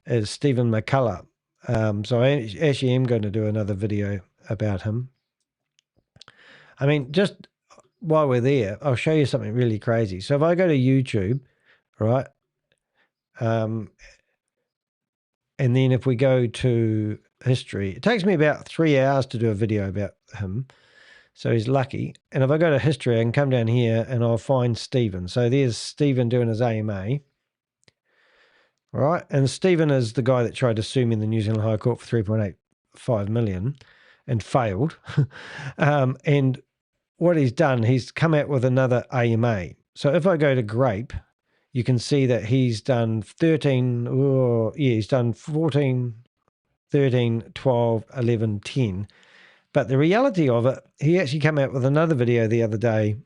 is Stephen McCullough. So I actually am going to do another video about him. I mean, just while we're there, I'll show you something really crazy. So if I go to YouTube, right, and then if we go to history, it takes me about 3 hours to do a video about him. So he's lucky. And if I go to history, I can come down here and I'll find Stephen. So there's Stephen doing his AMA. Right. And Stephen is the guy that tried to sue me in the New Zealand High Court for 3.85 million and failed. And what he's done, he's come out with another AMA. So if I go to Grape, you can see that he's done 13, he's done 14, 13, 12, 11, 10. But the reality of it, he actually came out with another video the other day,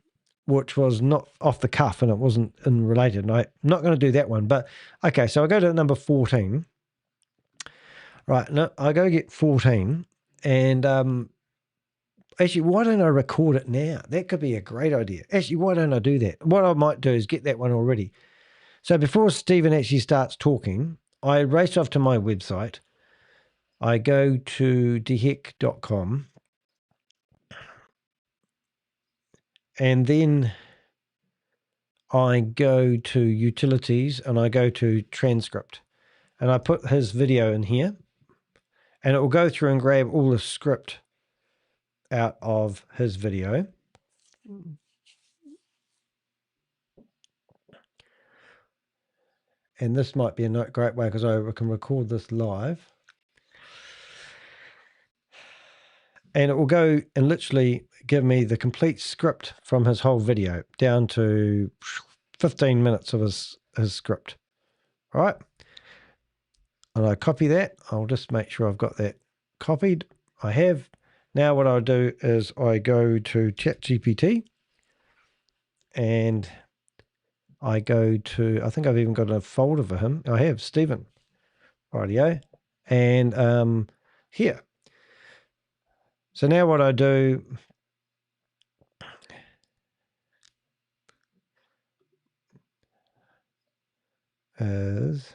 which was not off the cuff and it wasn't related. And I'm not going to do that one. But okay, so I go to number 14. Right, no, I go get 14. And actually, why don't I record it now? That could be a great idea. Actually, why don't I do that? What I might do is get that one already. So before Stephen actually starts talking, I race off to my website. I go to dheck.com, and then I go to utilities and I go to transcript, and I put his video in here, and it will go through and grab all the script out of his video. And this might be a great way because I can record this live. And it will go and literally give me the complete script from his whole video down to 15 minutes of his script. All right. And I copy that. I'll just make sure I've got that copied. I have. Now what I'll do is I go to ChatGPT and I go to, I think I've even got a folder for him. I have Stephen. Rightio. And here. So now what I do is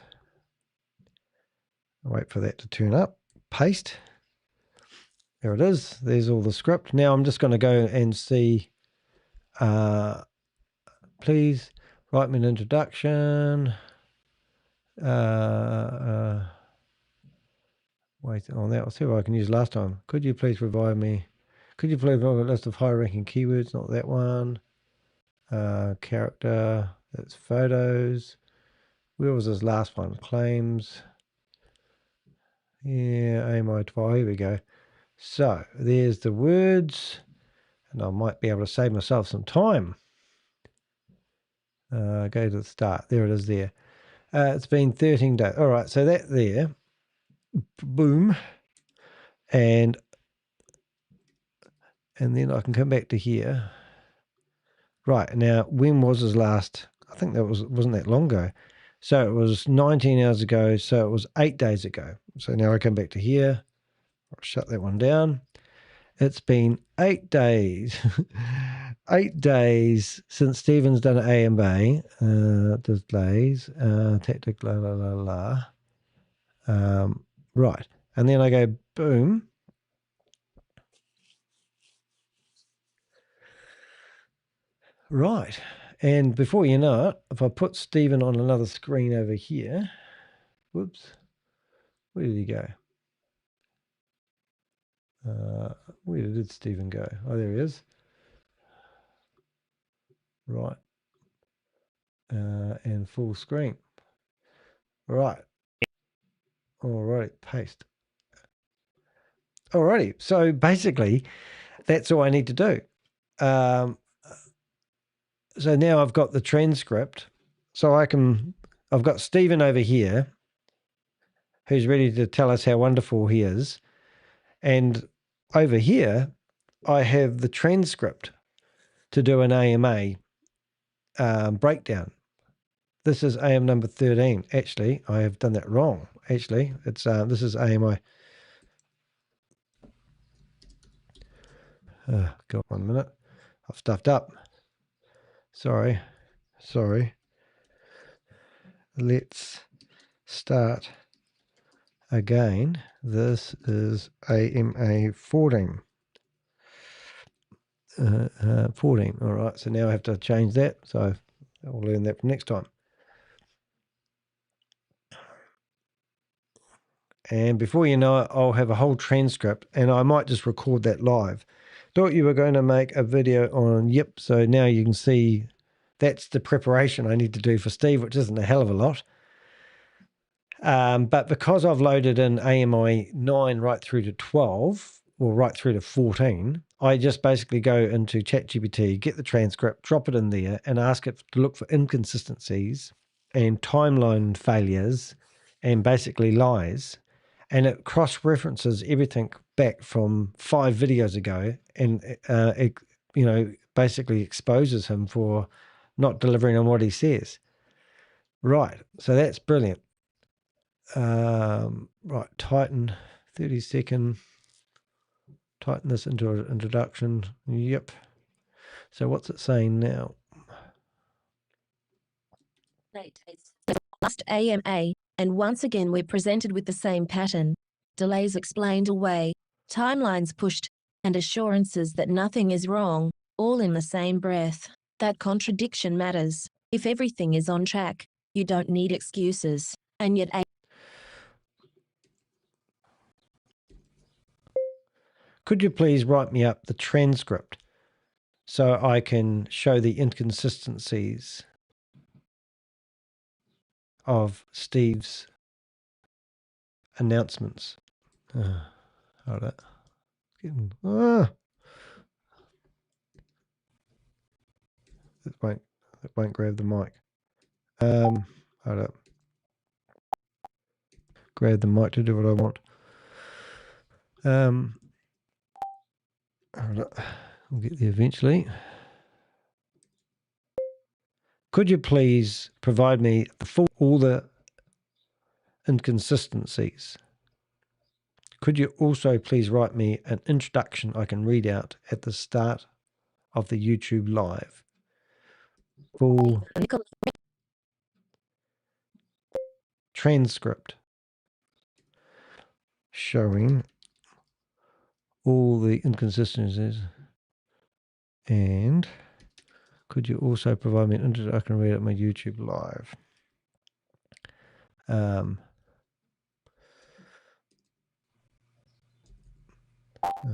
wait for that to turn up. Paste. There it is. There's all the script. Now I'm just going to go and see, please write me an introduction. Wait on that. I'll see what I can use last time. Could you please provide me a list of high-ranking keywords? Not that one. Character. That's photos. Where was this last one? Claims. Yeah, AMI 12. Here we go. So there's the words, and I might be able to save myself some time. Go to the start. There it is there. It's been 13 days. All right, so that there. Boom. And then I can come back to here. Right, now, when was his last? I think that wasn't that long ago. So it was 19 hours ago, so it was 8 days ago. So now I come back to here. I'll shut that one down. It's been 8 days. 8 days since Stephen's done an AMA. Displays, tactic, la, la, la, la. Right, and then I go, boom. Right, and before you know it, if I put Stephen on another screen over here, whoops, where did he go? Where did Stephen go? Oh, there he is. Right, and full screen. Right, all right, paste. Alrighty, so basically, that's all I need to do. So now I've got the transcript, so I've got Stephen over here, who's ready to tell us how wonderful he is. And over here, I have the transcript to do an AMA breakdown. This is AM number 13. Actually, I have done that wrong. Actually, it's this is AMI. God, 1 minute. I've stuffed up. Sorry. Let's start again. This is AMA 14. 14. All right. So now I have to change that. So I'll learn that for next time. And before you know it, I'll have a whole transcript, and I might just record that live. Thought you were going to make a video on, yep. So now you can see that's the preparation I need to do for Steve, which isn't a hell of a lot. But because I've loaded in AMI 9 right through to 12, or right through to 14, I just basically go into ChatGPT, get the transcript, drop it in there, and ask it to look for inconsistencies and timeline failures and basically lies. And it cross-references everything back from 5 videos ago, and it, basically exposes him for not delivering on what he says. Right, so that's brilliant. Right, tighten 30-second. Tighten this into an introduction. Yep. So what's it saying now? Last AMA, and once again we're presented with the same pattern. delays explained away, timelines pushed, and assurances that nothing is wrong, all in the same breath. That contradiction matters. If everything is on track, you don't need excuses. And yet, could you please write me up the transcript so I can show the inconsistencies of Steve's announcements? Hold it. It won't grab the mic. Hold up. Grab the mic to do what I want. Hold up. We'll get there eventually. Could you please provide me all the inconsistencies? Could you also please write me an introduction I can read out at the start of the YouTube live? Full transcript showing all the inconsistencies. And could you also provide me an introduction I can read at my YouTube live? Oh,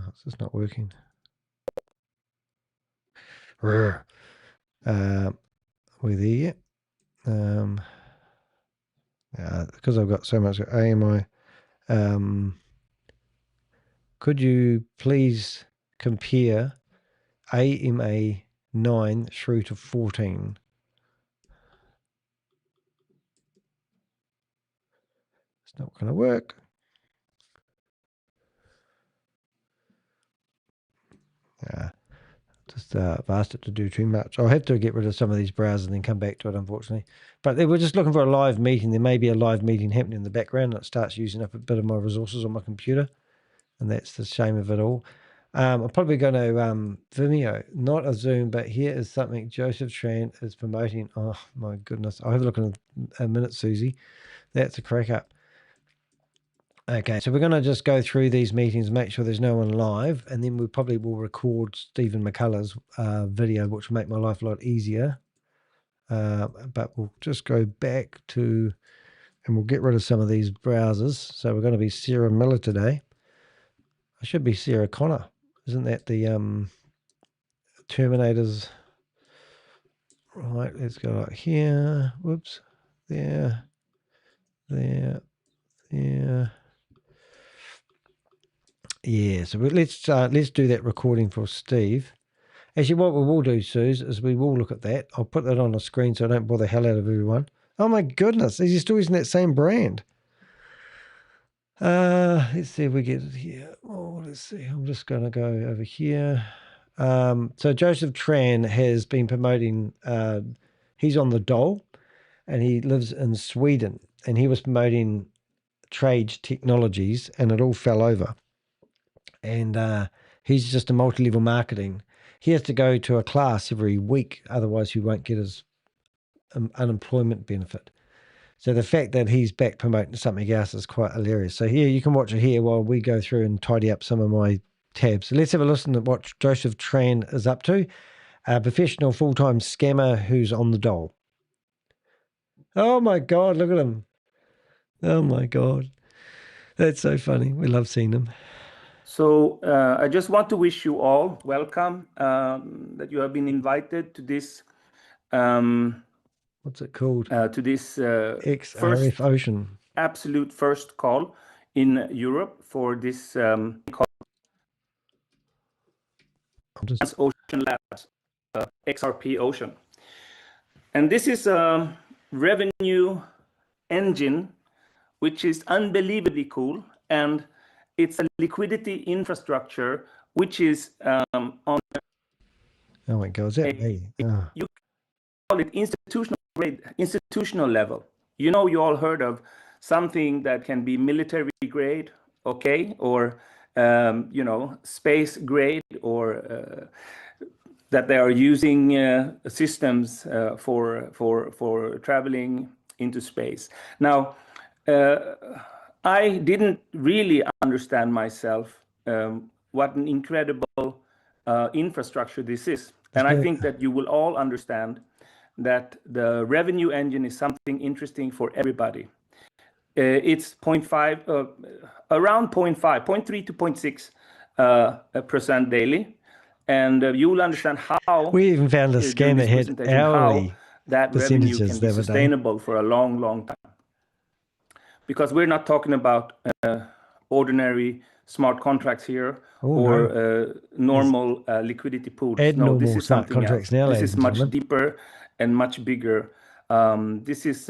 it's just not working. We're there yet? Because I've got so much AMI. Could you please compare AMA 9 through to 14? It's not going to work. Just I've asked it to do too much. I'll have to get rid of some of these browsers and then come back to it, unfortunately. But they were just looking for a live meeting. There may be a live meeting happening in the background, and it starts using up a bit of my resources on my computer, and that's the shame of it all. I'm probably going to Vimeo, not a Zoom, but here is something Joseph Tran is promoting. Oh, my goodness. I'll have a look in a minute, Susie. That's a crack up. Okay, so we're going to just go through these meetings, make sure there's no one live, and then we probably will record Stephen McCullough's video, which will make my life a lot easier. But we'll just go back to, and we'll get rid of some of these browsers. So we're going to be Sarah Miller today. I should be Sarah Connor. Isn't that the Terminators? Right, let's go like here. Whoops. There. There. There. Yeah, so let's do that recording for Steve. Actually, what we will do, Suze, is we will look at that. I'll put that on the screen so I don't bother the hell out of everyone. Oh my goodness, is he still using that same brand? Let's see if we get it here. Oh, let's see. I'm just going to go over here. So Joseph Tran has been promoting. He's on the Dole, and he lives in Sweden, and he was promoting Trade Technologies, and it all fell over. And he's just a multi-level marketing. He has to go to a class every week, otherwise he won't get his unemployment benefit. So the fact that he's back promoting something else is quite hilarious. So here, you can watch it here while we go through and tidy up some of my tabs. So let's have a listen to what Joseph Tran is up to, a professional full-time scammer who's on the dole. Oh my God, look at him. Oh my God. That's so funny. We love seeing him. So I just want to wish you all welcome, that you have been invited to this. What's it called? To this XRF Ocean. Absolute first call in Europe for this call. Ocean Labs, XRP Ocean. And this is a revenue engine, which is unbelievably cool. And it's a liquidity infrastructure, which is on. Oh my God, is that me? Oh. You call it institutional level. You know, you all heard of something that can be military grade, okay, or you know, space grade, or that they are using systems for traveling into space. Now, I didn't really understand myself what an incredible infrastructure this is. And I think that you will all understand that the revenue engine is something interesting for everybody. It's 0.5, around 0.3 to 0.6% daily. And you will understand how we even found a scan that had hourly that revenue can be the other day. sustainable for a long, long time. Because we're not talking about ordinary smart contracts here or normal liquidity pools. No, this is something else. This is much deeper and much bigger. This is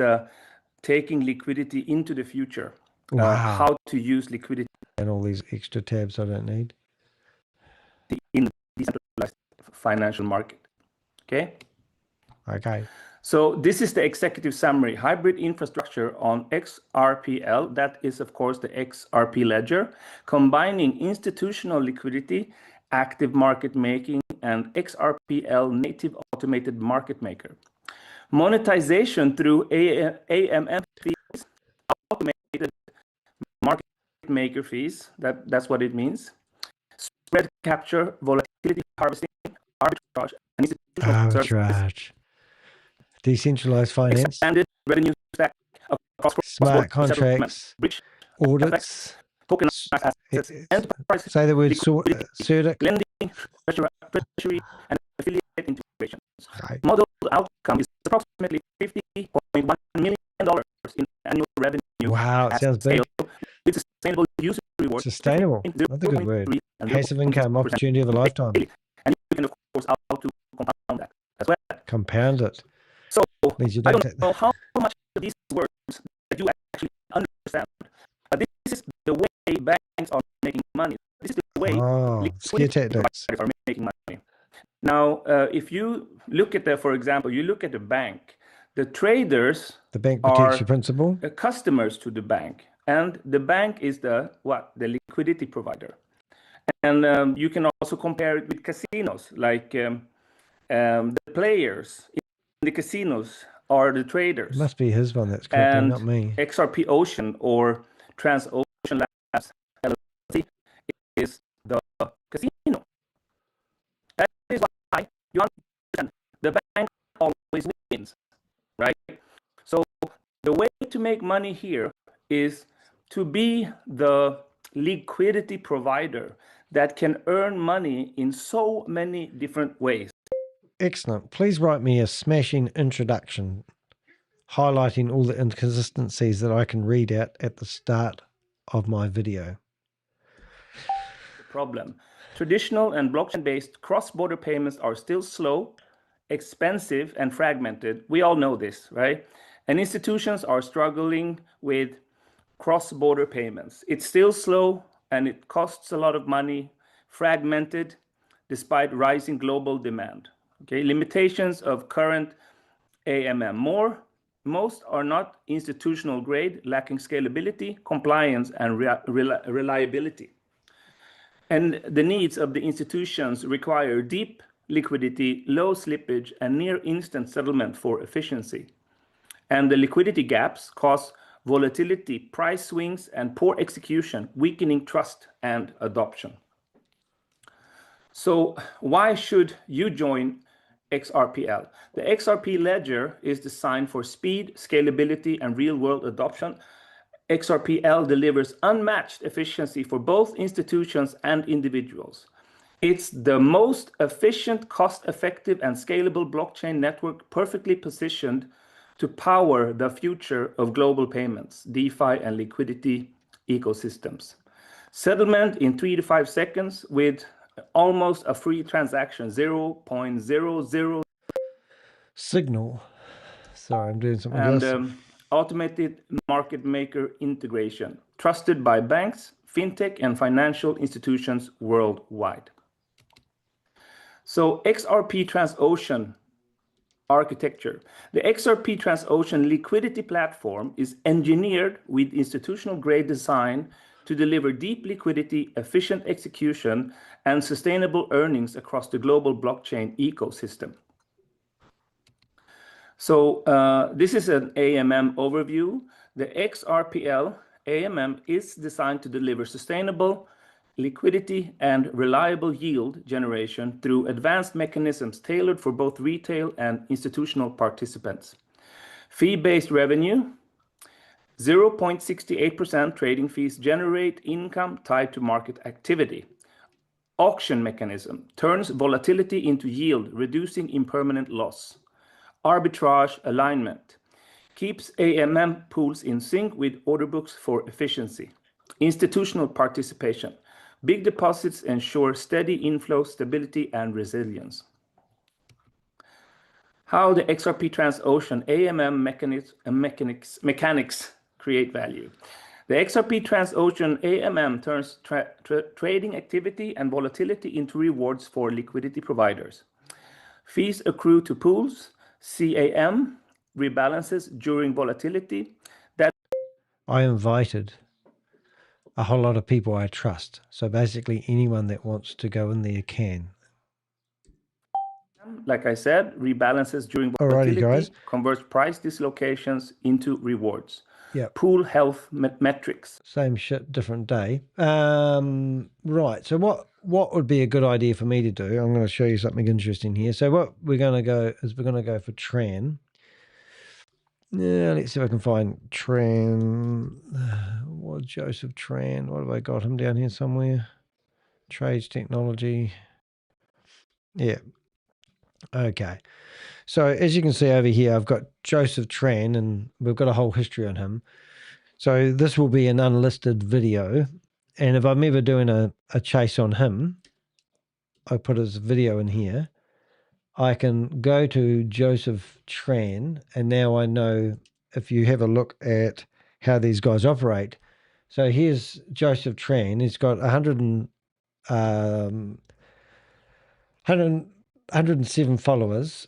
taking liquidity into the future. How to use liquidity. And all these extra tabs I don't need. In the decentralized financial market. Okay? Okay. So this is the executive summary. Hybrid infrastructure on XRPL, that is of course the XRP ledger, combining institutional liquidity, active market making, and XRPL native automated market maker. Monetization through AMM fees, automated market maker fees, that's what it means. Spread capture, volatility harvesting, arbitrage, and institutional services. Decentralized finance, expanded revenue stack across smart contracts, audits, tokenized assets, enterprise say the word CERDIC, lending, treasury, and affiliate integrations. Model outcome is approximately $50.1 million in annual revenue. Wow, it sounds big. With sustainable user rewards. Sustainable, that's a good word. Passive income, opportunity of a lifetime. And you can, of course, how to compound that as well. Compound it. So I don't know how much of these words that you actually understand, but this is the way banks are making money. This is the way liquidity providers are making money. Now, if you look at for example, you look at the bank, the traders the bank protects your principal, customers to the bank, and the bank is the liquidity provider. And you can also compare it with casinos, like the players in the casinos are the traders. It must be his one that's copying, not me. XRP Ocean or Transocean Labs LLC is the casino. That is why you understand the bank always wins, right? So the way to make money here is to be the liquidity provider that can earn money in so many different ways. Excellent. Please write me a smashing introduction highlighting all the inconsistencies that I can read out at the start of my video. Problem. Traditional and blockchain-based cross-border payments are still slow, expensive, and fragmented. We all know this, right? And institutions are struggling with cross-border payments. It's still slow and it costs a lot of money, fragmented, despite rising global demand. Okay, limitations of current AMM. Most are not institutional grade, lacking scalability, compliance, and reliability. And the needs of the institutions require deep liquidity, low slippage, and near instant settlement for efficiency. And the liquidity gaps cause volatility, price swings, and poor execution, weakening trust and adoption. So why should you join XRPL? The XRP ledger is designed for speed, scalability, and real-world adoption. XRPL delivers unmatched efficiency for both institutions and individuals. It's the most efficient, cost-effective, and scalable blockchain network perfectly positioned to power the future of global payments, DeFi, and liquidity ecosystems. Settlement in 3 to 5 seconds with almost a free transaction, 0.00. Signal. Sorry, I'm doing something else. And automated market maker integration, trusted by banks, fintech, and financial institutions worldwide. So XRP Transocean architecture. The XRP Transocean liquidity platform is engineered with institutional grade design to deliver deep liquidity, efficient execution, and sustainable earnings across the global blockchain ecosystem. So this is an AMM overview. The XRPL AMM is designed to deliver sustainable liquidity and reliable yield generation through advanced mechanisms tailored for both retail and institutional participants. Fee-based revenue, 0.68% trading fees generate income tied to market activity. Auction mechanism turns volatility into yield, reducing impermanent loss. Arbitrage alignment keeps AMM pools in sync with order books for efficiency. Institutional participation. Big deposits ensure steady inflow, stability, and resilience. How the XRP Transocean AMM mechanics create value. The XRP Transocean AMM turns trading activity and volatility into rewards for liquidity providers. Fees accrue to pools. CAM rebalances during volatility. I invited a whole lot of people I trust. So basically anyone that wants to go in there can. Like I said, rebalances during volatility, guys. Converts price dislocations into rewards. Yeah. Pool health metrics. Same shit, different day. Right. So what would be a good idea for me to do? I'm going to show you something interesting here. So what we're going to go is we're going to go for Tran. Yeah, let's see if I can find Tran. What Joseph Tran? What have I got him down here somewhere? Trades technology. Yeah. Okay. So as you can see over here, I've got Joseph Tran, and we've got a whole history on him. So this will be an unlisted video. And if I'm ever doing a chase on him, I put his video in here. I can go to Joseph Tran, and now I know if you have a look at how these guys operate. So here's Joseph Tran. He's got 107 followers,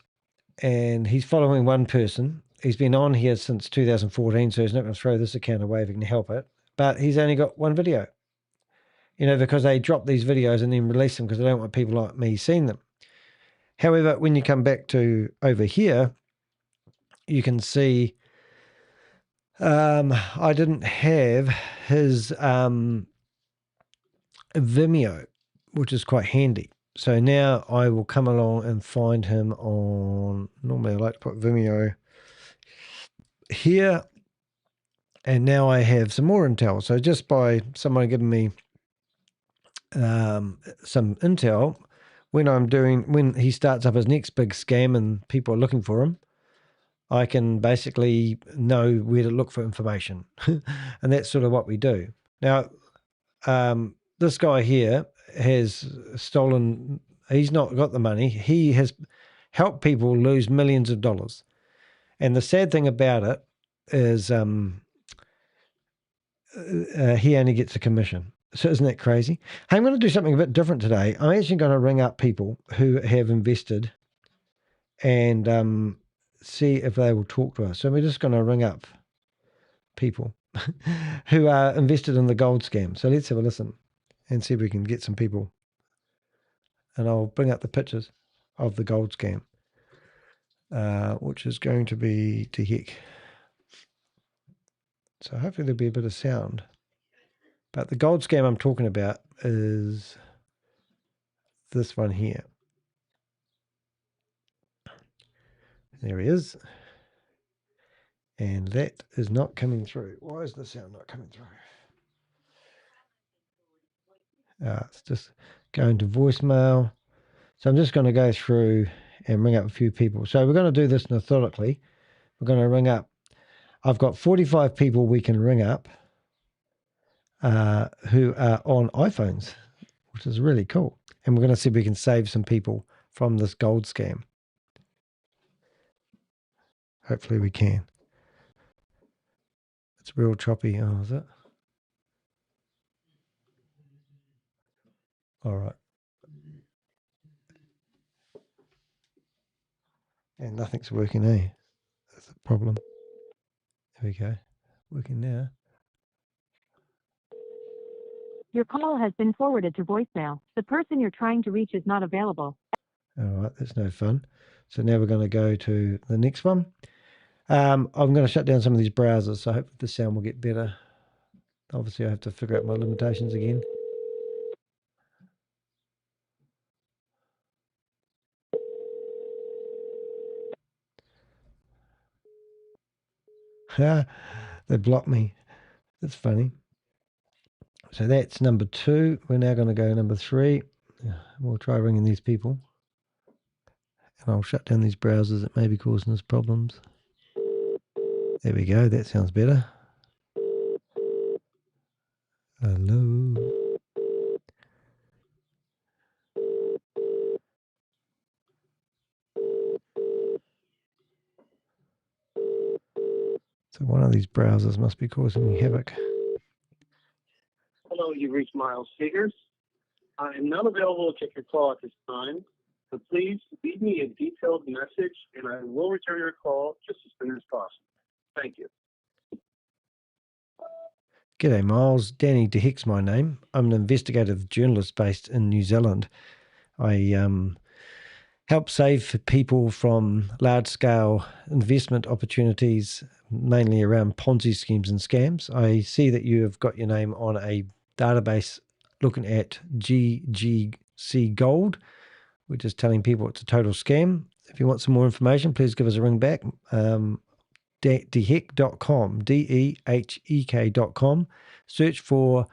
and he's following one person. He's been on here since 2014, so he's not going to throw this account away if he can help it. But he's only got one video, because they drop these videos and then release them because they don't want people like me seeing them. However, when you come back to over here, you can see I didn't have his Vimeo, which is quite handy. So now I will come along and find him on, normally I like to put Vimeo here, and now I have some more intel. So just by someone giving me some intel, when he starts up his next big scam and people are looking for him, I can basically know where to look for information. And that's sort of what we do. Now, this guy here has stolen, he's not got the money. He has helped people lose millions of dollars. And the sad thing about it is he only gets a commission. So isn't that crazy? Hey, I'm going to do something a bit different today. I'm actually going to ring up people who have invested and see if they will talk to us. So we're just going to ring up people who are invested in the gold scam. So let's have a listen and see if we can get some people. And I'll bring up the pictures of the gold scam, which is going to be to heck. So hopefully there'll be a bit of sound. But the gold scam I'm talking about is this one here. There he is. And that is not coming through. Why is the sound not coming through? It's just going to voicemail. So I'm just going to go through and ring up a few people. So we're going to do this methodically. We're going to ring up. I've got 45 people we can ring up who are on iPhones, which is really cool. And we're going to see if we can save some people from this gold scam. Hopefully we can. It's real choppy. Oh, is it? All right. And nothing's working, eh? That's the problem. There we go. Working now. Your call has been forwarded to voicemail. The person you're trying to reach is not available. All right, that's no fun. So now we're going to go to the next one. I'm going to shut down some of these browsers, so I hope the sound will get better. Obviously, I have to figure out my limitations again. They blocked me. That's funny. So that's number 2. We're now going to go number 3. We'll try ringing these people. And I'll shut down these browsers that may be causing us problems. There we go. That sounds better. Hello. So one of these browsers must be causing me havoc. Hello, you've reached Miles Figures. I am not available to take your call at this time, so please leave me a detailed message and I will return your call just as soon as possible. Thank you. G'day, Miles. Danny DeHick's my name. I'm an investigative journalist based in New Zealand. I help save people from large-scale investment opportunities, mainly around Ponzi schemes and scams. I see that you have got your name on a database looking at GGC Gold, which is telling people it's a total scam. If you want some more information, please give us a ring back. Dehek.com, DEHEK.com. Search for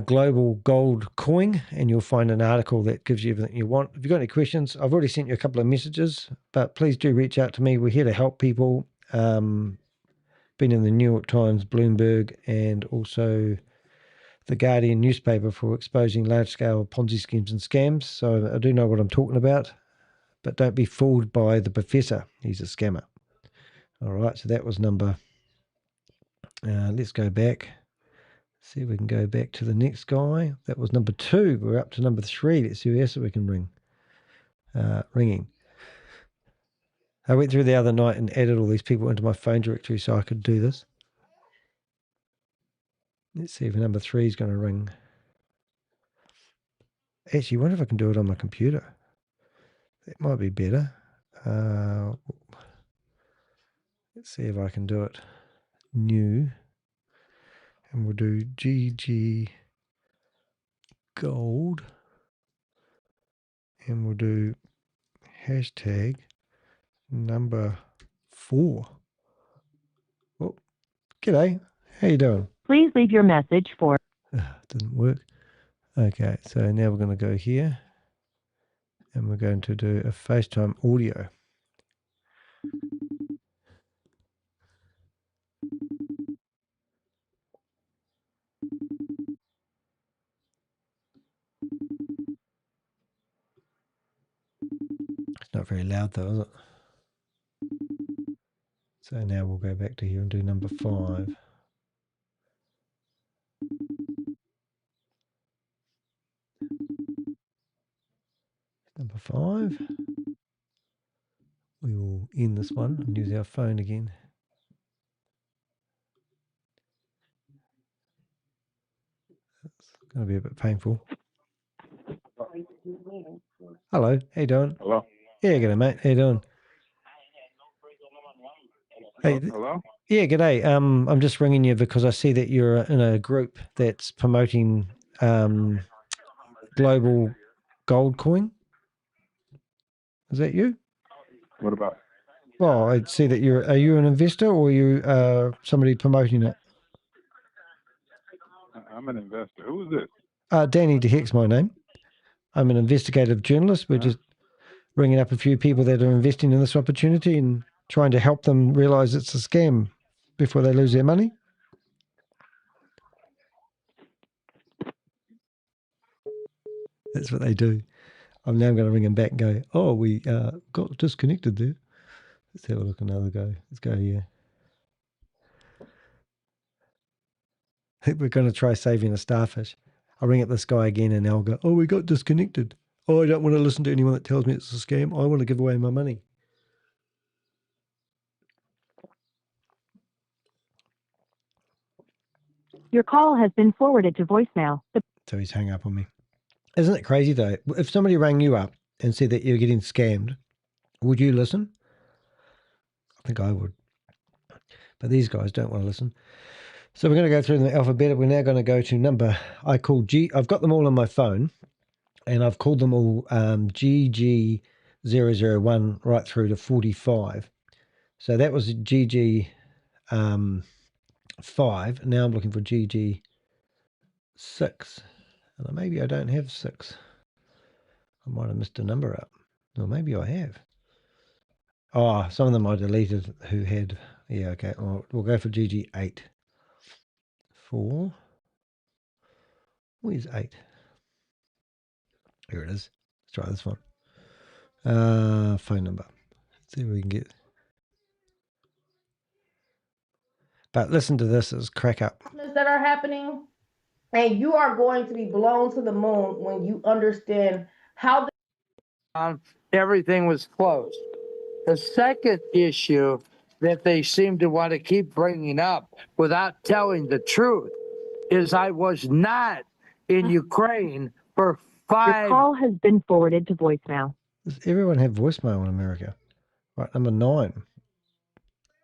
global gold coin and you'll find an article that gives you everything you want. If you've got any questions, I've already sent you a couple of messages, but please do reach out to me. We're here to help people. Been in the New York Times, Bloomberg, and also the Guardian newspaper for exposing large-scale Ponzi schemes and scams. So I do know what I'm talking about, but don't be fooled by the professor. He's a scammer. All right, so that was number, let's go back. See if we can go back to the next guy. That was number 2. We're up to number 3. Let's see who else we can ring. Ringing. I went through the other night and added all these people into my phone directory so I could do this. Let's see if number 3 is going to ring. Actually, I wonder if I can do it on my computer. That might be better. Let's see if I can do it new. And we'll do GG Gold. And we'll do hashtag number 4. Oh, g'day. How you doing? Please leave your message for... Didn't work. Okay, so now we're going to go here. And we're going to do a FaceTime audio. It's not very loud though, is it? So now we'll go back to here and do number 5. Number 5. We will end this one and use our phone again. It's going to be a bit painful. Hello, how you doing? Hello? Yeah, g'day mate, how you doing? Hey, Hello? yeah, g'day. I'm just ringing you because I see that you're in a group that's promoting global gold coin. Is that you? What about? Well, I see that are you an investor or are you somebody promoting it? I'm an investor. Who is this? Danny DeHick's my name. I'm an investigative journalist. We're just ringing up a few people that are investing in this opportunity and trying to help them realize it's a scam before they lose their money. That's what they do. I'm now going to ring them back and go, oh, we got disconnected there. Let's have a look another go. Let's go here. We're going to try saving a starfish. I'll ring up this guy again and they'll go, oh, we got disconnected. Oh, I don't want to listen to anyone that tells me it's a scam. I want to give away my money. Your call has been forwarded to voicemail. So he's hung up on me. Isn't it crazy though? If somebody rang you up and said that you're getting scammed, would you listen? I think I would. But these guys don't want to listen. So we're going to go through the alphabet. We're now going to go to number, I call G. I've got them all on my phone, and I've called them all GG001 right through to 45. So that was GG 5. Now I'm looking for GG 6. And maybe I don't have 6. I might have missed a number up. Or maybe I have. Oh, some of them I deleted who had, yeah, okay. We'll go for GG 8. 4. Where's 8? Here it is. Let's try this one. Phone number. Let's see if we can get. But listen to this, it's crack up. That are happening, and you are going to be blown to the moon when you understand how everything was closed. The second issue that they seem to want to keep bringing up without telling the truth is I was not in Ukraine for 5. Your call has been forwarded to voicemail. Does everyone have voicemail in America? Right, number 9.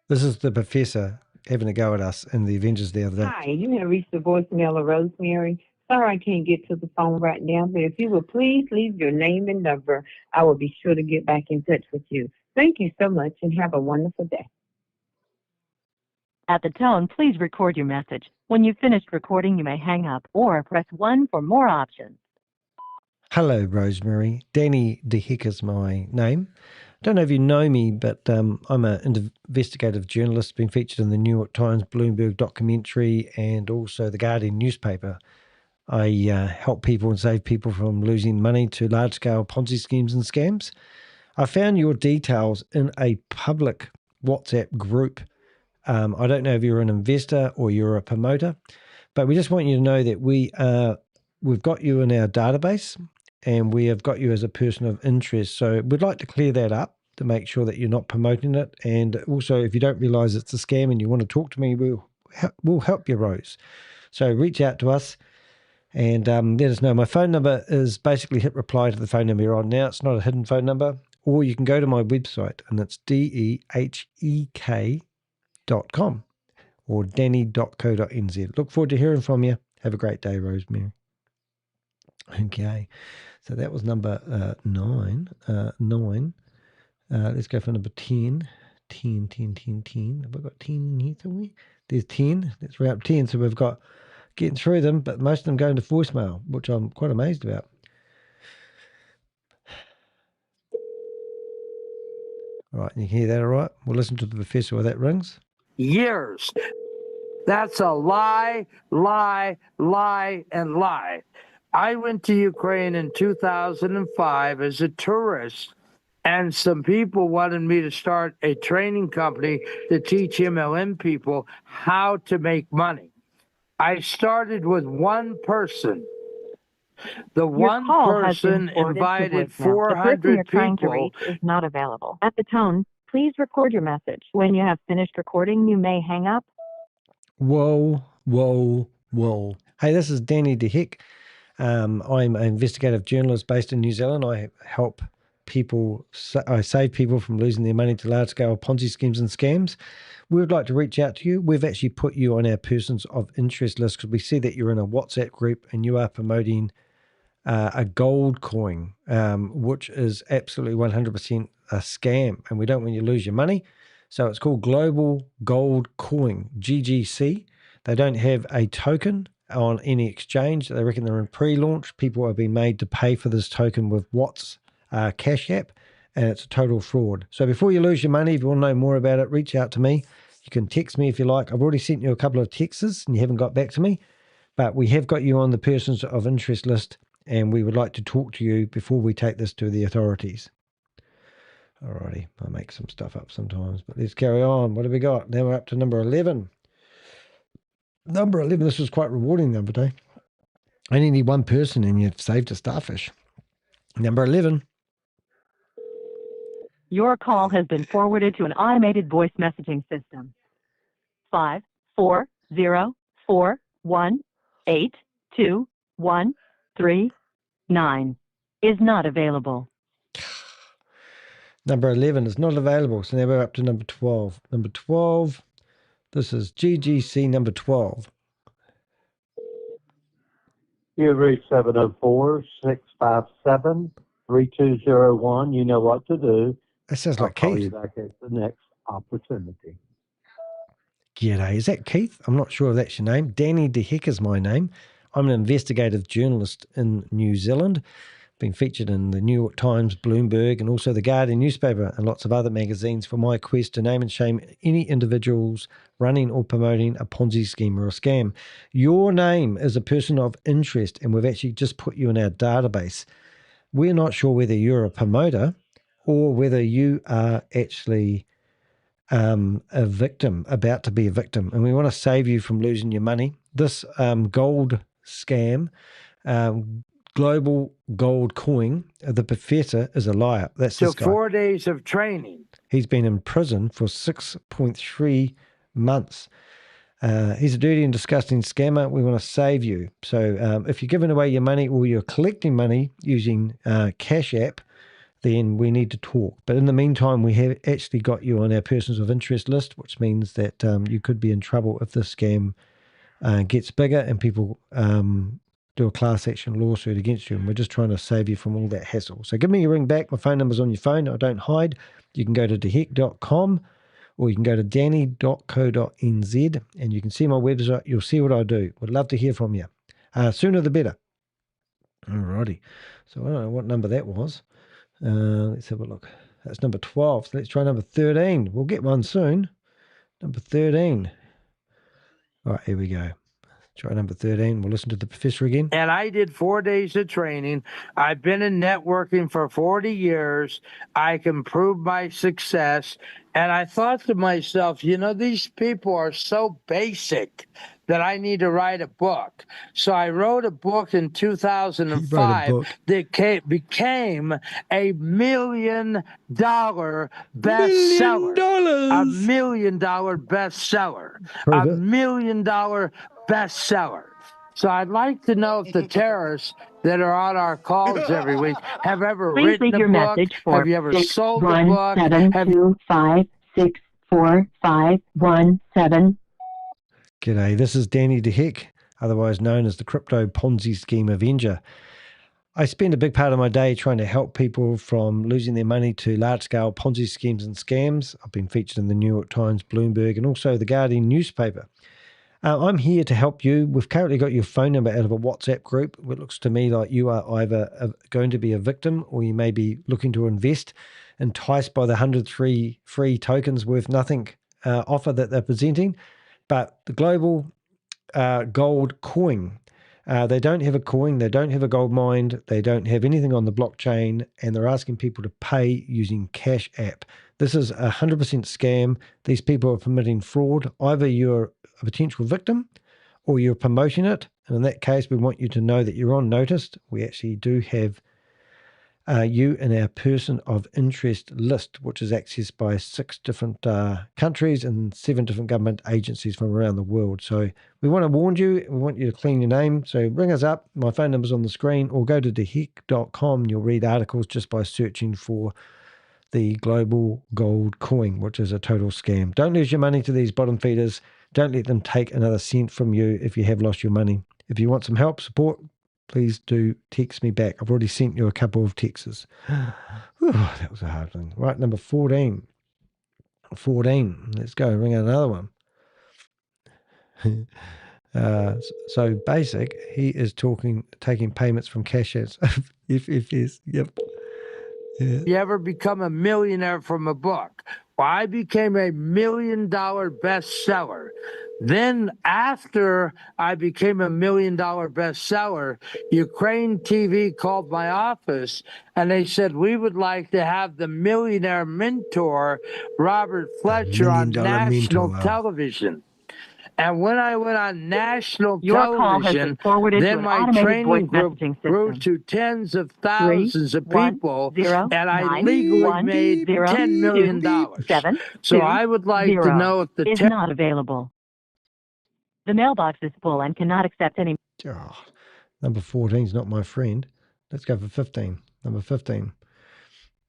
This is the professor having a go at us in the Avengers the other day. Hi, you have reached the voicemail of Rosemary. Sorry I can't get to the phone right now, but if you would please leave your name and number, I will be sure to get back in touch with you. Thank you so much and have a wonderful day. At the tone, please record your message. When you've finished recording, you may hang up or press 1 for more options. Hello, Rosemary. Danny DeHick is my name. I don't know if you know me, but I'm an investigative journalist, been featured in the New York Times, Bloomberg documentary, and also the Guardian newspaper. I help people and save people from losing money to large-scale Ponzi schemes and scams. I found your details in a public WhatsApp group. I don't know if you're an investor or you're a promoter, but we just want you to know that we've got you in our database and we have got you as a person of interest. So we'd like to clear that up to make sure that you're not promoting it. And also, if you don't realize it's a scam and you want to talk to me, we'll help you, Rose. So reach out to us and let us know. My phone number is basically hit reply to the phone number you're on now. It's not a hidden phone number. Or you can go to my website and it's dehek.com or danny.co.nz. Look forward to hearing from you. Have a great day, Rosemary. Okay, so that was number 9. 9. Let's go for number 10. 10. Have I got 10 in here somewhere? There's 10. Let's round up 10. So we've got getting through them, but most of them going to voicemail, which I'm quite amazed about. All right, you can hear that all right? We'll listen to the professor while that rings. Years. That's a lie, lie, lie, and lie. I went to Ukraine in 2005 as a tourist, and some people wanted me to start a training company to teach MLM people how to make money. I started with one person. The one person invited 400 The person you're trying to people. reach is not available. At the tone, please record your message. When you have finished recording, you may hang up. Whoa. Hey, this is Danny DeHick. I'm an investigative journalist based in New Zealand. I help people, I save people from losing their money to large-scale Ponzi schemes and scams. We would like to reach out to you. We've actually put you on our persons of interest list because we see that you're in a WhatsApp group and you are promoting a gold coin, which is absolutely 100% a scam, and we don't want you to lose your money. So it's called Global Gold Coin, GGC. They don't have a token on any exchange. They reckon they're in pre-launch. People have been made to pay for this token with Watts Cash App, and it's a total fraud. So before you lose your money, if you want to know more about it, reach out to me. You can text me if you like. I've already sent you a couple of texts and you haven't got back to me, but we have got you on the persons of interest list, and we would like to talk to you before we take this to the authorities. Alrighty, I make some stuff up sometimes, but let's carry on. What have we got? Now we're up to number 11. Number 11, this was quite rewarding the other day. I only need one person and you've saved a starfish. Number 11. Your call has been forwarded to an automated voice messaging system. 540418213 is not available. Number 11 is not available, so now we're up to number 12. Number 12, This is GGC number 12. You've reached 704-657-3201. You know what to do. That sounds I'll like call Keith. you back at the next opportunity. G'day, is that Keith? I'm not sure if that's your name. Danny DeHeck is my name. I'm an investigative journalist in New Zealand. Been featured in the New York Times, Bloomberg, and also the Guardian newspaper and lots of other magazines for my quest to name and shame any individuals running or promoting a Ponzi scheme or a scam. Your name is a person of interest, and we've actually just put you in our database. We're not sure whether you're a promoter or whether you are actually a victim, about to be a victim, and we want to save you from losing your money. This gold scam, global gold coin, the professor is a liar. That's So this guy. 4 days of training. He's been in prison for 6.3 months. He's a dirty and disgusting scammer. We want to save you. So if you're giving away your money or you're collecting money using Cash App, then we need to talk. But in the meantime, we have actually got you on our persons of interest list, which means that you could be in trouble if this scam gets bigger and people do a class action lawsuit against you. And we're just trying to save you from all that hassle. So give me a ring back. My phone number's on your phone. I don't hide. You can go to deheck.com or you can go to danny.co.nz and you can see my website. You'll see what I do. Would love to hear from you. Sooner the better. Alrighty. So I don't know what number that was. Let's have a look. That's number 12. So let's try number 13. We'll get one soon. Number 13. All right, here we go. Try number 13. We'll listen to the professor again. And I did 4 days of training. I've been in networking for 40 years. I can prove my success. And I thought to myself, you know, these people are so basic that I need to write a book. So I wrote a book in 2005 that became a $1 million bestseller. $1 million bestseller. $1 million bestseller. So I'd like to know if the terrorists that are on our calls every week have ever Please written leave a your book. message for Have you ever sold a book? 617-256-4517. G'day, this is Danny DeHeck, otherwise known as the Crypto Ponzi Scheme Avenger. I spend a big part of my day trying to help people from losing their money to large-scale Ponzi schemes and scams. I've been featured in the New York Times, Bloomberg, and also the Guardian newspaper. I'm here to help you. We've currently got your phone number out of a WhatsApp group. It looks to me like you are either going to be a victim or you may be looking to invest, enticed by the 103 free tokens worth nothing offer that they're presenting. But the global gold coin, they don't have a coin, they don't have a gold mine, they don't have anything on the blockchain, and they're asking people to pay using Cash App. This is a 100% scam. These people are committing fraud. Either you're a potential victim or you're promoting it. And in that case, we want you to know that you're on notice. We actually do have you in our person of interest list, which is accessed by 6 different countries and 7 different government agencies from around the world. So we want to warn you. We want you to clean your name. So ring us up. My phone number's on the screen, or go to deheck.com. You'll read articles just by searching for the global gold coin, which is a total scam. Don't lose your money to these bottom feeders. Don't let them take another cent from you if you have lost your money. If you want some help, support, please do text me back. I've already sent you a couple of texts. Whew, that was a hard thing. Right, number 14. 14. Let's go. Ring out another one. So basic, he is taking payments from cash apps. if yes, yep. Yeah. You ever become a millionaire from a book? Well, I became a $1 million bestseller. Then after I became a $1 million bestseller, Ukraine TV called my office and they said, we would like to have the millionaire mentor, Robert Fletcher, on national television. And when I went on national television, then my training group grew to tens of thousands of people, and I legally made $10 million. So I would like to know if the is not available. The mailbox is full and cannot accept any. Oh, number 14 is not my friend. Let's go for 15. Number 15.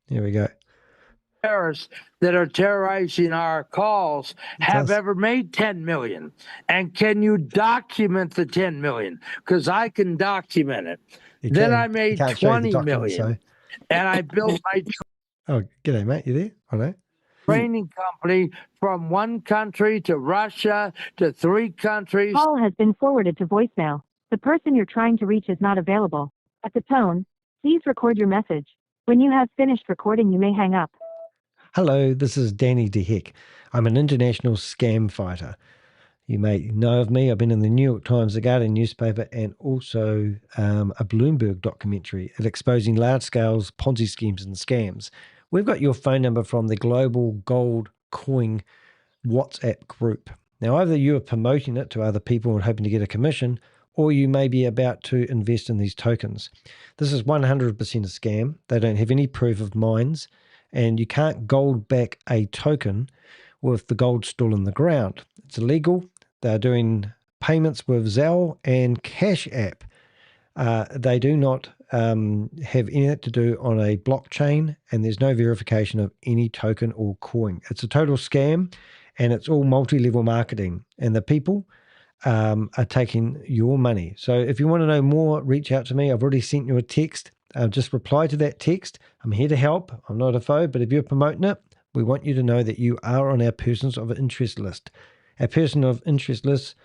Here we go. terrorists that are terrorizing our calls have ever made 10 million? And can you document the 10 million? Because I can document it. Then I made 20 million. And I built my Oh, g'day, mate. You there? Hello. training company from one country to Russia to 3 countries. Call has been forwarded to voicemail. The person you're trying to reach is not available. At the tone, please record your message. When you have finished recording, you may hang up. Hello, this is Danny DeHeck. I'm an international scam fighter. You may know of me. I've been in the New York Times, the Guardian newspaper, and also a Bloomberg documentary at exposing large-scale Ponzi schemes and scams. We've got your phone number from the Global Gold Coin WhatsApp group. Now, either you are promoting it to other people and hoping to get a commission, or you may be about to invest in these tokens. This is 100% a scam. They don't have any proof of mines, and you can't gold back a token with the gold still in the ground. It's illegal. They're doing payments with Zelle and Cash App. They do not have anything to do on a blockchain, and there's no verification of any token or coin. It's a total scam, and it's all multi-level marketing, and the people are taking your money. So if you want to know more, reach out to me. I've already sent you a text. Just reply to that text. I'm here to help. I'm not a foe, but if you're promoting it, we want you to know that you are on our persons of interest list. Our person of interest list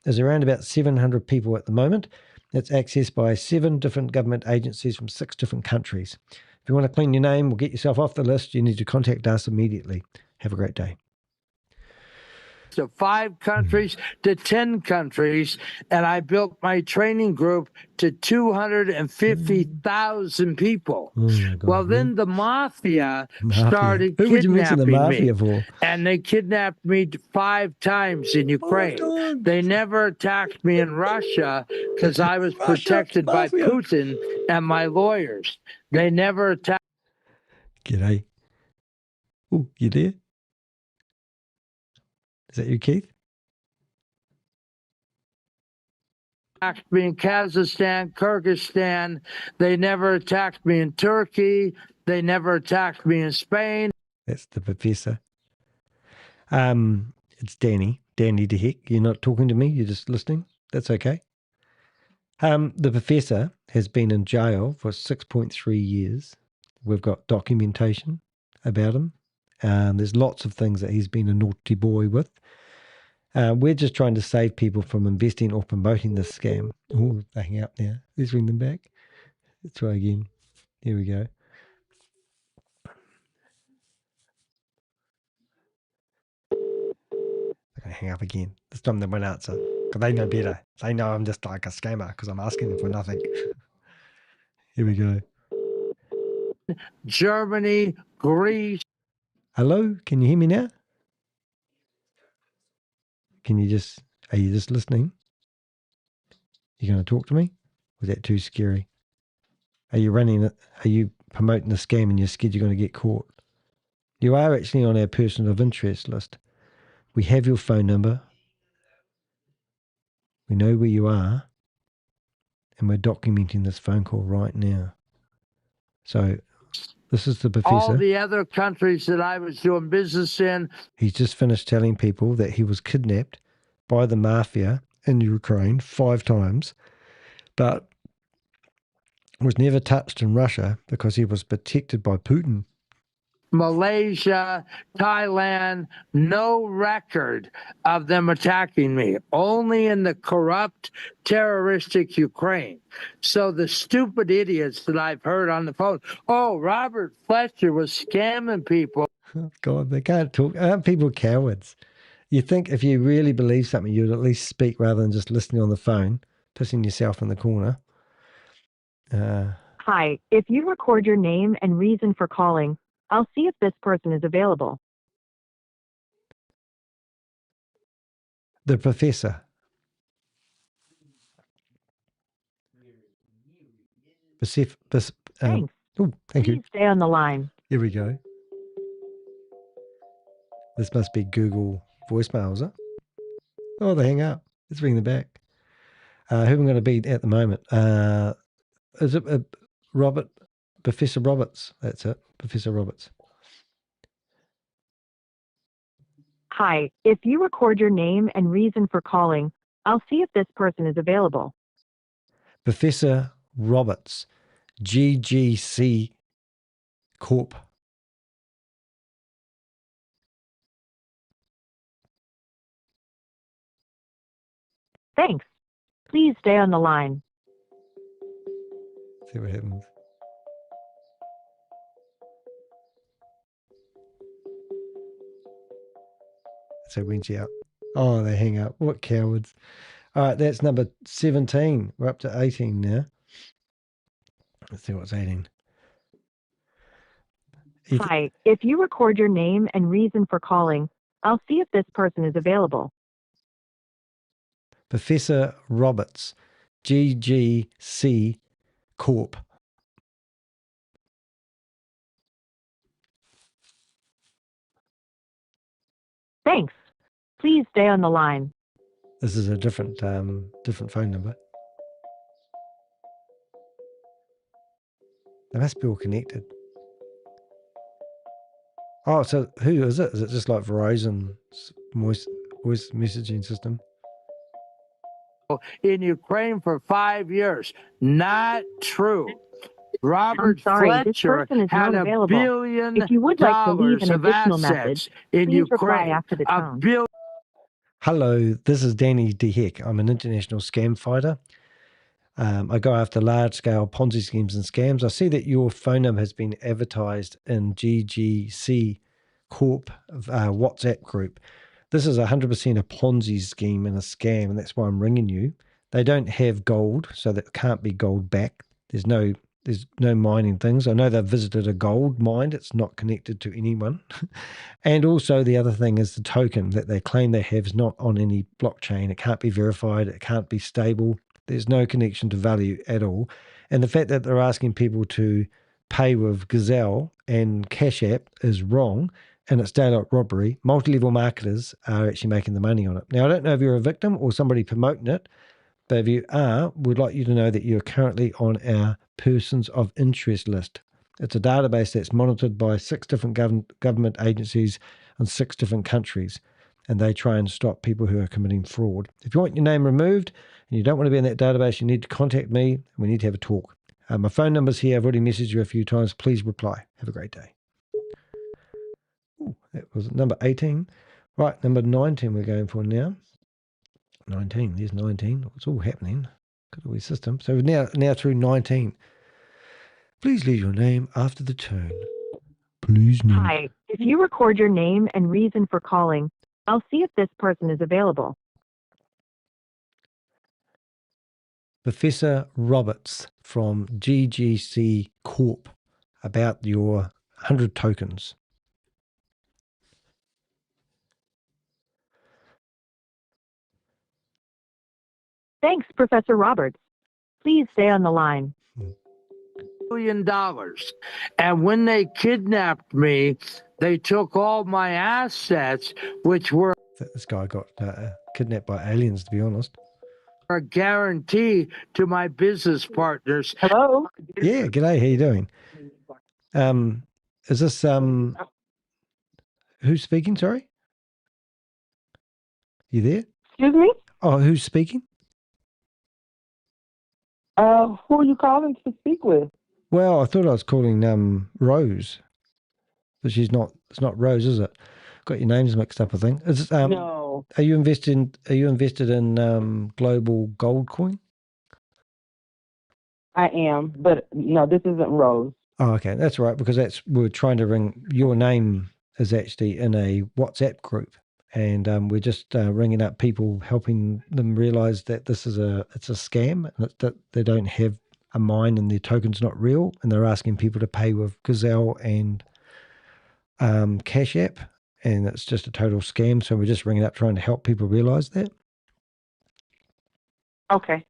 is around about 700 people at the moment. It's accessed by 7 different government agencies from 6 different countries. If you want to clean your name or get yourself off the list, you need to contact us immediately. Have a great day. To 5 countries to 10 countries, and I built my training group to 250,000 people. Well, then the mafia started Who would you mention the mafia me, for? and they kidnapped me 5 times in Ukraine. They never attacked me in Russia because I was protected by Putin and my lawyers. They never attacked. G'day. Oh, you there? Is that you, Keith? Attacked me in Kazakhstan, Kyrgyzstan. They never attacked me in Turkey. They never attacked me in Spain. That's the professor. It's Danny DeHeck. You're not talking to me. You're just listening. That's okay. The professor has been in jail for 6.3 years. We've got documentation about him. There's lots of things that he's been a naughty boy with. We're just trying to save people from investing or promoting this scam. Oh, they hang up now. Let's ring them back. Let's try again. Here we go. They're going to hang up again. This time they won't answer because they know better. They know I'm just like a scammer because I'm asking them for nothing. Here we go. Germany, Greece. Hello? Can you hear me now? Are you just listening? You going to talk to me? Was that too scary? Are you promoting the scam and you're scared you're going to get caught? You are actually on our person of interest list. We have your phone number. We know where you are. And we're documenting this phone call right now. So this is the professor. All the other countries that I was doing business in. He's just finished telling people that he was kidnapped by the mafia in Ukraine 5 times, but was never touched in Russia because he was protected by Putin. Malaysia, Thailand, no record of them attacking me, only in the corrupt, terroristic Ukraine. So the stupid idiots that I've heard on the phone, oh, Robert Fletcher was scamming people. Oh, God, they can't talk. Aren't people cowards? You think if you really believe something, you'd at least speak rather than just listening on the phone, pissing yourself in the corner. Hi, if you record your name and reason for calling, I'll see if this person is available. The professor. Thanks. Oh, thank you. Please stay on the line. Here we go. This must be Google voicemail, is it? Oh, they hang up. Let's ring them back. Who am I going to be at the moment? Is it Robert? Professor Roberts. That's it. Professor Roberts. Hi, if you record your name and reason for calling, I'll see if this person is available. Professor Roberts, GGC Corp. Thanks. Please stay on the line. See what happens. So when's she out? Oh, they hang up. What cowards. All right, that's number 17. We're up to 18 now. Let's see what's 18. Hi, if you record your name and reason for calling, I'll see if this person is available. Professor Roberts, GGC Corp. Thanks. Please stay on the line. This is a different phone number. They must be all connected. Oh, so who is it? Is it just like Verizon's voice messaging system? In Ukraine for 5 years. Not true. Robert I'm sorry, this Fletcher person is had not $1 available. billion If you would like to leave an of additional assets message, in please reply Ukraine. after the tone. Hello, this is Danny DeHeck. I'm an international scam fighter. I go after large-scale Ponzi schemes and scams. I see that your phone number has been advertised in GGC Corp WhatsApp group. This is 100% a Ponzi scheme and a scam, and that's why I'm ringing you. They don't have gold, so that can't be gold back. There's no mining things. I know they've visited a gold mine. It's not connected to anyone. And also the other thing is the token that they claim they have is not on any blockchain. It can't be verified. It can't be stable. There's no connection to value at all. And the fact that they're asking people to pay with Gazelle and Cash App is wrong, and it's daylight robbery. Multi-level marketers are actually making the money on it. Now, I don't know if you're a victim or somebody promoting it, but if you are, we'd like you to know that you're currently on our persons of interest list. It's a database that's monitored by 6 different government agencies in 6 different countries, and they try and stop people who are committing fraud. If you want your name removed and you don't want to be in that database, you need to contact me, and we need to have a talk. My phone number's here. I've already messaged you a few times. Please reply. Have a great day. Ooh, that was number 18. Right, number 19 we're going for now. 19, there's 19. It's all happening. Got all your system. So we're now through 19. Please leave your name after the tone. Please leave. Hi, if you record your name and reason for calling, I'll see if this person is available. Professor Roberts from GGC Corp about your 100 tokens. Thanks, Professor Roberts. Please stay on the line. $1 billion. And when they kidnapped me, they took all my assets, which were This guy got kidnapped by aliens, to be honest. a guarantee to my business partners. Hello? Yeah, g'day. How you doing? Is this who's speaking? Sorry, you there? Excuse me? Oh, who's speaking? Who are you calling to speak with? Well, I thought I was calling Rose, but she's not. It's not Rose, is it? Got your names mixed up, I think. Is No. Are you invested in Global Gold Coin? I am, but no, this isn't Rose. Oh, okay, that's right. Because we're trying to ring. Your name is actually in a WhatsApp group, and we're just ringing up people, helping them realize that it's a scam, and that they don't have a mine and their token's not real, and they're asking people to pay with Gazelle and Cash App, and it's just a total scam. So we're just ringing up trying to help people realize that. Okay.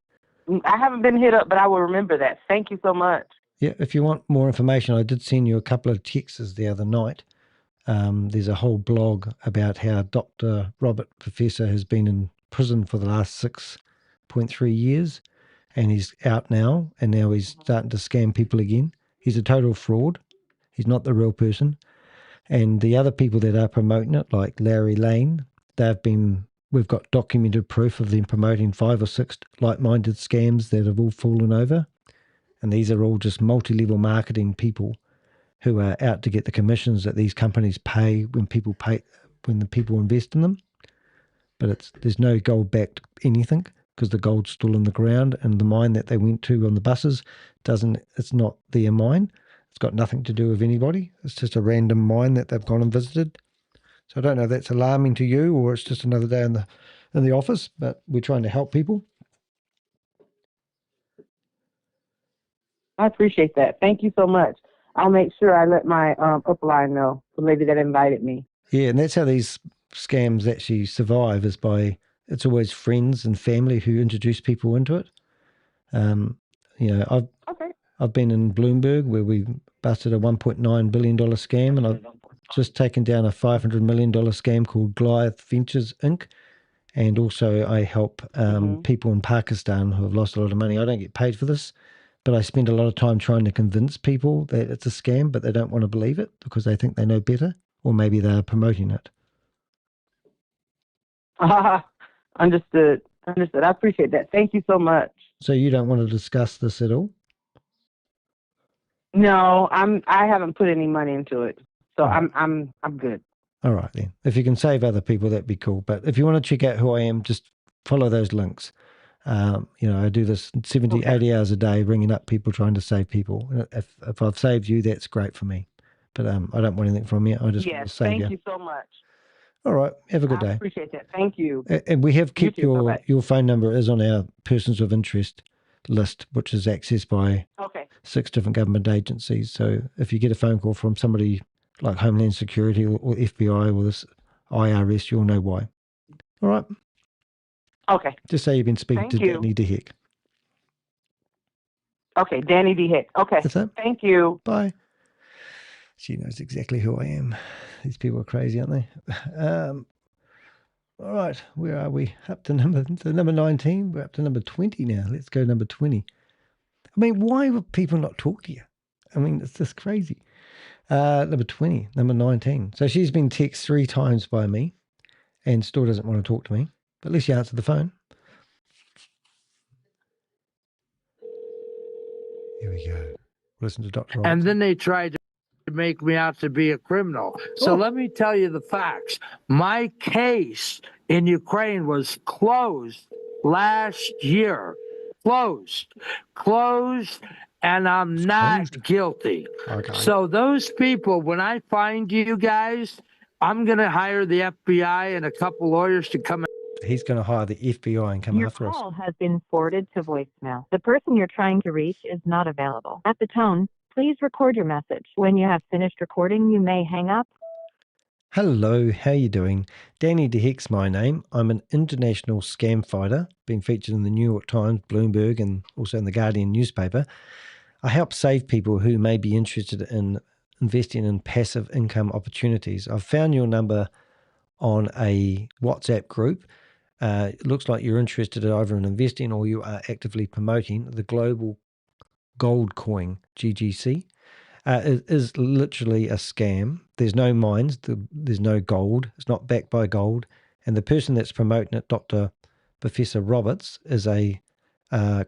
I haven't been hit up, but I will remember that. Thank you so much. Yeah, if you want more information, I did send you a couple of texts the other night. There's a whole blog about how Dr. Robert Professor has been in prison for the last 6.3 years, and he's out now, and now he's starting to scam people again. He's a total fraud. He's not the real person. And the other people that are promoting it, like Larry Lane, we've got documented proof of them promoting 5 or 6 like-minded scams that have all fallen over. And these are all just multi-level marketing people who are out to get the commissions that these companies pay when the people invest in them. But there's no gold-backed anything because the gold's still in the ground, and the mine that they went to on the buses it's not their mine. It's got nothing to do with anybody. It's just a random mine that they've gone and visited. So I don't know if that's alarming to you or it's just another day in the office, but we're trying to help people. I appreciate that. Thank you so much. I'll make sure I let my upline know, the lady that invited me. Yeah, and that's how these scams actually survive, is it's always friends and family who introduce people into it. I've been in Bloomberg where we busted a $1.9 billion scam, and I've just taken down a $500 million scam called Goliath Ventures Inc. And also I help people in Pakistan who have lost a lot of money. I don't get paid for this, but I spend a lot of time trying to convince people that it's a scam, but they don't want to believe it because they think they know better, or maybe they're promoting it. Understood. I appreciate that. Thank you so much. So you don't want to discuss this at all? No, I haven't put any money into it, so I'm good. All right then. If you can save other people, that'd be cool. But if you want to check out who I am, just follow those links. I do this 70, 80 hours a day, ringing up people, trying to save people. If I've saved you, that's great for me. But I don't want anything from you. I just want to save you. Thank you so much. All right. Have a good day. I appreciate that. Thank you. And we have kept You your phone number is on our persons of interest list, which is accessed by 6 different government agencies. So if you get a phone call from somebody like Homeland Security or FBI or this IRS, you'll know why. All right. Okay. Just say you've been speaking to Danny DeHick. Okay, Danny DeHick. Okay. That's it. Thank you. Bye. She knows exactly who I am. These people are crazy, aren't they? All right. Where are we? Up to number 19. We're up to number 20 now. Let's go number 20. I mean, why would people not talk to you? I mean, it's just crazy. Number 20, number 19. So she's been texted 3 times by me and still doesn't want to talk to me. But at least you answered the phone. Here we go. Listen to Dr. And then they tried to make me out to be a criminal. So let me tell you the facts. My case in Ukraine was closed last year. Closed, and I'm not guilty. Okay. So those people, when I find you guys, I'm going to hire the FBI and a couple lawyers to come. He's going to hire the FBI and come after us. Your call has been forwarded to voicemail. The person you're trying to reach is not available. At the tone, please record your message. When you have finished recording, you may hang up. Hello, how you doing? Danny DeHick's my name. I'm an international scam fighter, been featured in the New York Times, Bloomberg, and also in the Guardian newspaper. I help save people who may be interested in investing in passive income opportunities. I've found your number on a WhatsApp group. It looks like you're interested either in investing or you are actively promoting the global gold coin, GGC. It is literally a scam. There's no mines, there's no gold, it's not backed by gold. And the person that's promoting it, Dr. Professor Roberts, is a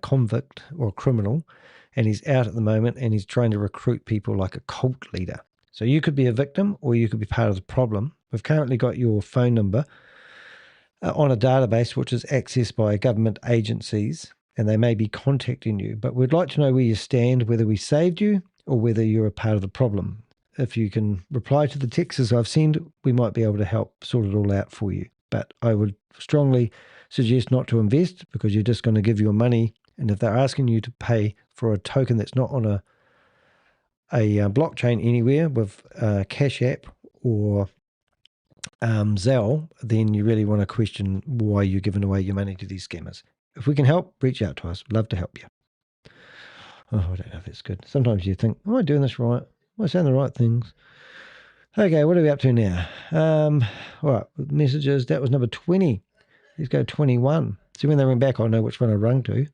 convict or a criminal, and he's out at the moment and he's trying to recruit people like a cult leader. So you could be a victim or you could be part of the problem. We've currently got your phone number on a database which is accessed by government agencies, and they may be contacting you. But we'd like to know where you stand, whether we saved you or whether you're a part of the problem. If you can reply to the texts I've sent, we might be able to help sort it all out for you. But I would strongly suggest not to invest because you're just going to give your money. And if they're asking you to pay for a token that's not on a blockchain anywhere with Cash App or Zelle, then you really want to question why you're giving away your money to these scammers. If we can help, reach out to us. We'd love to help you. Oh, I don't know if it's good. Sometimes you think, am I doing this right? Am I saying the right things? Okay, what are we up to now? All right, messages. That was number 20. Let's go 21. See, when they ring back, I'll know which one I rung to.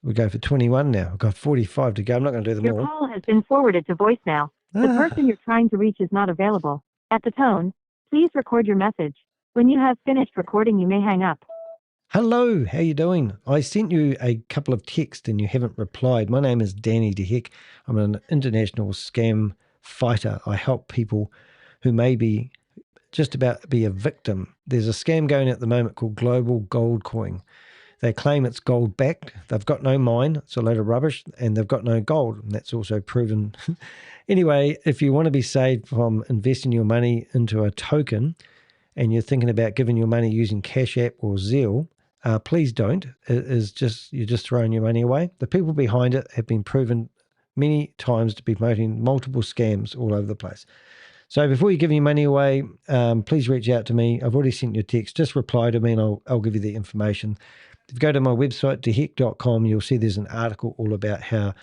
We go for 21 now. I've got 45 to go. I'm not going to do them all. Your call has been forwarded to voicemail. The person you're trying to reach is not available. At the tone, please record your message. When you have finished recording, you may hang up. Hello, how you doing? I sent you a couple of texts and you haven't replied. My name is Danny DeHeck. I'm an international scam fighter. I help people who may be just about to be a victim. There's a scam going at the moment called Global Gold Coin. They claim it's gold backed. They've got no mine. It's a load of rubbish, and they've got no gold. And that's also proven. Anyway, if you want to be saved from investing your money into a token and you're thinking about giving your money using Cash App or Zelle, please don't. It is just, you're just throwing your money away. The people behind it have been proven many times to be promoting multiple scams all over the place. So before you give your money away, please reach out to me. I've already sent you a text. Just reply to me and I'll give you the information. If you go to my website, deheck.com, you'll see there's an article all about how,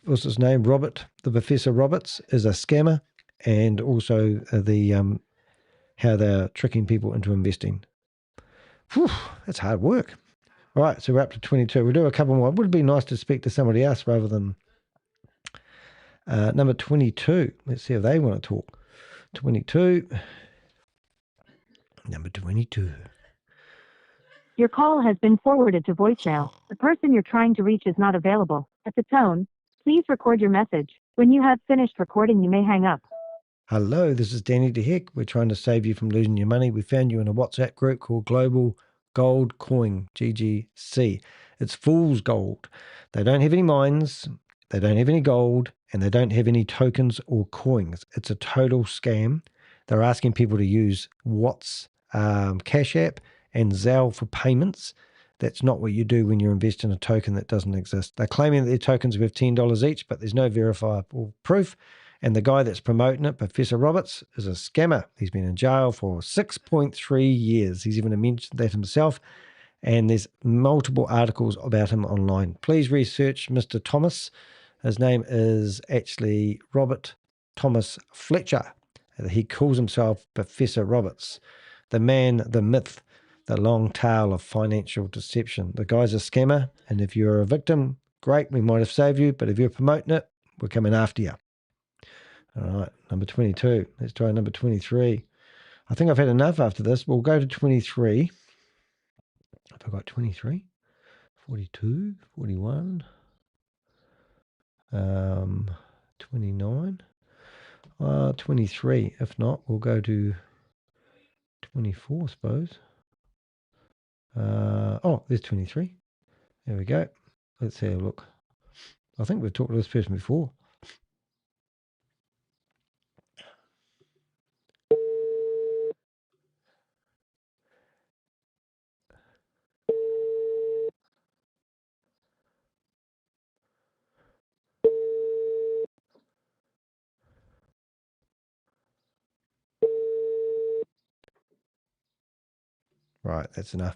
what's his name, the Professor Roberts is a scammer, and also how they're tricking people into investing. Whew, that's hard work. All right, so we're up to 22. We'll do a couple more. It would be nice to speak to somebody else rather than number 22. Let's see if they want to talk. 22. Number 22. Your call has been forwarded to voicemail. The person you're trying to reach is not available. At the tone, please record your message. When you have finished recording, you may hang up. Hello, this is Danny DeHeck. We're trying to save you from losing your money. We found you in a WhatsApp group called Global Gold Coin, GGC. It's fool's gold. They don't have any mines, they don't have any gold, and they don't have any tokens or coins. It's a total scam. They're asking people to use Cash App and Zelle for payments. That's not what you do when you invest in a token that doesn't exist. They're claiming that their tokens are worth $10 each, but there's no verifiable proof. And the guy that's promoting it, Professor Roberts, is a scammer. He's been in jail for 6.3 years. He's even mentioned that himself. And there's multiple articles about him online. Please research Mr. Thomas. His name is actually Robert Thomas Fletcher. He calls himself Professor Roberts. The man, the myth, the long tail of financial deception. The guy's a scammer. And if you're a victim, great, we might have saved you. But if you're promoting it, we're coming after you. All right, number 22. Let's try number 23. I think I've had enough after this. We'll go to 23. Have I got 23? 42, 41, 29, 23. If not, we'll go to 24, I suppose. There's 23. There we go. Let's have a look. I think we've talked to this person before. Right, that's enough.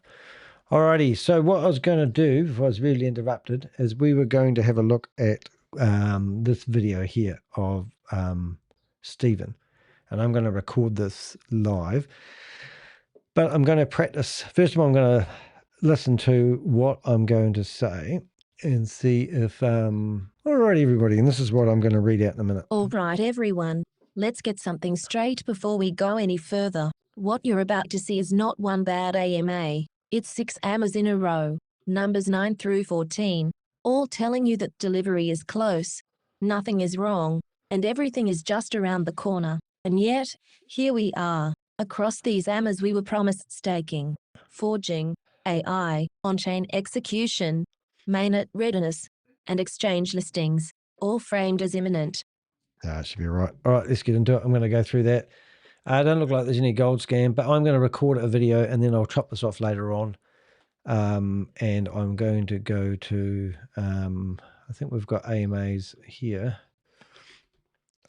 Alrighty, so what I was going to do, if I was really interrupted, is we were going to have a look at this video here of Stephen. And I'm going to record this live. But I'm going to practice. First of all, I'm going to listen to what I'm going to say and see if... Alright, everybody, and this is what I'm going to read out in a minute. All right, everyone. Let's get something straight before we go any further. What you're about to see is not one bad AMA. It's 6 AMAs in a row, numbers 9 through 14, all telling you that delivery is close, nothing is wrong, and everything is just around the corner. And yet, here we are. Across these AMAs we were promised staking, forging, AI, on-chain execution, mainnet readiness, and exchange listings, all framed as imminent. It should be right. All right, let's get into it. I'm going to go through that. I don't look like there's any gold scam, but I'm going to record a video and then I'll chop this off later on. And I'm going to go to, I think we've got AMAs here.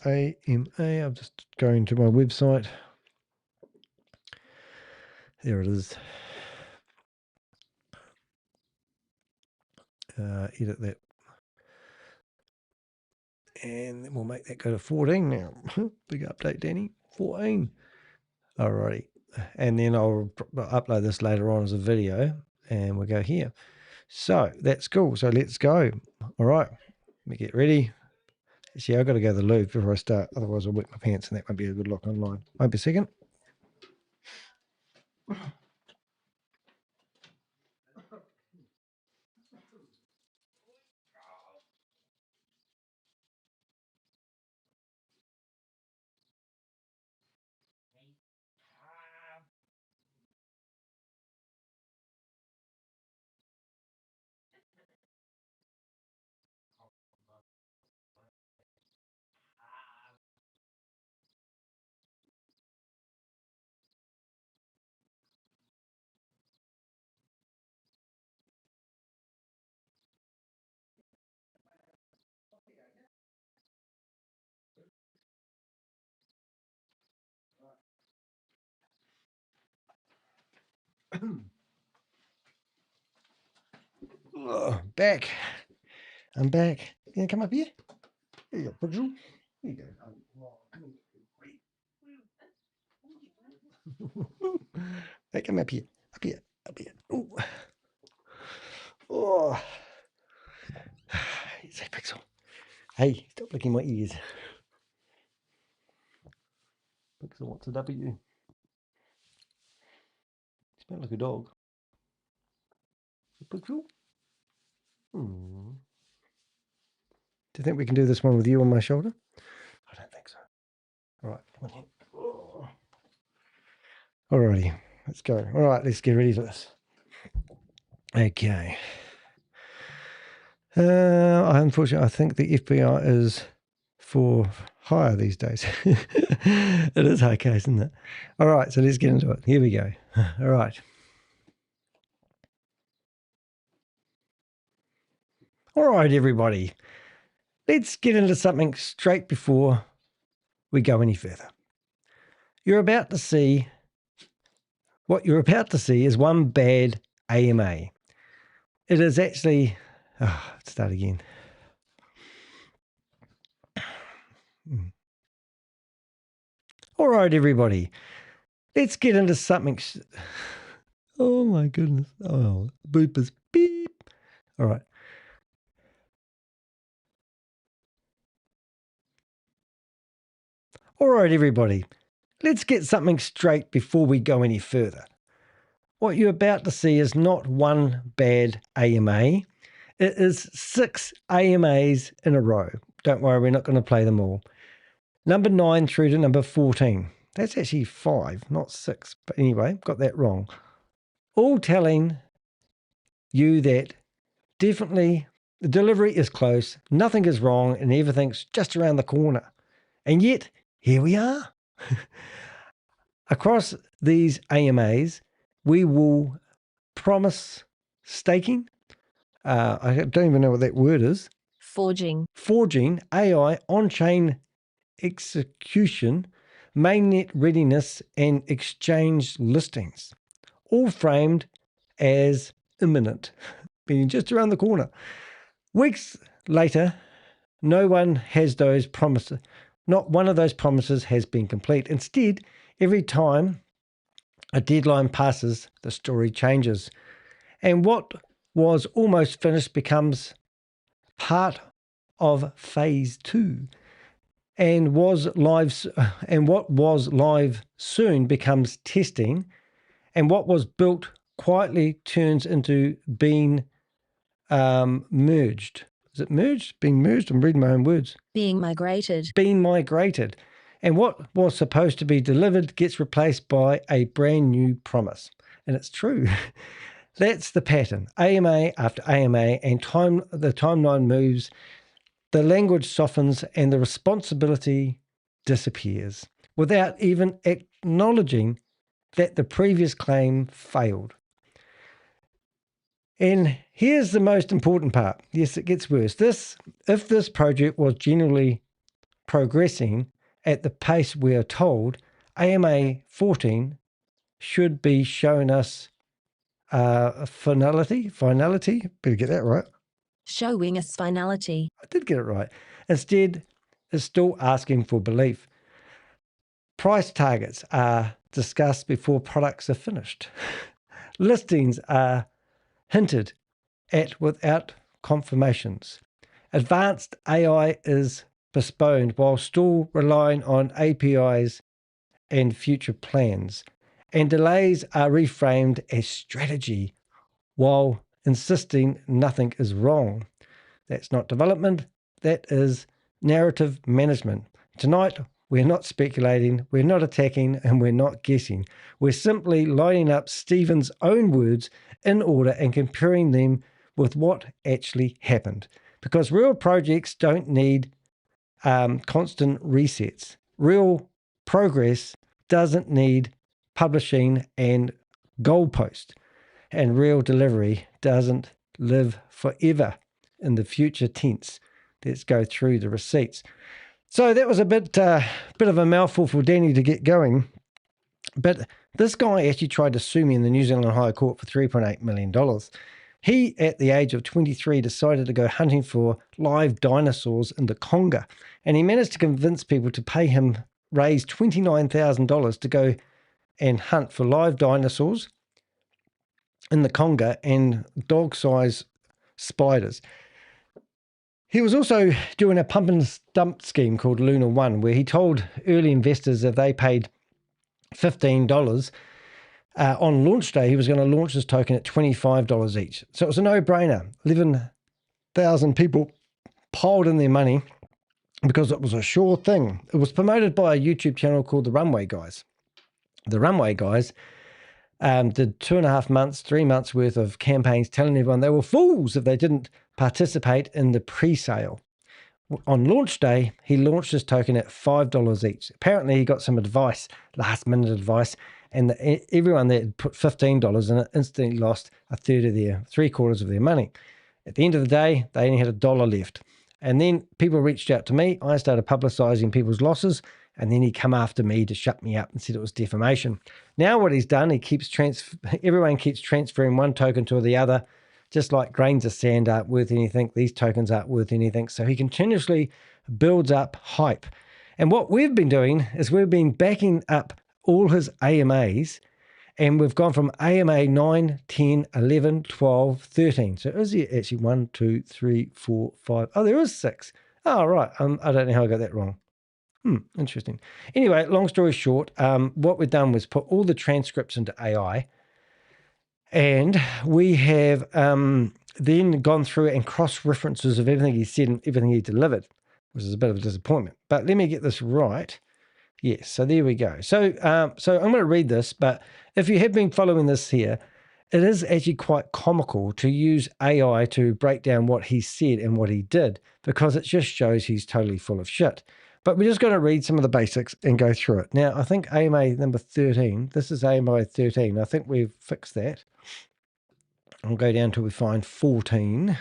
AMA, I'm just going to my website. There it is. Edit that. And then we'll make that go to 14 now. Big update, Danny. 14. Alrighty. And then I'll upload this later on as a video and we'll go here. So that's cool. So let's go. All right. Let me get ready. See, I've got to go to the loo before I start. Otherwise, I'll wet my pants, and that won't be a good look online. Won't be a second. Oh, back. I'm back. You gonna come up here? Here you go, Pudgel. Here you go. Hey, come up here. Up here. Up here. Ooh. Oh. Say, Pixel. Hey, stop licking my ears. Pixel, what's a W? You smell like a dog. Pixel? Hmm. Do you think we can do this one with you on my shoulder? I don't think so. All right, come on here. Oh. Alrighty, let's go. All right, let's get ready for this. Okay. Unfortunately, I think the FBI is for hire these days. It is high case, isn't it? All right, so let's get into it. Here we go. All right. All right, everybody. Let's get into something straight before we go any further. What you're about to see is one bad AMA. It is actually, let's start again. All right, everybody. Let's get into something. Oh my goodness. Oh, boopers. Beep. All right. All right, everybody. Let's get something straight before we go any further. What you're about to see is not one bad AMA. It is 6 AMAs in a row. Don't worry, we're not going to play them all. Number 9 through to number 14. That's actually 5, not 6. But anyway, got that wrong. All telling you that definitely the delivery is close, nothing is wrong, and everything's just around the corner. And yet, here we are. Across these AMAs, we will promise staking. I don't even know what that word is. Forging. Forging, AI, on-chain execution, mainnet readiness, and exchange listings, all framed as imminent, meaning just around the corner. Weeks later, no one has those promises. Not one of those promises has been complete. Instead, every time a deadline passes, the story changes. And what was almost finished becomes part of phase 2. And what was live soon becomes testing, and what was built quietly turns into being merged. Is it merged? Being merged? I'm reading my own words. Being migrated. Being migrated. And what was supposed to be delivered gets replaced by a brand new promise. And it's true. That's the pattern. AMA after AMA, and the timeline moves, the language softens, and the responsibility disappears without even acknowledging that the previous claim failed. And here's the most important part. Yes, it gets worse. If this project was genuinely progressing at the pace we are told, AMA 14 should be showing us finality. Better get that right. Showing us finality. I did get it right. Instead, it's still asking for belief. Price targets are discussed before products are finished. Listings are hinted at without confirmations. Advanced AI is postponed while still relying on APIs and future plans. And delays are reframed as strategy while insisting nothing is wrong. That's not development, that is narrative management. Tonight, we're not speculating, we're not attacking, and we're not guessing. We're simply lining up Stephen's own words in order and comparing them with what actually happened. Because real projects don't need constant resets. Real progress doesn't need publishing and goalpost. And real delivery doesn't live forever in the future tense. Let's go through the receipts. So that was a bit of a mouthful for Danny to get going. But this guy actually tried to sue me in the New Zealand High Court for $3.8 million. He, at the age of 23, decided to go hunting for live dinosaurs in the Congo. And he managed to convince people to pay him, raise $29,000 to go and hunt for live dinosaurs in the Congo and dog-sized spiders. He was also doing a pump and dump scheme called Luna One, where he told early investors if they paid $15 on launch day, he was going to launch this token at $25 each. So it was a no-brainer. 11,000 people piled in their money because it was a sure thing. It was promoted by a YouTube channel called The Runway Guys. The Runway Guys did 2.5 months, 3 months worth of campaigns telling everyone they were fools if they didn't participate in the pre-sale. On launch day, he launched his token at $5 each. Apparently, he got some advice, last-minute advice, and everyone that had put $15 in it instantly lost three-quarters of their money. At the end of the day, they only had $1 left. And then people reached out to me. I started publicizing people's losses, and then he come after me to shut me up and said it was defamation. Now what he's done, everyone keeps transferring one token to the other, just like grains of sand aren't worth anything. These tokens aren't worth anything. So he continuously builds up hype. And what we've been doing is we've been backing up all his AMAs, and we've gone from AMA 9, 10, 11, 12, 13. So is there actually 1, 2, 3, 4, 5? Oh, there is 6. Oh, right. I don't know how I got that wrong. Interesting. Anyway, long story short, what we've done was put all the transcripts into AI, and we have then gone through and cross-references of everything he said and everything he delivered, which is a bit of a disappointment. But let me get this right. Yes, so there we go. So I'm going to read this, but if you have been following this here, it is actually quite comical to use AI to break down what he said and what he did, because it just shows he's totally full of shit. But we're just going to read some of the basics and go through it. Now, I think AMA number 13, this is AMA 13. I think we've fixed that. I'll go down till we find 14.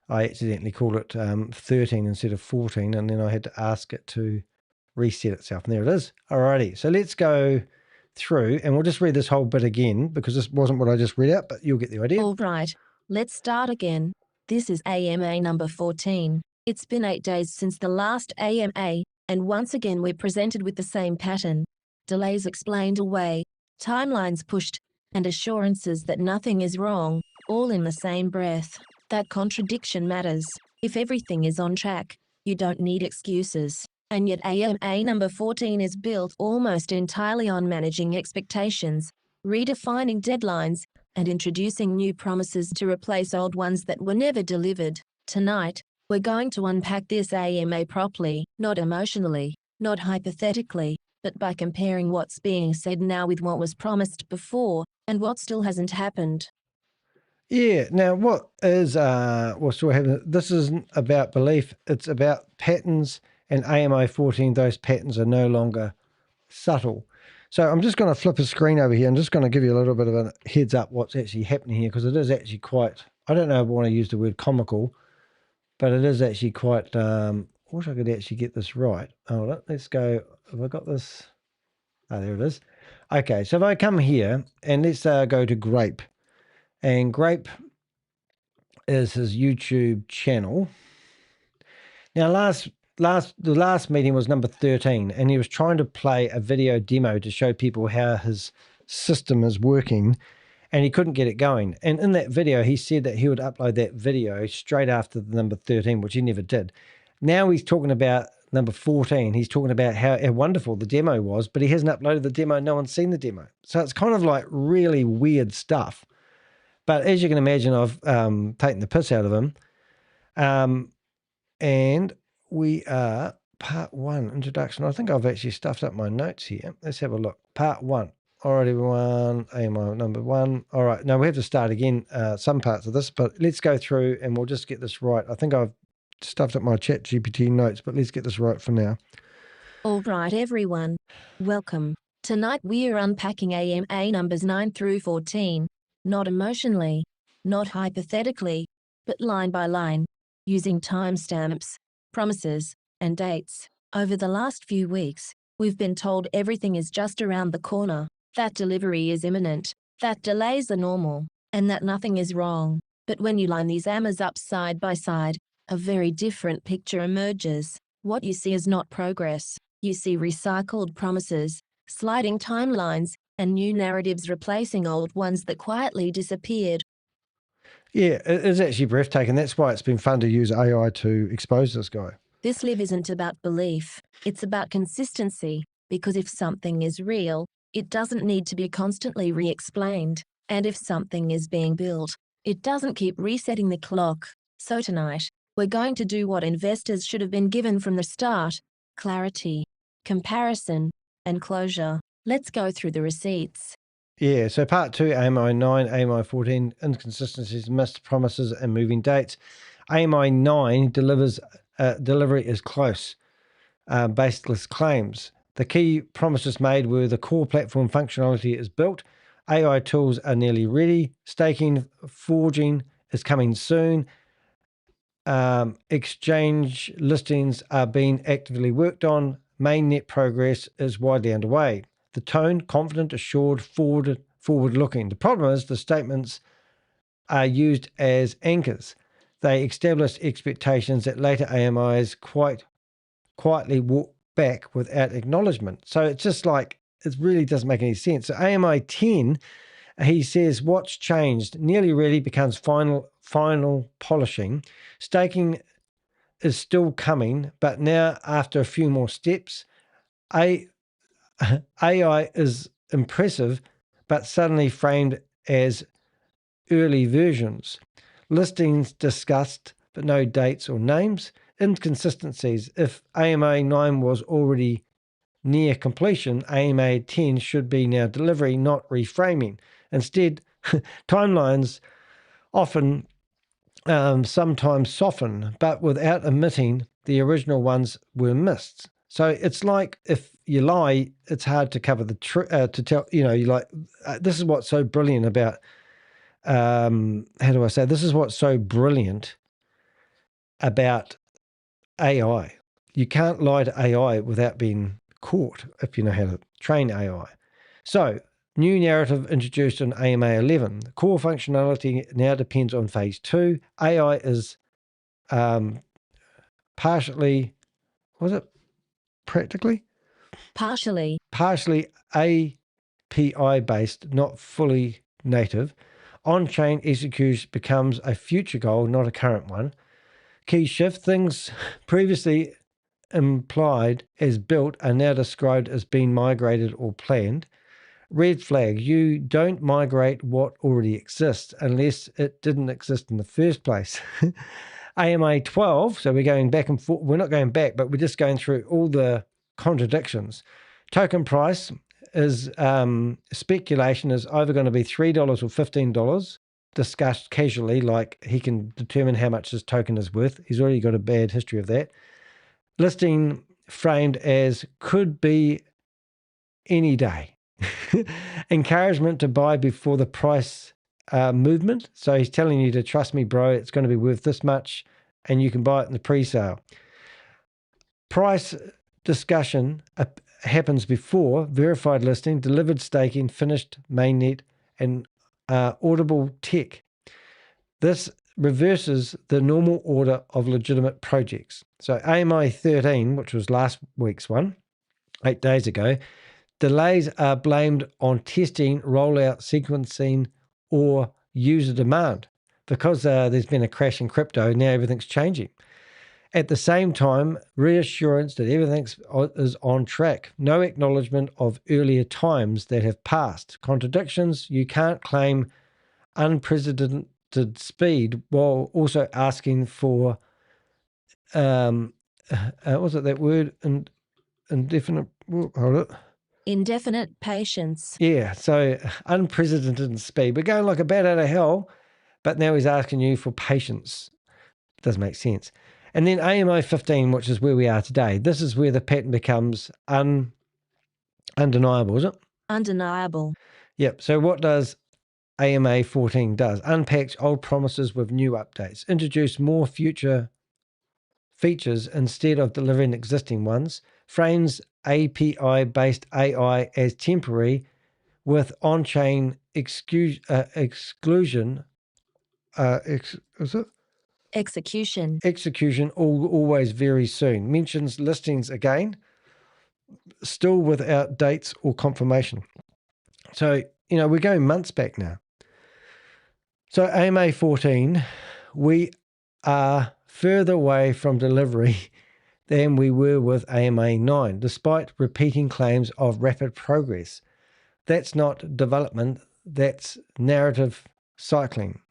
I accidentally called it 13 instead of 14, and then I had to ask it to reset itself. And there it is. Alrighty, so let's go through, and we'll just read this whole bit again, because this wasn't what I just read out, but you'll get the idea. All right, let's start again. This is AMA number 14. It's been 8 days since the last AMA, and once again we're presented with the same pattern. Delays explained away, timelines pushed, and assurances that nothing is wrong, all in the same breath. That contradiction matters. If everything is on track, you don't need excuses. And yet AMA number 14 is built almost entirely on managing expectations, redefining deadlines, and introducing new promises to replace old ones that were never delivered. Tonight, we're going to unpack this AMA properly, not emotionally, not hypothetically, but by comparing what's being said now with what was promised before, and what still hasn't happened. Yeah, now what is, what's still happening? This isn't about belief, it's about patterns, and AMA 14, those patterns are no longer subtle. So I'm just going to flip a screen over here. I'm just going to give you a little bit of a heads up what's actually happening here, because it is actually quite, I don't know if I want to use the word comical, but it is actually quite, I wish I could actually get this right. Hold on, let's go, have I got this? Oh, there it is. Okay, so if I come here and let's go to Grape, and Grape is his YouTube channel. Now the last meeting was number 13, and he was trying to play a video demo to show people how his system is working, and he couldn't get it going. And in that video, he said that he would upload that video straight after the number 13, which he never did. Now he's talking about number 14. He's talking about how wonderful the demo was, but he hasn't uploaded the demo. No one's seen the demo. So it's kind of like really weird stuff. But as you can imagine, I've taken the piss out of him. And we are part 1, introduction. I think I've actually stuffed up my notes here. Let's have a look. Part 1. All right, everyone. AMI number 1. All right. Now we have to start again some parts of this, but let's go through and we'll just get this right. I think I've stuffed up my chat GPT notes, but let's get this right for now. All right, everyone. Welcome. Tonight we're unpacking AMA numbers 9 through 14, not emotionally, not hypothetically, but line by line, using timestamps, promises, and dates. Over the last few weeks, we've been told everything is just around the corner, that delivery is imminent, that delays are normal, and that nothing is wrong. But when you line these AMAs up side by side, a very different picture emerges. What you see is not progress. You see recycled promises, sliding timelines, and new narratives replacing old ones that quietly disappeared. Yeah, it is actually breathtaking. That's why it's been fun to use AI to expose this guy. This live isn't about belief. It's about consistency, because if something is real, it doesn't need to be constantly re-explained. And if something is being built, it doesn't keep resetting the clock. So tonight, we're going to do what investors should have been given from the start: clarity, comparison, and closure. Let's go through the receipts. Yeah, so part 2, AMI 9, AMI 14, inconsistencies, missed promises, and moving dates. AMI 9 delivery is close, baseless claims. The key promises made were the core platform functionality is built, AI tools are nearly ready, staking, forging is coming soon, exchange listings are being actively worked on, mainnet progress is widely underway. The tone, confident, assured, forward-looking. The problem is the statements are used as anchors. They establish expectations that later AMIs quietly walk back without acknowledgement. So it's just like, it really doesn't make any sense. So AMI 10, he says, what's changed? Nearly ready becomes final polishing. Staking is still coming, but now after a few more steps, AI is impressive, but suddenly framed as early versions. Listings discussed, but no dates or names. Inconsistencies. If AMA 9 was already near completion, AMA 10 should be now delivery, not reframing. Instead, timelines often sometimes soften, but without admitting the original ones were missed. So it's like if you lie, it's hard to cover the truth, to tell, you like, this is what's so brilliant about, this is what's so brilliant about AI. You can't lie to AI without being caught if you know how to train AI. So, new narrative introduced in AMA 11. The core functionality now depends on phase 2. AI is partially, was it practically? Partially API based, not fully native. On-chain execution becomes a future goal, not a current one. Key shift: things previously implied as built are now described as being migrated or planned. Red flag: you don't migrate what already exists unless it didn't exist in the first place. AMA 12, so we're going back and forth. We're not going back, but we're just going through all the contradictions. Token price is speculation is either going to be $3 or $15, discussed casually, like he can determine how much his token is worth. He's already got a bad history of that. Listing framed as could be any day. Encouragement to buy before the price movement. So he's telling you to trust me, bro, it's going to be worth this much, and you can buy it in the pre-sale. Price discussion happens before verified listing, delivered staking, finished mainnet, and audible tech. This reverses the normal order of legitimate projects. So AMI 13, which was last week's one, 8 days ago, delays are blamed on testing, rollout, sequencing, or user demand. Because there's been a crash in crypto, now everything's changing. At the same time, reassurance that everything is on track. No acknowledgement of earlier times that have passed. Contradictions. You can't claim unprecedented speed while also asking for, was it that word? Indefinite, hold it. Indefinite patience. Yeah, so unprecedented speed. We're going like a bat out of hell, but now he's asking you for patience. Does make sense. And then AMO 15, which is where we are today. This is where the pattern becomes undeniable, is it? Undeniable. Yep. So what does AMA 14 does? Unpacks old promises with new updates. Introduce more future features instead of delivering existing ones. Frames API-based AI as temporary with on-chain exclusion. Is it? Execution always very soon. Mentions listings again, still without dates or confirmation. So, we're going months back now. So AMA 14, we are further away from delivery than we were with AMA 9, despite repeating claims of rapid progress. That's not development, that's narrative cycling.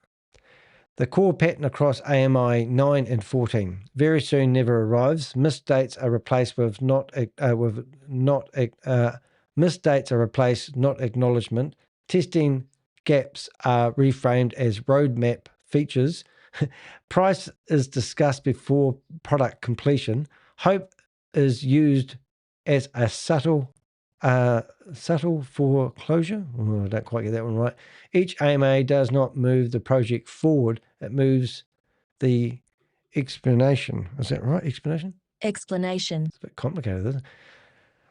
The core pattern across AMI 9 and 14. Very soon never arrives. Missed dates are replaced with not acknowledgement. Testing gaps are reframed as roadmap features. Price is discussed before product completion. Hope is used as a subtle foreclosure. I don't quite get that one right. Each AMA does not move the project forward. It moves the explanation. Is that right? Explanation? Explanation. It's a bit complicated, isn't it?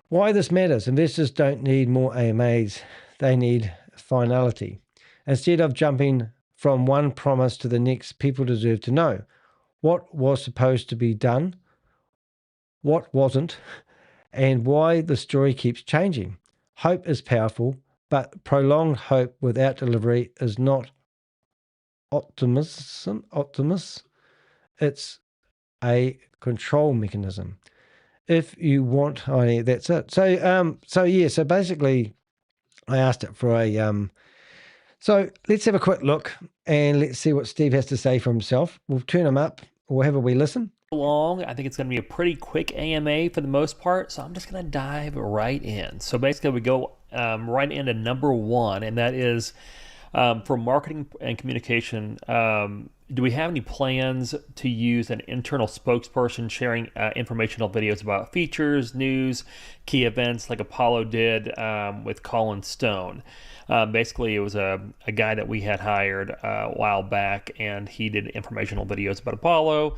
Why this matters. Investors don't need more AMAs. They need finality. Instead of jumping from one promise to the next, people deserve to know what was supposed to be done, what wasn't, and why the story keeps changing. Hope is powerful, but prolonged hope without delivery is not optimism. It's a control mechanism. If you want, that's it. So basically, I asked it for a. So let's have a quick look and let's see what Steve has to say for himself. We'll turn him up. We'll have a wee listen. Long. I think it's going to be a pretty quick AMA for the most part, so I'm just going to dive right in. So basically we go right into number one, and that is for marketing and communication. Do we have any plans to use an internal spokesperson sharing informational videos about features, news, key events like Apollo did with Colin Stone? Basically, it was a guy that we had hired a while back, and he did informational videos about Apollo.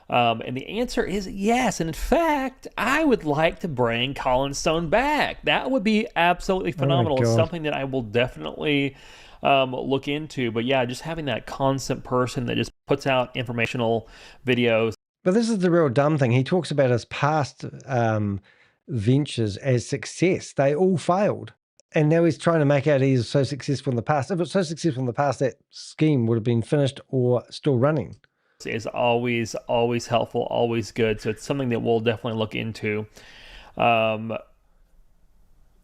And the answer is yes. And in fact, I would like to bring Colin Stone back. That would be absolutely phenomenal. It's something that I will definitely look into. But yeah, just having that constant person that just puts out informational videos. But this is the real dumb thing. He talks about his past ventures as success. They all failed. And now he's trying to make out he's so successful in the past. If it's so successful in the past, that scheme would have been finished or still running. Is always helpful, always good. So it's something that we'll definitely look into. Then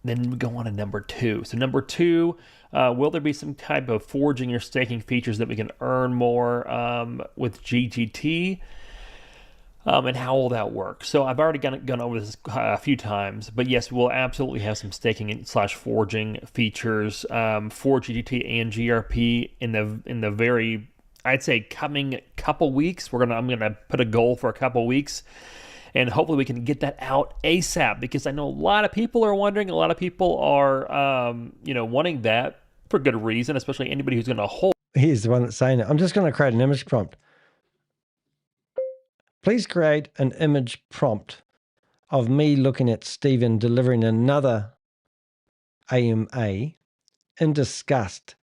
we go on to number two. So number two, will there be some type of forging or staking features that we can earn more with GGT? And how will that work? So I've already gone over this a few times, but yes, we'll absolutely have some staking / forging features for GGT and GRP in the very, I'd say, coming couple weeks. I'm gonna put a goal for a couple weeks, and hopefully we can get that out ASAP, because I know a lot of people are wondering. A lot of people are wanting that for good reason, especially anybody who's gonna hold. Here's the one that's saying it. I'm just going to create an image prompt. Please create an image prompt of me looking at Stephen delivering another AMA in disgust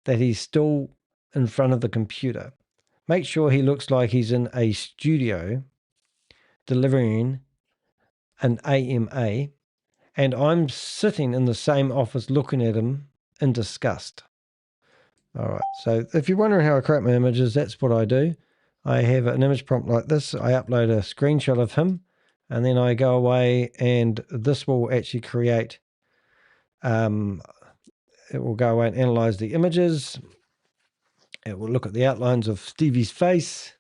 that he's still in front of the computer. Make sure he looks like he's in a studio delivering an AMA, and I'm sitting in the same office looking at him in disgust. All right, so if you're wondering how I create my images, that's what I do. I have an image prompt like this. I upload a screenshot of him, and then I go away, and this will actually create, it will go away and analyze the images. It will look at the outlines of Stevie's face.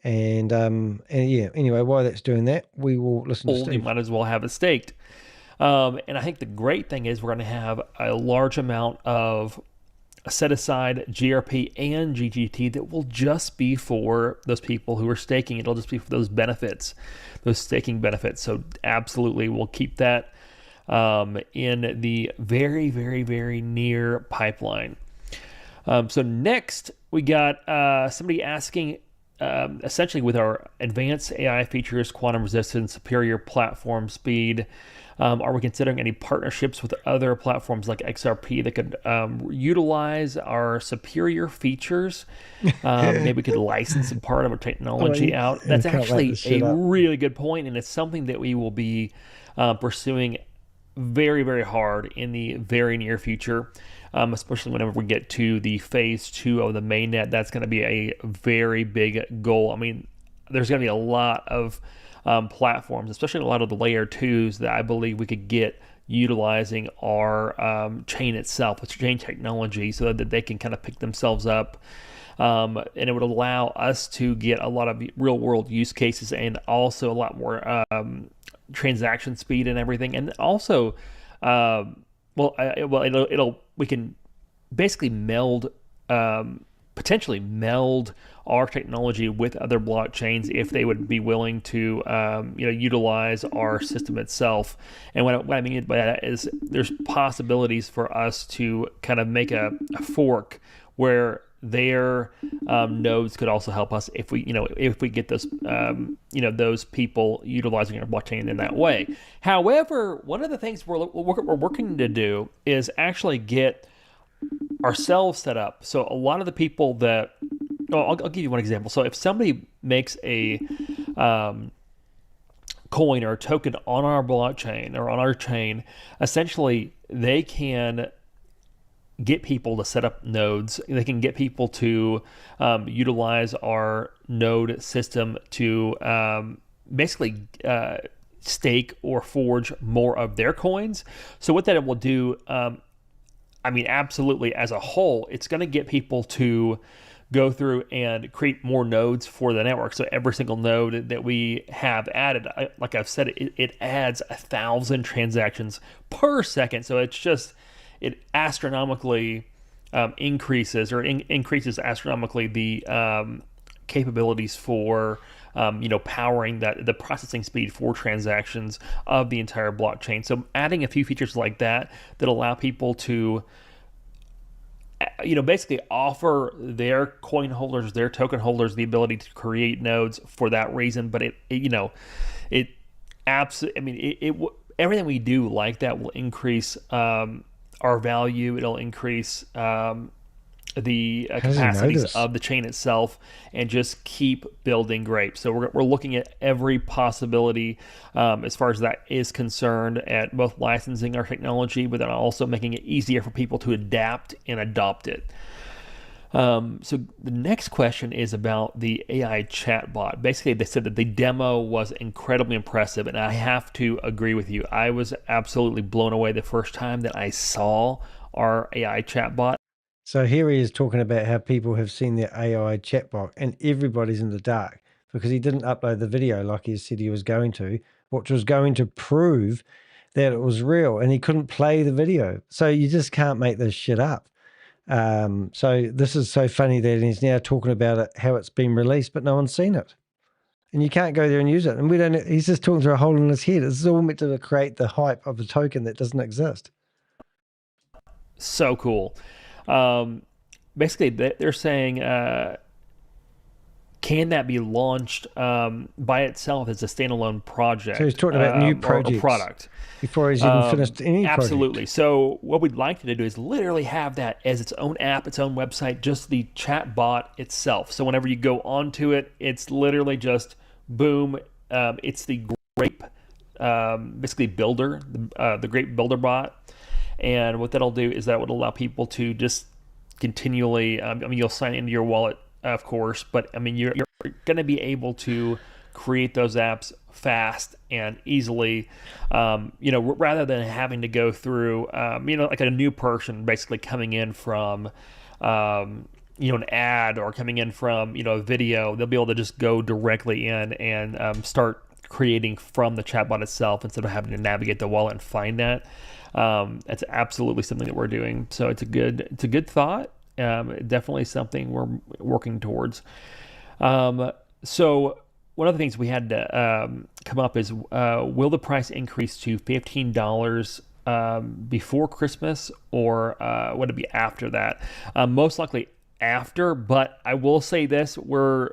And yeah, anyway, while that's doing that, we will listen to Steve. You might as well have it staked. And I think the great thing is we're going to have a large amount of set aside GRP and GGT that will just be for those people who are staking. It'll just be for those benefits, those staking benefits. So absolutely, we'll keep that in the very, very, very near pipeline. So next, we got somebody asking, essentially with our advanced AI features, quantum resistance, superior platform speed, are we considering any partnerships with other platforms like XRP that could utilize our superior features? Maybe we could license a part of our technology out. That's actually a really good point, and it's something that we will be pursuing very, very hard in the very near future, especially whenever we get to the phase 2 of the mainnet. That's going to be a very big goal. I mean, there's going to be a lot of platforms, especially a lot of the layer 2s, that I believe we could get utilizing our chain itself, the chain technology, so that they can kind of pick themselves up. And it would allow us to get a lot of real world use cases and also a lot more transaction speed and everything. And also, we can basically potentially meld our technology with other blockchains if they would be willing to, utilize our system itself. And what I mean by that is there's possibilities for us to kind of make a fork where their nodes could also help us if we get those, those people utilizing our blockchain in that way. However, one of the things we're working to do is actually get ourselves set up. So a lot of the people that, I'll give you one example. So if somebody makes a coin or a token on our blockchain or on our chain, essentially they can get people to set up nodes. They can get people to utilize our node system to basically stake or forge more of their coins. So what that will do, absolutely, as a whole, it's going to get people to go through and create more nodes for the network. So every single node that we have added, like I've said, it adds 1,000 transactions per second. So it astronomically increases astronomically the capabilities for powering the processing speed for transactions of the entire blockchain. So adding a few features like that allow people to basically offer their coin holders, their token holders, the ability to create nodes for that reason. But everything we do like that will increase our value. It'll increase the capacities of the chain itself and just keep building grapes. So we're looking at every possibility as far as that is concerned, at both licensing our technology, but then also making it easier for people to adapt and adopt it. So the next question is about the AI chatbot. Basically, they said that the demo was incredibly impressive, and I have to agree with you. I was absolutely blown away the first time that I saw our AI chatbot. So here he is talking about how people have seen their AI chatbot and everybody's in the dark because he didn't upload the video like he said he was going to, which was going to prove that it was real, and he couldn't play the video. So you just can't make this shit up. So this is so funny that he's now talking about it, how it's been released, but no one's seen it. And you can't go there and use it. And he's just talking through a hole in his head. This is all meant to create the hype of the token that doesn't exist. So cool. Basically, they're saying, can that be launched by itself as a standalone project? So he's talking about new projects, or product before he's even finished any project. Absolutely. So what we'd like to do is literally have that as its own app, its own website, just the chat bot itself. So whenever you go onto it, it's literally just boom. It's the grape, basically builder, the grape builder bot. And what that'll do is that would allow people to just continually, you'll sign into your wallet of course, but I mean, you're going to be able to create those apps fast and easily, rather than having to go through, like a new person basically coming in from, an ad or coming in from, a video. They'll be able to just go directly in and start creating from the chatbot itself instead of having to navigate the wallet and find that. That's absolutely something that we're doing. So it's a good thought. Definitely something we're working towards. So one of the things we had to come up is, will the price increase to $15 before Christmas, or would it be after that? Most likely after, but I will say this, we're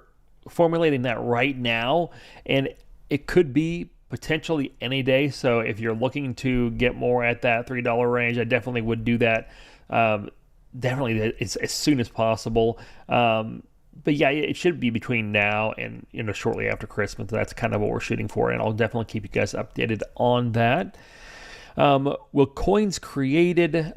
formulating that right now, and it could be potentially any day. So if you're looking to get more at that $3 range, I definitely would do that. Definitely as soon as possible. But yeah, it should be between now and shortly after Christmas. That's kind of what we're shooting for, and I'll definitely keep you guys updated on that. Will coins created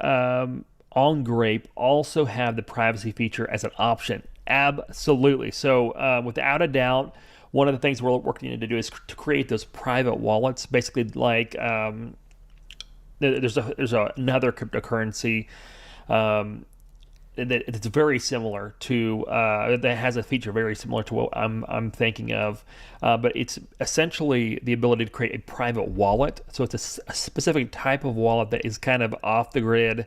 on Grape also have the privacy feature as an option? Absolutely. So without a doubt, one of the things we're working to do is to create those private wallets, basically like there's another cryptocurrency that it's very similar to that has a feature very similar to what I'm thinking of, but it's essentially the ability to create a private wallet. So it's a specific type of wallet that is kind of off the grid,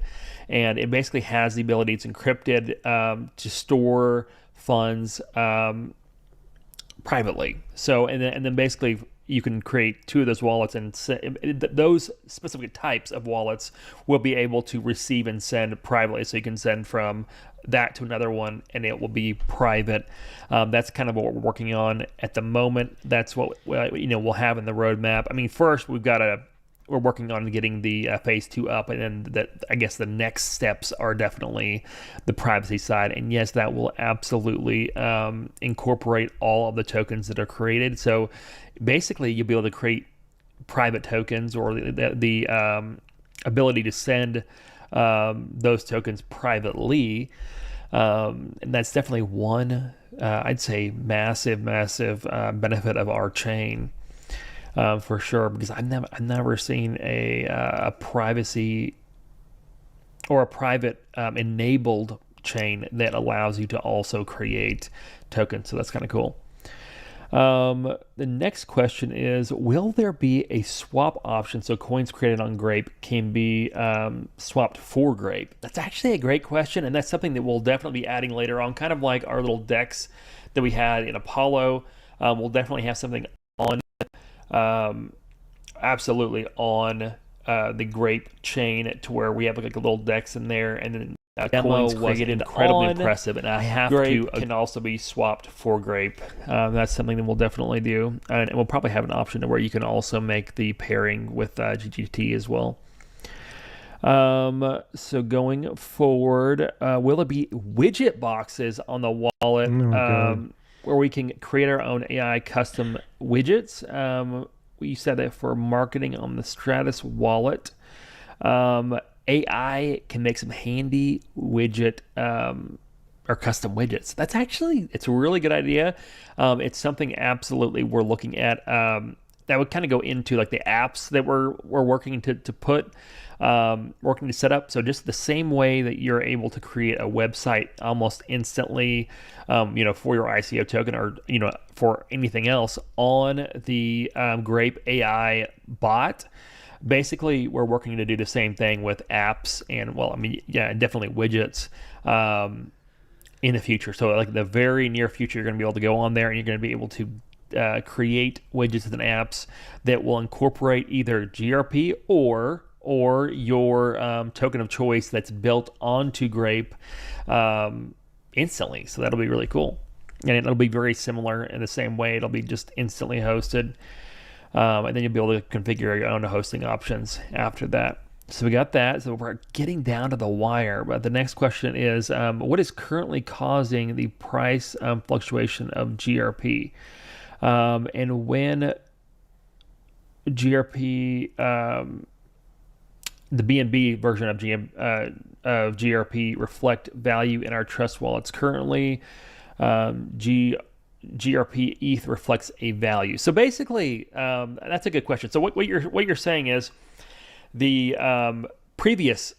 and it basically has the ability, it's encrypted, to store funds privately. So and then basically you can create two of those wallets, and those specific types of wallets will be able to receive and send privately. So you can send from that to another one, and it will be private. That's kind of what we're working on at the moment. That's what we'll have in the roadmap. I mean, first we're working on getting the phase 2 up, and then I guess the next steps are definitely the privacy side. And yes, that will absolutely incorporate all of the tokens that are created. So basically, you'll be able to create private tokens, or the ability to send those tokens privately. And that's definitely one, I'd say, massive benefit of our chain. For sure, because I've never seen a privacy or a private enabled chain that allows you to also create tokens. So that's kind of cool. The next question is, will there be a swap option so coins created on Grape can be swapped for Grape? That's actually a great question, and that's something that we'll definitely be adding later on, kind of like our little decks that we had in Apollo. We'll definitely have something on absolutely on the Grape chain, to where we have like a little decks in there, and then demo was incredibly impressive, and I have Grape can also be swapped for Grape. That's something that we'll definitely do, and we'll probably have an option to where you can also make the pairing with GGT as well. So going forward, will there be widget boxes on the wallet? Where we can create our own AI custom widgets? We said that for marketing on the Stratus wallet. AI can make some handy widget or custom widgets. It's a really good idea. It's something absolutely we're looking at. That would kind of go into like the apps that we're working to put, working to set up. So just the same way that you're able to create a website almost instantly, for your ICO token, or for anything else on the Grape AI bot. Basically, we're working to do the same thing with apps and, definitely widgets in the future. So like the very near future, you're going to be able to go on there and you're going to be able to create widgets and apps that will incorporate either GRP or your token of choice that's built onto Grape instantly. So that'll be really cool. And it'll be very similar in the same way. It'll be just instantly hosted. And then you'll be able to configure your own hosting options after that. So we got that. So we're getting down to the wire. But the next question is, what is currently causing the price fluctuation of GRP? And when GRP, the BNB version of GRP reflect value in our trust wallets currently? GRP ETH reflects a value. So basically, that's a good question. So what you're saying is the previous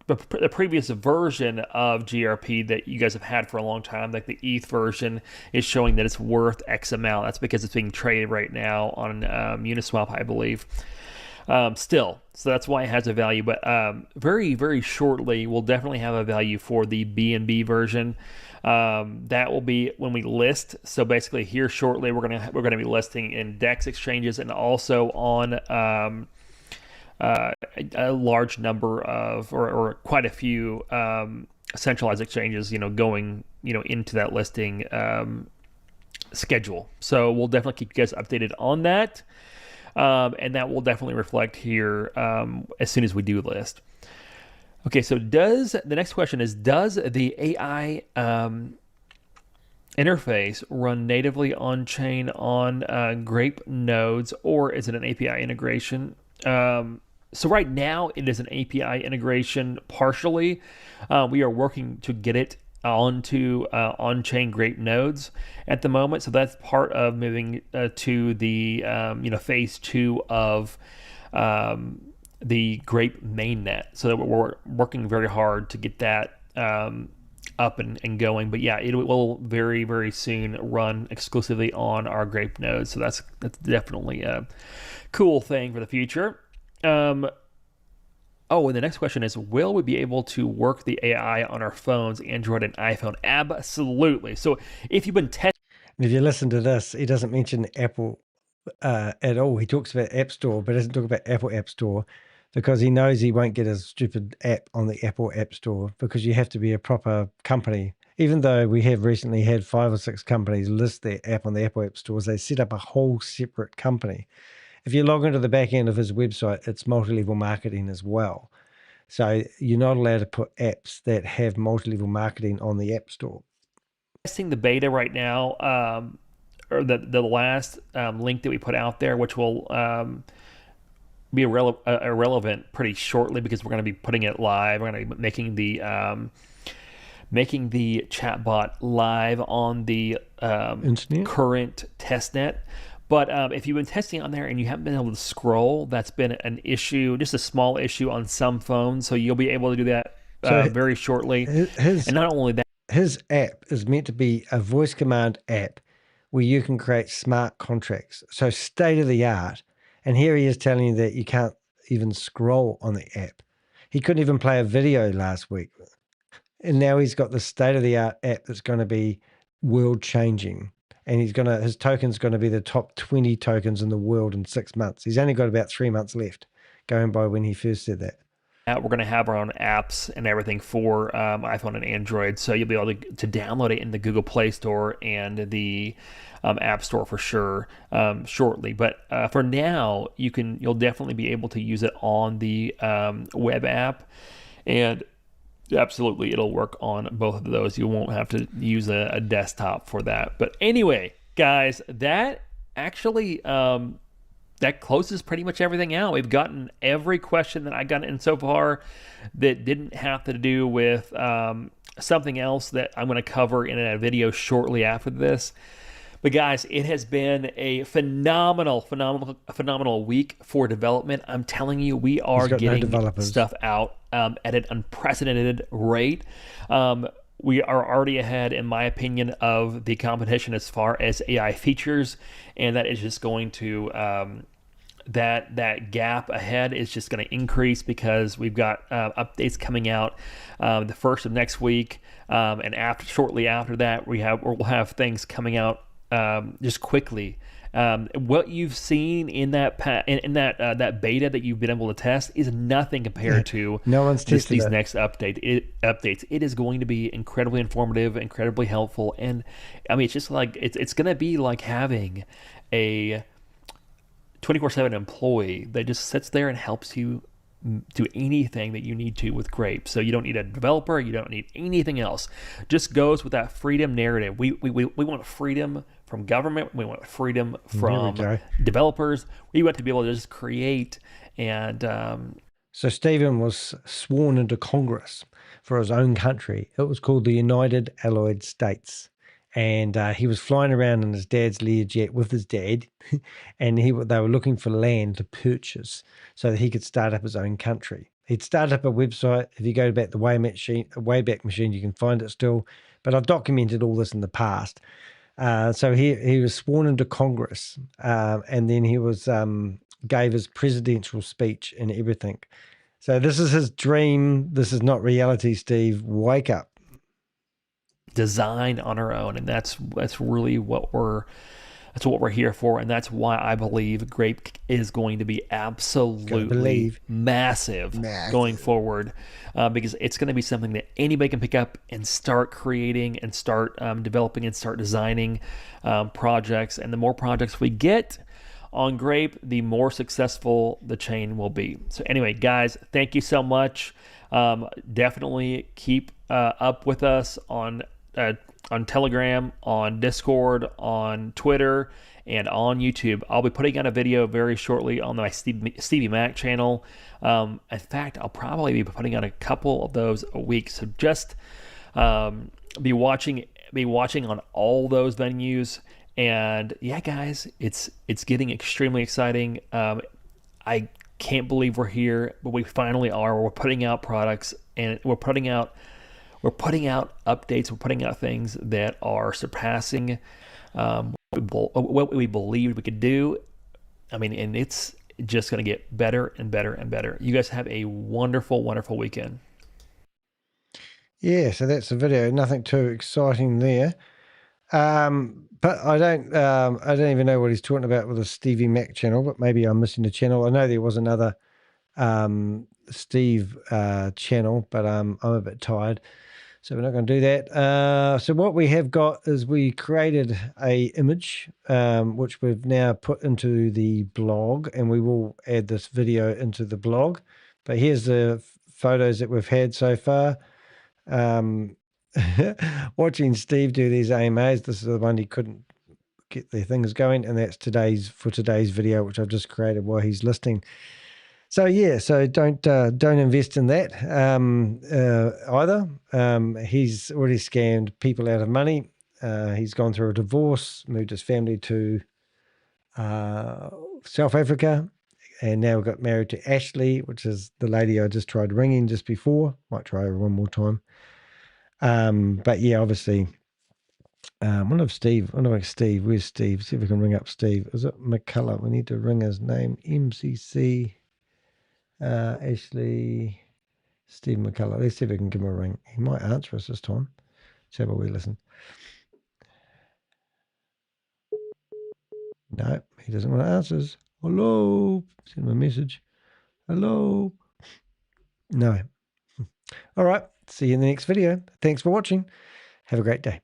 version of GRP that you guys have had for a long time, like the ETH version, is showing that it's worth X amount. That's because it's being traded right now on Uniswap, I believe. So that's why it has a value. But very, very shortly, we'll definitely have a value for the BNB version. That will be when we list. So basically, here shortly, we're gonna be listing in DEX exchanges and also on a large number of or quite a few centralized exchanges, going into that listing schedule. So we'll definitely keep you guys updated on that, and that will definitely reflect here as soon as we do list. Okay, so the next question is, does the AI interface run natively on chain on Grape nodes, or is it an API integration? So right now it is an API integration partially. We are working to get it onto on-chain Grape nodes at the moment. So that's part of moving to the phase 2 of the Grape mainnet. So that we're working very hard to get that up and going. But yeah, it will very, very soon run exclusively on our Grape nodes. So that's definitely a cool thing for the future. And the next question is, will we be able to work the AI on our phones, Android and iPhone? Absolutely. So if you've been testing... If you listen to this, he doesn't mention Apple at all. He talks about App Store, but doesn't talk about Apple App Store, because he knows he won't get his stupid app on the Apple App Store, because you have to be a proper company. Even though we have recently had 5 or 6 companies list their app on the Apple App Stores, they set up a whole separate company. If you log into the back end of his website, it's multi-level marketing as well. So you're not allowed to put apps that have multi-level marketing on the App Store. Testing the beta right now, or the last link that we put out there, which will be irrelevant pretty shortly, because we're going to be putting it live. We're going to be making the chatbot live on the current testnet. But if you've been testing on there and you haven't been able to scroll, that's been an issue, just a small issue on some phones. So you'll be able to do that very shortly. And not only that, his app is meant to be a voice command app where you can create smart contracts. So state of the art. And here he is telling you that you can't even scroll on the app. He couldn't even play a video last week. And now he's got the state of the art app that's going to be world changing. And his token's going to be the top 20 tokens in the world in 6 months. He's only got about 3 months left, going by when he first said that. We're going to have our own apps and everything for iPhone and Android. So you'll be able to download it in the Google Play Store and the App Store for sure shortly. But for now, you'll definitely be able to use it on the web app. And absolutely, it'll work on both of those. You won't have to use a desktop for that. But anyway, guys, that actually that closes pretty much everything out. We've gotten every question that I got in so far that didn't have to do with something else that I'm going to cover in a video shortly after this. But guys, it has been a phenomenal week for development. I'm telling you, we are getting stuff out at an unprecedented rate. We are already ahead, in my opinion, of the competition as far as AI features, and that is just going to that gap ahead is just going to increase, because we've got updates coming out the first of next week, and shortly after that, we'll have things coming out just quickly. What you've seen in that that beta that you've been able to test is nothing compared to no one's these next updates. It is going to be incredibly informative, incredibly helpful, and I mean, it's just like it's going to be like having a 24/7 employee that just sits there and helps you do anything that you need to with Grape. So you don't need a developer, you don't need anything else. Just goes with that freedom narrative. We want freedom from government, we want freedom from developers. We want to be able to just create and So Stephen was sworn into Congress for his own country. It was called the United Allied States. And he was flying around in his dad's Learjet with his dad, and they were looking for land to purchase so that he could start up his own country. He'd started up a website. If you go back the Wayback Machine, you can find it still. But I've documented all this in the past. So he was sworn into Congress, and then he was gave his presidential speech and everything. So this is his dream. This is not reality, Steve. Wake up. Design on our own, and that's really what we're here for, and that's why I believe Grape is going to be absolutely massive going forward, because it's going to be something that anybody can pick up and start creating and start developing and start designing projects. And the more projects we get on Grape, the more successful the chain will be. So anyway, guys, thank you so much. Definitely keep up with us on Telegram, on Discord, on Twitter, and on YouTube. I'll be putting out a video very shortly on my Stevie Mac channel. In fact, I'll probably be putting out a couple of those a week. So just be watching on all those venues. And yeah, guys, it's getting extremely exciting. I can't believe we're here, but we finally are. We're putting out products, and we're putting out updates. We're putting out things that are surpassing what we believed we could do. I mean, and it's just going to get better and better and better. You guys have a wonderful, wonderful weekend. Yeah, so that's the video. Nothing too exciting there. But I don't even know what he's talking about with the Stevie Mac channel, but maybe I'm missing the channel. I know there was another Steve channel, but I'm a bit tired. So we're not going to do that. So what we have got is we created a image, which we've now put into the blog, and we will add this video into the blog. But here's the photos that we've had so far. Watching Steve do these AMAs, this is the one he couldn't get the things going, and that's today's video, which I've just created while he's listening. So yeah, so don't invest in that either. He's already scammed people out of money. He's gone through a divorce, moved his family to South Africa, and now got married to Ashley, which is the lady I just tried ringing just before. Might try her one more time. But yeah, obviously, where's Steve? Where's Steve? See if we can ring up Steve. Is it McCullough? We need to ring his name. MCC. Ashley, Steve McCullough. Let's see if we can give him a ring. He might answer us this time. Let's have a wee listen. No, he doesn't want to answer us. Hello. Send him a message. Hello. No. All right. See you in the next video. Thanks for watching. Have a great day.